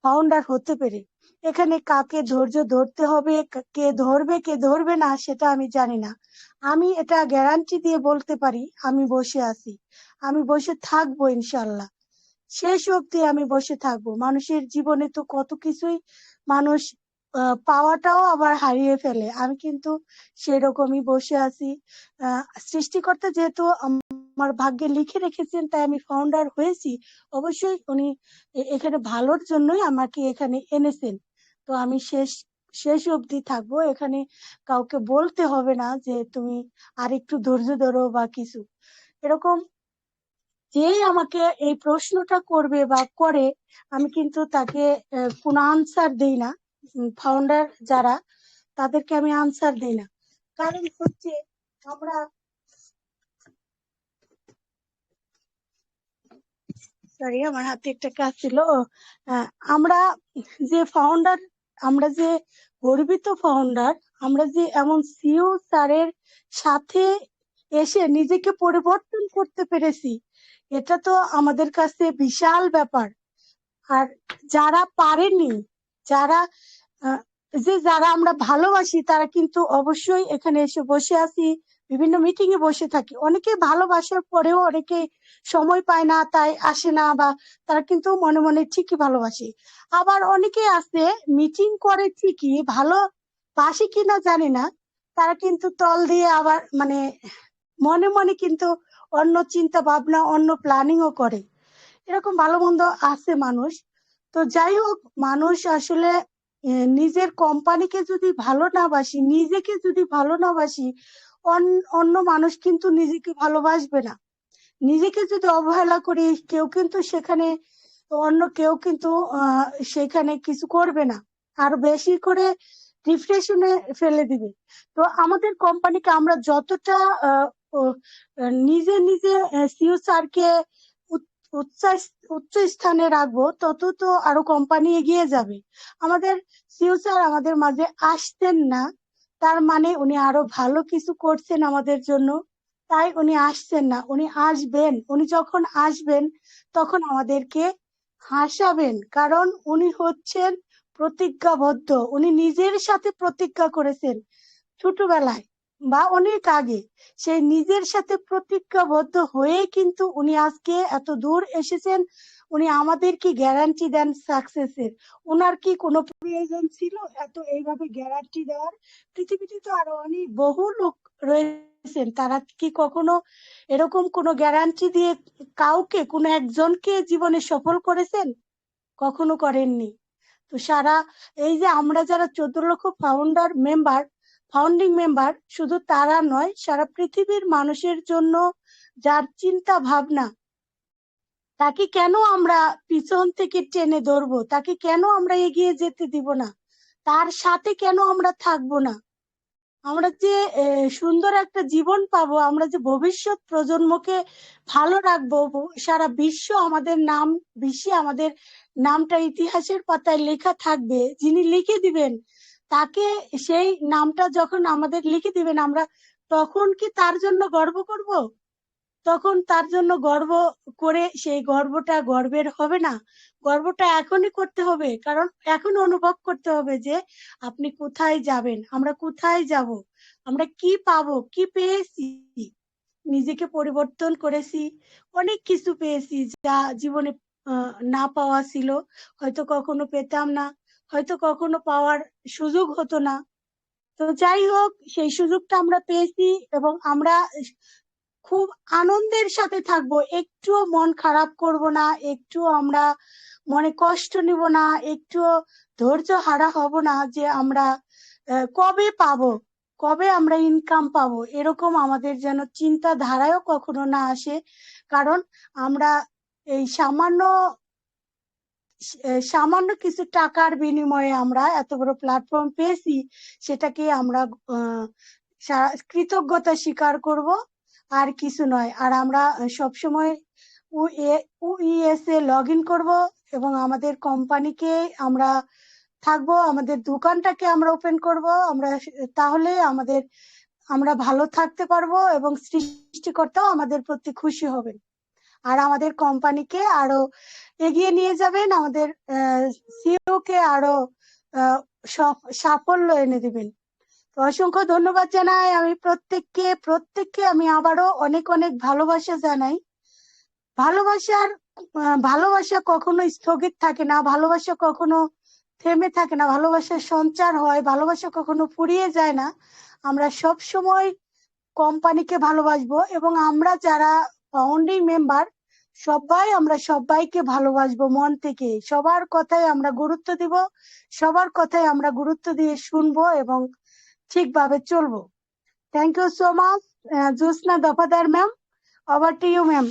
ফাউন্ডার হতে পেরে। এখানে কাকে ধৈর্য ধরতে হবে, কে ধরবে কে ধরবে না সেটা আমি জানি না। আমি এটা গ্যারান্টি দিয়ে বলতে পারি, আমি বসে আছি, আমি বসে থাকবো ইনশাল্লাহ, শেষ অবধি আমি বসে থাকবো। মানুষের জীবনে তো কত কিছুই মানুষ পাওয়াটাও আবার হারিয়ে ফেলে, আমি কিন্তু সেরকমই বসে আছি। সৃষ্টিকর্তা যেহেতু আমার ভাগ্যে লিখে রেখেছেন, তাই আমি ফাউন্ডার হয়েছি। অবশ্যই উনি এখানে ভালোর জন্যই আমাকে এখানে এনেছেন। তো আমি শেষ অবধি থাকবো এখানে, কাউকে বলতে হবে না যে তুমি আর একটু ধৈর্য ধরো বা কিছু এরকম। যে আমাকে এই প্রশ্নটা করবে বা করে, আমি কিন্তু তাকে কোনো আনসার দেই না। ফাউন্ডার যারা, তাদেরকে আমি আনসার দেই না। কারণ হচ্ছে আমরা আমার হাতে একটা কাজ ছিল। আমরা যে ফাউন্ডার, আমরা যে গর্বিত ফাউন্ডার, আমরা যে এমন সিও স্যারের সাথে এসে নিজেকে পরিবর্তন করতে পেরেছি, এটা তো আমাদের কাছে বিশাল ব্যাপার। আর যারা পারেনি, যারা যারা আমরা ভালোবাসি, তারা কিন্তু অবশ্যই এখানে এসে বসে আছি, বিভিন্ন মিটিং এ বসে থাকি। অনেকে ভালোবাসার পরেও অনেকে সময় পায় না, তাই আসে না, বা তারা কিন্তু মনে মনে ঠিকই ভালোবাসে। আবার অনেকে আছে মিটিং করে ঠিকই, ভালোবাসে কিনা জানি না, তারা কিন্তু তল দিয়ে আবার মানে মনে মনে কিন্তু অন্য চিন্তা ভাবনা, অন্য প্ল্যানিংও করে। এরকম ভালো মন্দ আছে মানুষ। তো যাই হোক, মানুষ আসলে নিজের কোম্পানিকে যদি ভালো না বাসি, নিজেকে যদি ভালো না বাসি, অন্য মানুষ কিন্তু নিজেকে ভালোবাসবে না। নিজেকে যদি অবহেলা করি কেউ কিন্তু সেখানে অন্য কেউ কিন্তু সেখানে কিছু করবে না, আর বেশি করে ডিপ্রেশনে ফেলে দিবে। তো আমাদের কোম্পানিকে আমরা যতটা নিজে নিজে সিও স্যারকে উচ্চ স্থানে রাখবো, তত তো আরো কোম্পানি এগিয়ে যাবে। আমাদের সিও স্যার আমাদের মাঝে আসতেন না, তার মানে উনি আরো ভালো কিছু করছেন আমাদের জন্য, তাই উনি আসছেন না। উনি আসবেন, উনি যখন আসবেন তখন আমাদেরকে হাসাবেন, কারণ উনি হচ্ছেন প্রতিজ্ঞাবদ্ধ। উনি নিজের সাথে প্রতিজ্ঞা করেছেন ছোটবেলায় বা অনেক আগে, সেই নিজের সাথে প্রতিজ্ঞাবদ্ধ হয়ে কিন্তু উনি আজকে এত দূর এসেছেন। উনি আমাদেরকে গ্যারান্টি দেন সাকসেসের। ওনার কি কোনো প্রয়োজন ছিল এত এইভাবে গ্যারান্টি দেওয়ার? পৃথিবীতে তো আরো অনেক বহু লোক রয়েছেন, তারা কি কখনো এরকম কোনো গ্যারান্টি দিয়ে কাউকে, কোনো একজনকে জীবনে সফল করেছেন? কখনো করেননি। তো সারা এই যে আমরা যারা 14 লক্ষ ফাউন্ডিং মেম্বার, শুধু তারা নয়, সারা পৃথিবীর মানুষের জন্য যার চিন্তা ভাবনা, তাকে কেন আমরা পিছন থেকে টেনে ধরবো? তাকে কেন আমরা এগিয়ে যেতে দিব না? তার সাথে কেন আমরা থাকবো না? আমরা যে সুন্দর একটা জীবন পাবো, আমরা যে ভবিষ্যৎ প্রজন্মকে ভালো রাখবো, সারা বিশ্ব আমাদের বিশ্বে আমাদের নামটা ইতিহাসের পাতায় লেখা থাকবে। যিনি লিখে দিবেন তাকে, সেই নামটা যখন আমাদের লিখে দিবেন, আমরা তখন কি তার জন্য গর্ব করব? তখন তার জন্য গর্ব করে সেই গর্বটা গর্বের হবে না। গর্বটা এখনই করতে হবে, কারণ এখন অনুভব করতে হবে যে আপনি কোথায় যাবেন, আমরা কোথায় যাব, আমরা কি পাবো, কি পেয়েছি। নিজেকে পরিবর্তন করেছি, অনেক কিছু পেয়েছি যা জীবনে না পাওয়া ছিল, হয়তো কখনো পেতাম না, হয়তো কখনো পাওয়ার সুযোগ হতো না। তো যাই হোক, সেই সুযোগটা আমরা পেয়েছি এবং আমরা খুব আনন্দের সাথে থাকবো। একটুও মন খারাপ করব না, একটুও আমরা মনে কষ্ট নিব না, একটুও ধৈর্য হারা হব না যে আমরা কবে পাবো, কবে আমরা ইনকাম পাবো, এরকম আমাদের যেন চিন্তাধারায়ও কখনো না আসে। কারণ আমরা এই সামান্য কিছু টাকার বিনিময়ে আমরা এত বড় প্ল্যাটফর্ম পেয়েছি, সেটাকে আমরা কৃতজ্ঞতা স্বীকার করব, আর কিছু নয়। আর আমরা সবসময় ইউএসএ লগ ইন করবো এবং আমাদের কোম্পানিকে আমরা থাকবো, আমাদের দোকানটাকে আমরা ওপেন করব। তাহলে আমরা ভালো থাকতে পারবো এবং সৃষ্টিকর্তাও আমাদের প্রতি খুশি হবেন, আর আমাদের কোম্পানিকে আরো এগিয়ে নিয়ে যাবেন, আমাদের সিইও কে আরো সাফল্য এনে দিবেন। তো অসংখ্য ধন্যবাদ জানাই আমি প্রত্যেককে আমি আবারও অনেক অনেক ভালোবাসা জানাই। ভালোবাসা কখনো স্থগিত থাকে না, ভালোবাসা কখনো থেমে থাকে না, ভালোবাসার সঞ্চার হয়, ভালোবাসা কখনো ফুরিয়ে যায় না। আমরা সব সময় কোম্পানিকে ভালোবাসবো এবং আমরা যারা ফাউন্ডিং মেম্বার আমরা সবাইকে ভালোবাসবো মন থেকে। সবার কথায় আমরা গুরুত্ব দিব, সবার কথায় আমরা গুরুত্ব দিয়ে শুনবো এবং ঠিকভাবে চলবো। Thank you so much. Jyotsna Dafadar ma'am, over to you ma'am.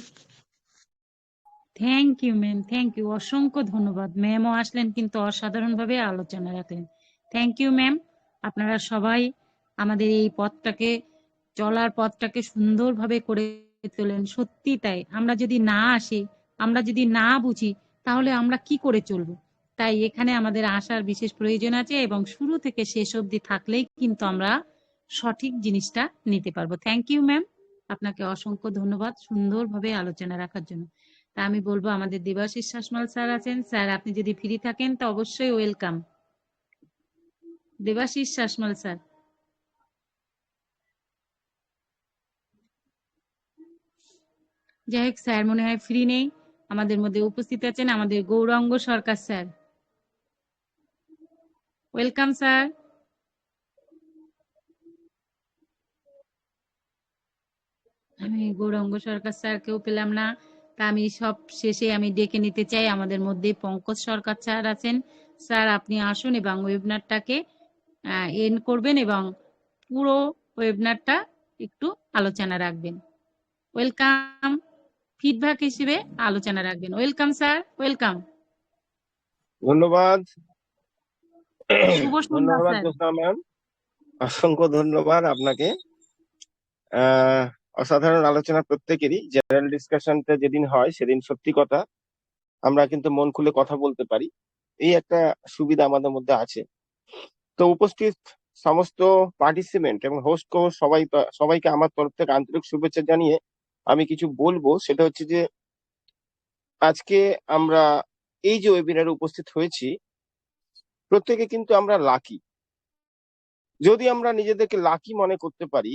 Thank you ma'am, thank you, অসংখ্য ধন্যবাদ। ম্যামও আসলেন কিন্তু অসাধারণভাবে আলোচনা রাখলেন। Thank you ma'am. আপনারা সবাই আমাদের এই চলার পথটাকে সুন্দরভাবে করে তোলেন। সত্যি তাই, আমরা যদি না আসি, আমরা যদি না বুঝি, তাহলে আমরা কি করে চলবো? তাই এখানে আমাদের আসার বিশেষ প্রয়োজন আছে এবং শুরু থেকে শেষ অবধি থাকলেই কিন্তু আমরা সঠিক জিনিসটা নিতে পারবো। থ্যাংক ইউ ম্যাম, আপনাকে অসংখ্য ধন্যবাদ সুন্দরভাবে আলোচনা রাখার জন্য। তা আমি বলবো আমাদের দেবাশিস শাসমল স্যার আছেন, স্যার আপনি যদি ফ্রি থাকেন তো অবশ্যই ওয়েলকাম। দেবাশিস শাসমল স্যার। যাই হোক, স্যার মনে হয় ফ্রি নেই। আমাদের মধ্যে উপস্থিত আছেন আমাদের গৌরাঙ্গ সরকার স্যার। Welcome sir. আমি গৌরাঙ্গ সরকার স্যারকেও পেলাম না, তা আমি সব শেষে আমি ডেকে নিতে চাই আমাদের মধ্যে পঙ্কজ সরকার স্যার আছেন। স্যার আপনি আসুন এবং ওয়েবিনারটাকে এন্ড করবেন এবং পুরো ওয়েবিনারটা একটু আলোচনা রাখবেন। ওয়েলকাম, ফিডব্যাক হিসেবে আলোচনা রাখবেন। Welcome sir, welcome. ধন্যবাদ। শুভ সন্ধ্যা ধন্যবাদ স্যার। জ্যোৎস্না ম্যাম, অসংখ্য ধন্যবাদ আপনাকে। আহ অসাধারণ আলোচনা প্রত্যেকেরই। জেনারেল ডিসকাশনটা যেদিন হয় সেদিন সত্যি কথা আমরা কিন্তু মন খুলে কথা বলতে পারি, এই একটা সুবিধা আমাদের মধ্যে আছে। তো উপস্থিত সমস্ত পার্টিসিপেন্ট এবং হোস্ট কো সবাইকে আমার তরফ থেকে আন্তরিক শুভেচ্ছা জানিয়ে আমি কিছু বলবো। সেটা হচ্ছে যে আজকে আমরা এই যে ওয়েবিনারে উপস্থিত হয়েছি প্রত্যেকে কিন্তু আমরা লাকি। যদি আমরা নিজেদেরকে লাকি মনে করতে পারি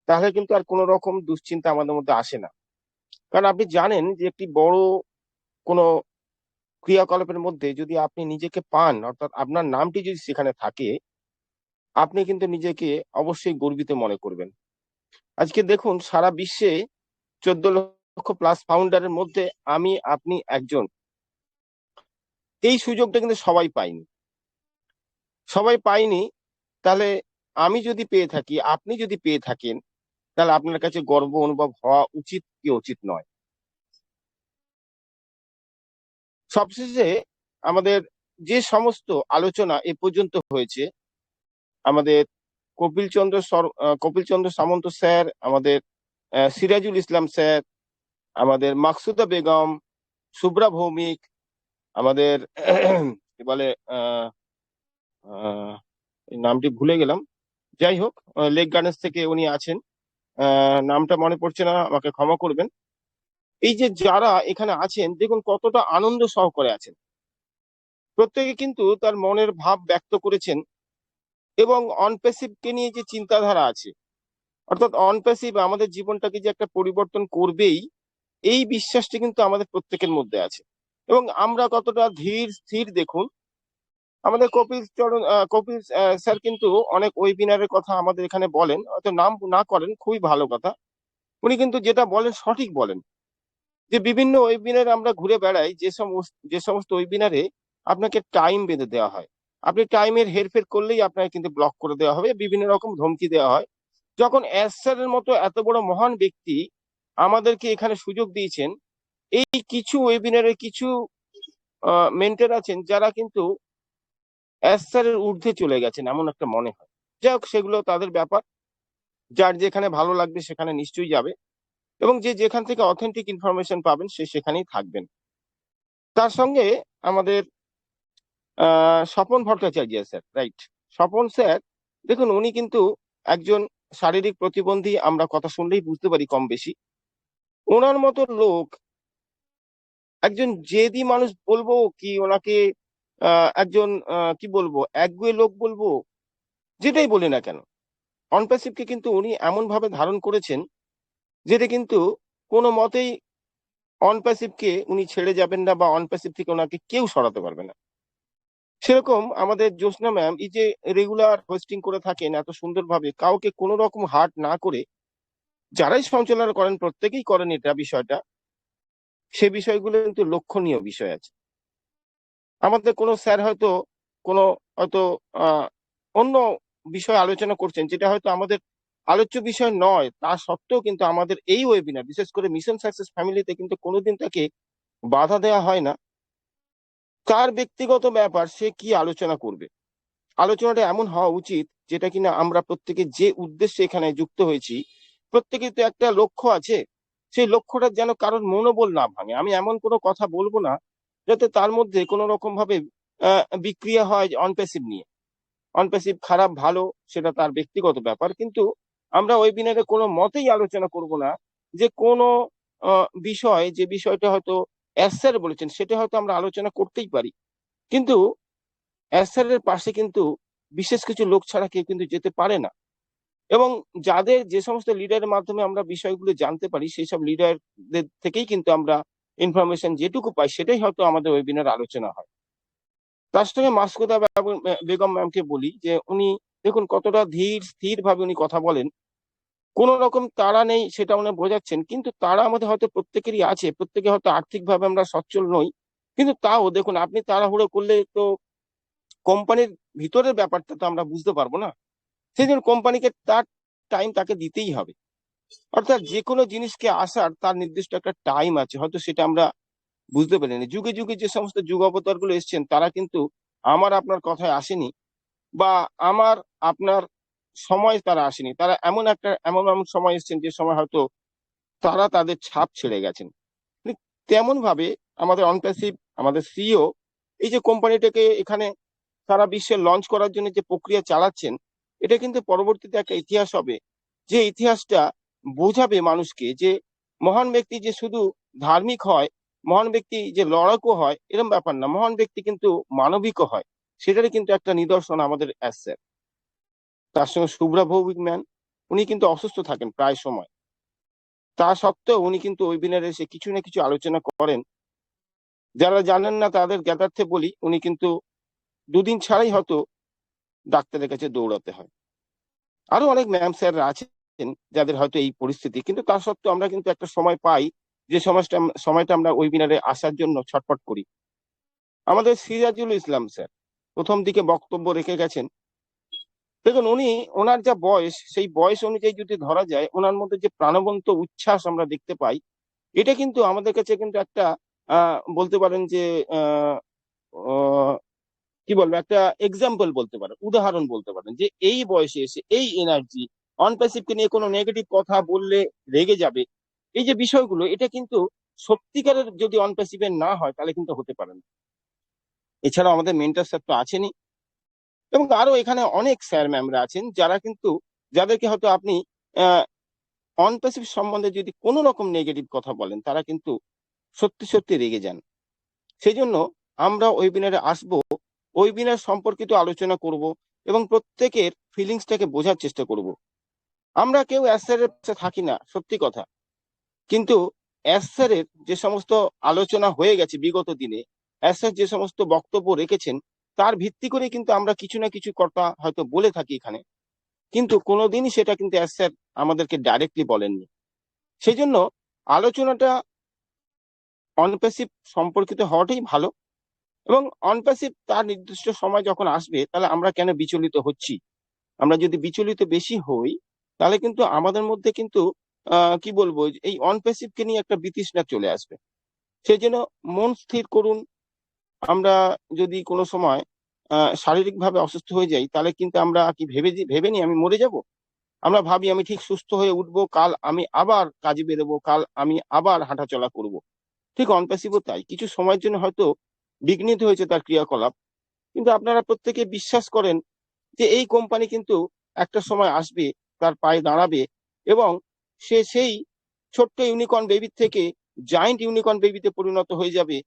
তাহলে কিন্তু আর কোনো রকম দুশ্চিন্তা আমাদের মধ্যে আসে না। কারণ আপনি জানেন যে একটি বড় কোনো ক্রিয়াকলাপের মধ্যে যদি আপনি নিজেকে পান, অর্থাৎ আপনার নামটি যদি সেখানে থাকে, আপনি কিন্তু নিজেকে অবশ্যই গর্বিত মনে করবেন। আজকে দেখুন সারা বিশ্বে 14 লক্ষ প্লাস ফাউন্ডারের মধ্যে আপনি একজন। এই সুযোগটা কিন্তু সবাই পায়নি। তাহলে আমি যদি পেয়ে থাকি, আপনি যদি পেয়ে থাকেন, তাহলে আপনার কাছে গর্ব অনুভব হওয়া উচিত কি উচিত নয়? সবশেষে আমাদের যে সমস্ত আলোচনা এ পর্যন্ত হয়েছে, আমাদের কপিল চন্দ্র সামন্ত স্যার, আমাদের সিরাজুল ইসলাম স্যার, আমাদের মাকসুদা বেগম, শুভ্রা ভৌমিক, আমাদের কি বলে এই নামটি ভুলে গেলাম, যাই হোক লেক গার্ডেন্স থেকে উনি আছেন, নামটা মনে পড়ছে না, আমাকে ক্ষমা করবেন। এই যে যারা এখানে আছেন দেখুন কতটা আনন্দ সহকারে আছেন। প্রত্যেকে কিন্তু তার মনের ভাব ব্যক্ত করেছেন এবং অনপ্যাসিভকে নিয়ে যে চিন্তাধারা আছে, অর্থাৎ অনপ্যাসিভ আমাদের জীবনটাকে যে একটা পরিবর্তন করবেই, এই বিশ্বাসটি কিন্তু আমাদের প্রত্যেকের মধ্যে আছে। এবং আমরা কতটা ধীর স্থির দেখুন, আমাদের কপিল স্যার কিন্তু অনেক ওয়েবিনারের কথা আমাদের এখানে বলেন, হয়তো নাম না করেন খুবই ভালো কথা। উনি কিন্তু যেটা বলেন সঠিক বলেন, যে বিভিন্ন ওয়েবিনারে আমরা ঘুরে বেড়াই, যে সমস্ত ওয়েবিনারে আপনাকে টাইম বেঁধে দেওয়া হয়, আপনি টাইমের হেরফের করলেই আপনাকে কিন্তু ব্লক করে দেওয়া হবে, বিভিন্ন রকম ধমকি দেওয়া হয়। যখন এস স্যারের মতো এত বড় মহান ব্যক্তি আমাদেরকে এখানে সুযোগ দিয়েছেন, এই কিছু ওয়েবিনারে কিছু মেন্টর আছেন যারা কিন্তু এস স্যারের ঊর্ধ্বে চলে গেছেন এমন একটা মনে হয়। যাই হোক, সেগুলো তাদের ব্যাপার, যার যেখানে ভালো লাগবে সেখানে নিশ্চয়ই যাবে, এবং যে যেখান থেকে অথেন্টিক ইনফরমেশন পাবেন সে সেখানেই থাকবেন। তার সঙ্গে আমাদের Swapan Bhattacharya sir, right, Swapan sir দেখুন উনি কিন্তু একজন শারীরিক প্রতিবন্ধী, আমরা কথা শুনলেই বুঝতে পারি কম বেশি। ওনার মতো লোক, একজন জেদি মানুষ বলবো কি ওনাকে একজন কি বলবো একগুয়ে লোক বলবো, যেটাই বলি না কেন, অনপ্যাসিভকে কিন্তু উনি এমন ভাবে ধারণ করেছেন যেটা কিন্তু কোনো মতেই অনপ্যাসিভকে উনি ছেড়ে যাবেন না, বা অনপ্যাসিভ থেকে ওনাকে কেউ সরাতে পারবে না। সেরকম আমাদের জ্যোৎস্না ম্যাম এই যে রেগুলার হোস্টিং করে থাকেন এত সুন্দরভাবে, কাউকে কোনো রকম হার্ট না করে, যারাই সঞ্চালনা করেন প্রত্যেকেই করেন এটা বিষয়টা, সে বিষয়গুলো কিন্তু লক্ষণীয় বিষয় আছে। আমাদের কোনো স্যার হয়তো অন্য বিষয় আলোচনা করছেন যেটা হয়তো আমাদের আলোচ্য বিষয় নয়, তা সত্ত্বেও কিন্তু আমাদের এই ওয়েবিনার, বিশেষ করে মিশন সাকসেস ফ্যামিলিতে কিন্তু কোনোদিন তাকে বাধা দেওয়া হয় না। তার ব্যক্তিগত ব্যাপার, সে কি আলোচনা করবে, আলোচনাটা এমন হওয়া উচিত যেটা কিনা আমরা প্রত্যেকে যে উদ্দেশ্যে এখানে যুক্ত হয়েছি, প্রত্যেকের তো একটা লক্ষ্য আছে, সেই লক্ষ্যটা যেন কারোর মনোবল না ভাঙে। আমি এমন কোনো কথা বলবো না যাতে তার মধ্যে কোনো রকম ভাবে বিক্রিয়া হয় অনপ্যাসিভ নিয়ে। অনপ্যাসিভ খারাপ ভালো সেটা তার ব্যক্তিগত ব্যাপার, কিন্তু আমরা ওয়েবিনারে কোনো মতেই আলোচনা করব না যে কোনো বিষয়, যে বিষয়টা হয়তো এস স্যার বলেছেন সেটা হয়তো আমরা আলোচনা করতেই পারি, কিন্তু এস স্যারের পাশে কিন্তু বিশেষ কিছু লোক ছাড়া কেউ কিন্তু যেতে পারে না। এবং যে সমস্ত লিডারের মাধ্যমে আমরা বিষয়গুলো জানতে পারি, সেই সব লিডারদের থেকেই কিন্তু আমরা ইনফরমেশন যেটুকু পাই সেটাই হয়তো আমাদের ওয়েবিনার আলোচনা হয়। তার সঙ্গে মাসকুদা বেগম ম্যামকে বলি যে উনি দেখুন কতটা ধীর স্থির ভাবে উনি কথা বলেন, কোন রকম তাড়া নেই সেটা উনি বোঝাচ্ছেন, কিন্তু তাড়া আমাদের হয়তো প্রত্যেকেরই আছে, প্রত্যেকে হয়তো আর্থিকভাবে আমরা সচ্ছল নই, কিন্তু তাও দেখুন আপনি তাড়াহুড়ো করলে তো কোম্পানির ভিতরের ব্যাপারটা তো আমরা বুঝতে পারবো না। সেই জন্য কোম্পানিকে তার টাইম তাকে দিতেই হবে। অর্থাৎ যে কোনো জিনিসকে আসার তার নির্দিষ্ট একটা টাইম আছে, হয়তো সেটা আমরা বুঝতে পারিনি। যুগে যুগে যে সমস্ত যুগ অবতার গুলো এসছেন তারা কিন্তু আমার আপনার কথায় আসেনি, বা আমার আপনার সময় তারা আসেনি। তারা এমন এমন সময় এসছেন যে সময় হয়তো তারা তাদের ছাপ ছেড়ে গেছেন। তেমন ভাবে আমাদের অনপ্যাসিভ, আমাদের সিইও এই যে কোম্পানিটাকে এখানে সারা বিশ্বে লঞ্চ করার জন্য যে প্রক্রিয়া চালাচ্ছেন, এটা কিন্তু পরবর্তীতে একটা ইতিহাস হবে, যে ইতিহাসটা বোঝাবে মানুষকে যে মহান ব্যক্তি যে শুধু ধার্মিক হয়, মহান ব্যক্তি যে লড়াকু হয় এরকম ব্যাপার না, মহান ব্যক্তি কিন্তু মানবিকও হয়। সেটারই কিন্তু একটা নিদর্শন আমাদের অ্যাসেট। তার সঙ্গে শুভ্রা ভৌমিক ম্যান, উনি কিন্তু অসুস্থ থাকেন প্রায় সময়, তা সত্ত্বেও উনি কিন্তু ওয়েবিনারে এসে কিছু না কিছু আলোচনা করেন। যারা জানেন না তাদের জ্ঞাতার্থে বলি, উনি কিন্তু দুদিন ছাড়াই হয়তো ডাক্তারের কাছে দৌড়াতে হয়। আরো অনেক ম্যাম স্যাররা আছেন যাদের হয়তো এই পরিস্থিতি, কিন্তু তা সত্ত্বেও আমরা কিন্তু একটা সময় পাই যে সময়টা আমরা ওয়েবিনারে আসার জন্য ছটফট করি। আমাদের সিরাজুল ইসলাম স্যার প্রথম দিকে বক্তব্য রেখে গেছেন। দেখুন, ওনার যা বয়স, সেই বয়স অনুযায়ী যদি ধরা যায়, ওনার মধ্যে যে প্রাণবন্ত উচ্ছ্বাস আমরা দেখতে পাই, এটা কিন্তু আমাদের কাছে কিন্তু একটা বলতে পারেন যে কি বলবো, একটা এক্সাম্পল বলতে পারেন, উদাহরণ বলতে পারেন, যে এই বয়সে এসে এই এনার্জি, অনপ্যাসিভকে নিয়ে কোনো নেগেটিভ কথা বললে রেগে যাবে, এই যে বিষয়গুলো, এটা কিন্তু সত্যিকারের যদি অনপ্যাসিভের না হয় তাহলে কিন্তু হতে পারে না। এছাড়াও আমাদের মেন্টর স্যার তো আছেনই, এবং আরো এখানে অনেক স্যার ম্যামরা আছেন যারা কিন্তু, যাদেরকে হয়তো আপনি অনপ্যাসিভ সম্বন্ধে যদি কোনো রকম নেগেটিভ কথা বলেন, তারা কিন্তু সত্যি সত্যি রেগে যান। সেই জন্য আমরা ওয়েবিনারে আসবো, ওয়েবিনার সম্পর্কিত আলোচনা করব এবং প্রত্যেকের ফিলিংসটাকে বোঝার চেষ্টা করব। আমরা কেউ অ্যাসারের পাশে থাকি না, সত্যি কথা, কিন্তু অ্যাসারের যে সমস্ত আলোচনা হয়ে গেছে বিগত দিনে, অ্যাসার যে সমস্ত বক্তব্য রেখেছেন, তার ভিত্তি করে কিন্তু আমরা কিছু না কিছু কথা হয়তো বলে থাকি এখানে, কিন্তু কোনোদিনই সেটা কিন্তু অ্যাসার আমাদেরকে ডাইরেক্টলি বলেননি। সেই জন্য আলোচনাটা অনপ্যাসিভ সম্পর্কিত হওয়াটাই ভালো, এবং অনপ্যাসিভ তার নির্দিষ্ট সময় যখন আসবে, তাহলে আমরা কেন বিচলিত হচ্ছি? আমরা যদি বিচলিত বেশি হই, তাহলে কিন্তু আমাদের মধ্যে কিন্তু কি বলবো, এই অনপ্যাসিভকে নিয়ে একটা বিতৃষ্ণা চলে আসবে। সেই জন্য মন স্থির করুন। আমরা যদি কোনো সময় শারীরিকভাবে অসুস্থ হয়ে যাই, তাহলে কিন্তু আমরা কি ভেবে নি আমি মরে যাব? আমরা ভাবি আমি ঠিক সুস্থ হয়ে উঠবো, কাল আমি আবার কাজে বেরোবো, কাল আমি আবার হাঁটাচলা করব। ঠিক অনপ্যাসিভও তাই, কিছু সময়ের জন্য হয়তো বিঘ্নিত হয়েছে তার ক্রিয়াকলাপ, কিন্তু আপনারা প্রত্যেকে বিশ্বাস করেন যে এই কোম্পানি কিন্তু একটা সময় আসবে, তার পায়ে দাঁড়াবে, এবং সে সেই ছোট্ট ইউনিকর্ন বেবি থেকে জায়ান্ট ইউনিকর্ন বেবিতে পরিণত হয়ে যাবে।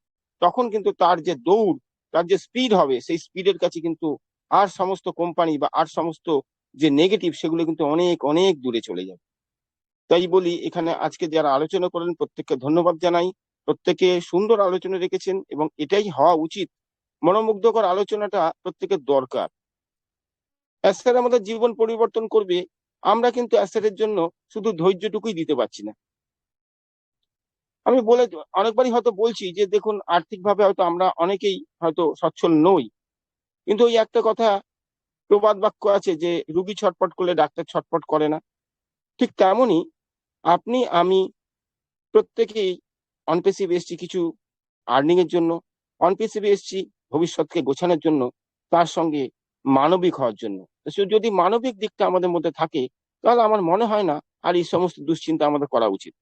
তখন কিন্তু তার যে দৌড়, তার যে স্পিড হবে, সেই স্পিডের কাছে কিন্তু আর সমস্ত কোম্পানি বা আর সমস্ত যে নেগেটিভ, সেগুলো কিন্তু অনেক অনেক দূরে চলে যাবে। তাই বলি, এখানে আজকে যারা আলোচনা করলেন প্রত্যেককে ধন্যবাদ জানাই। প্রত্যেকে সুন্দর আলোচনা রেখেছেন, এবং এটাই হওয়া উচিত। মনোমুগ্ধকর আলোচনাটা প্রত্যেকের দরকার। অ্যাসার আমাদের জীবন পরিবর্তন করবে, আমরা কিন্তু অ্যাসারের জন্য শুধু ধৈর্যটুকুই দিতে পারছি না। আমি অনেকবারই হয়তো বলছি যে দেখুন, আর্থিকভাবে হয়তো আমরা অনেকেই হয়তো সচ্ছল নই, কিন্তু ওই একটা কথা, প্রবাদ বাক্য আছে যে রুগী ছটফট করলে ডাক্তার ছটফট করে না। ঠিক তেমনই আপনি আমি প্রত্যেকেই অনপ্যাসিভ এসছি কিছু আর্নিং এর জন্য, অনপ্যাসিভ এসছি ভবিষ্যৎকে গোছানোর জন্য, তার সঙ্গে মানবিক হওয়ার জন্য। যদি মানবিক দিকটা আমাদের মধ্যে থাকে, তাহলে আমার মনে হয় না আর এই সমস্ত দুশ্চিন্তা আমাদের করা উচিত।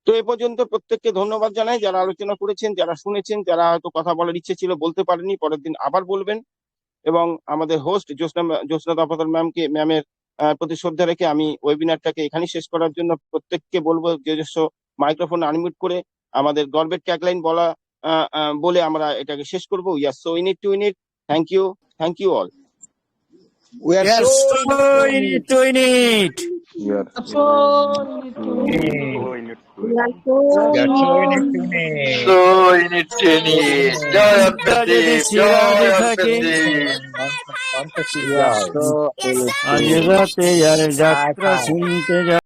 তো এ পর্যন্ত প্রত্যেককে ধন্যবাদ জানাই, যারা আলোচনা করেছেন, যারা শুনেছেন, যারা হয়তো কথা বলার ইচ্ছে ছিল বলতে পারেনি, পরের দিন আবার বলবেন। এবং আমাদের হোস্ট জ্যোৎস্না দামোদর ম্যামের প্রতি শ্রদ্ধা রেখে আমি ওয়েবিনারটাকে এখানেই শেষ করার জন্য প্রত্যেককে বলবো নিজস্ব মাইক্রোফোন আনমিউট করে আমাদের গর্বের ট্যাগলাইন বলে আমরা এটাকে শেষ করবো। We are so in it to in it. Thank you all. We are Yes, so so in it to in it. So need to We are so So in it, জয় অনপ্যাসিভ, জয় অনপ্যাসিভ। আজ রাতে আর যাত্রা শুনতে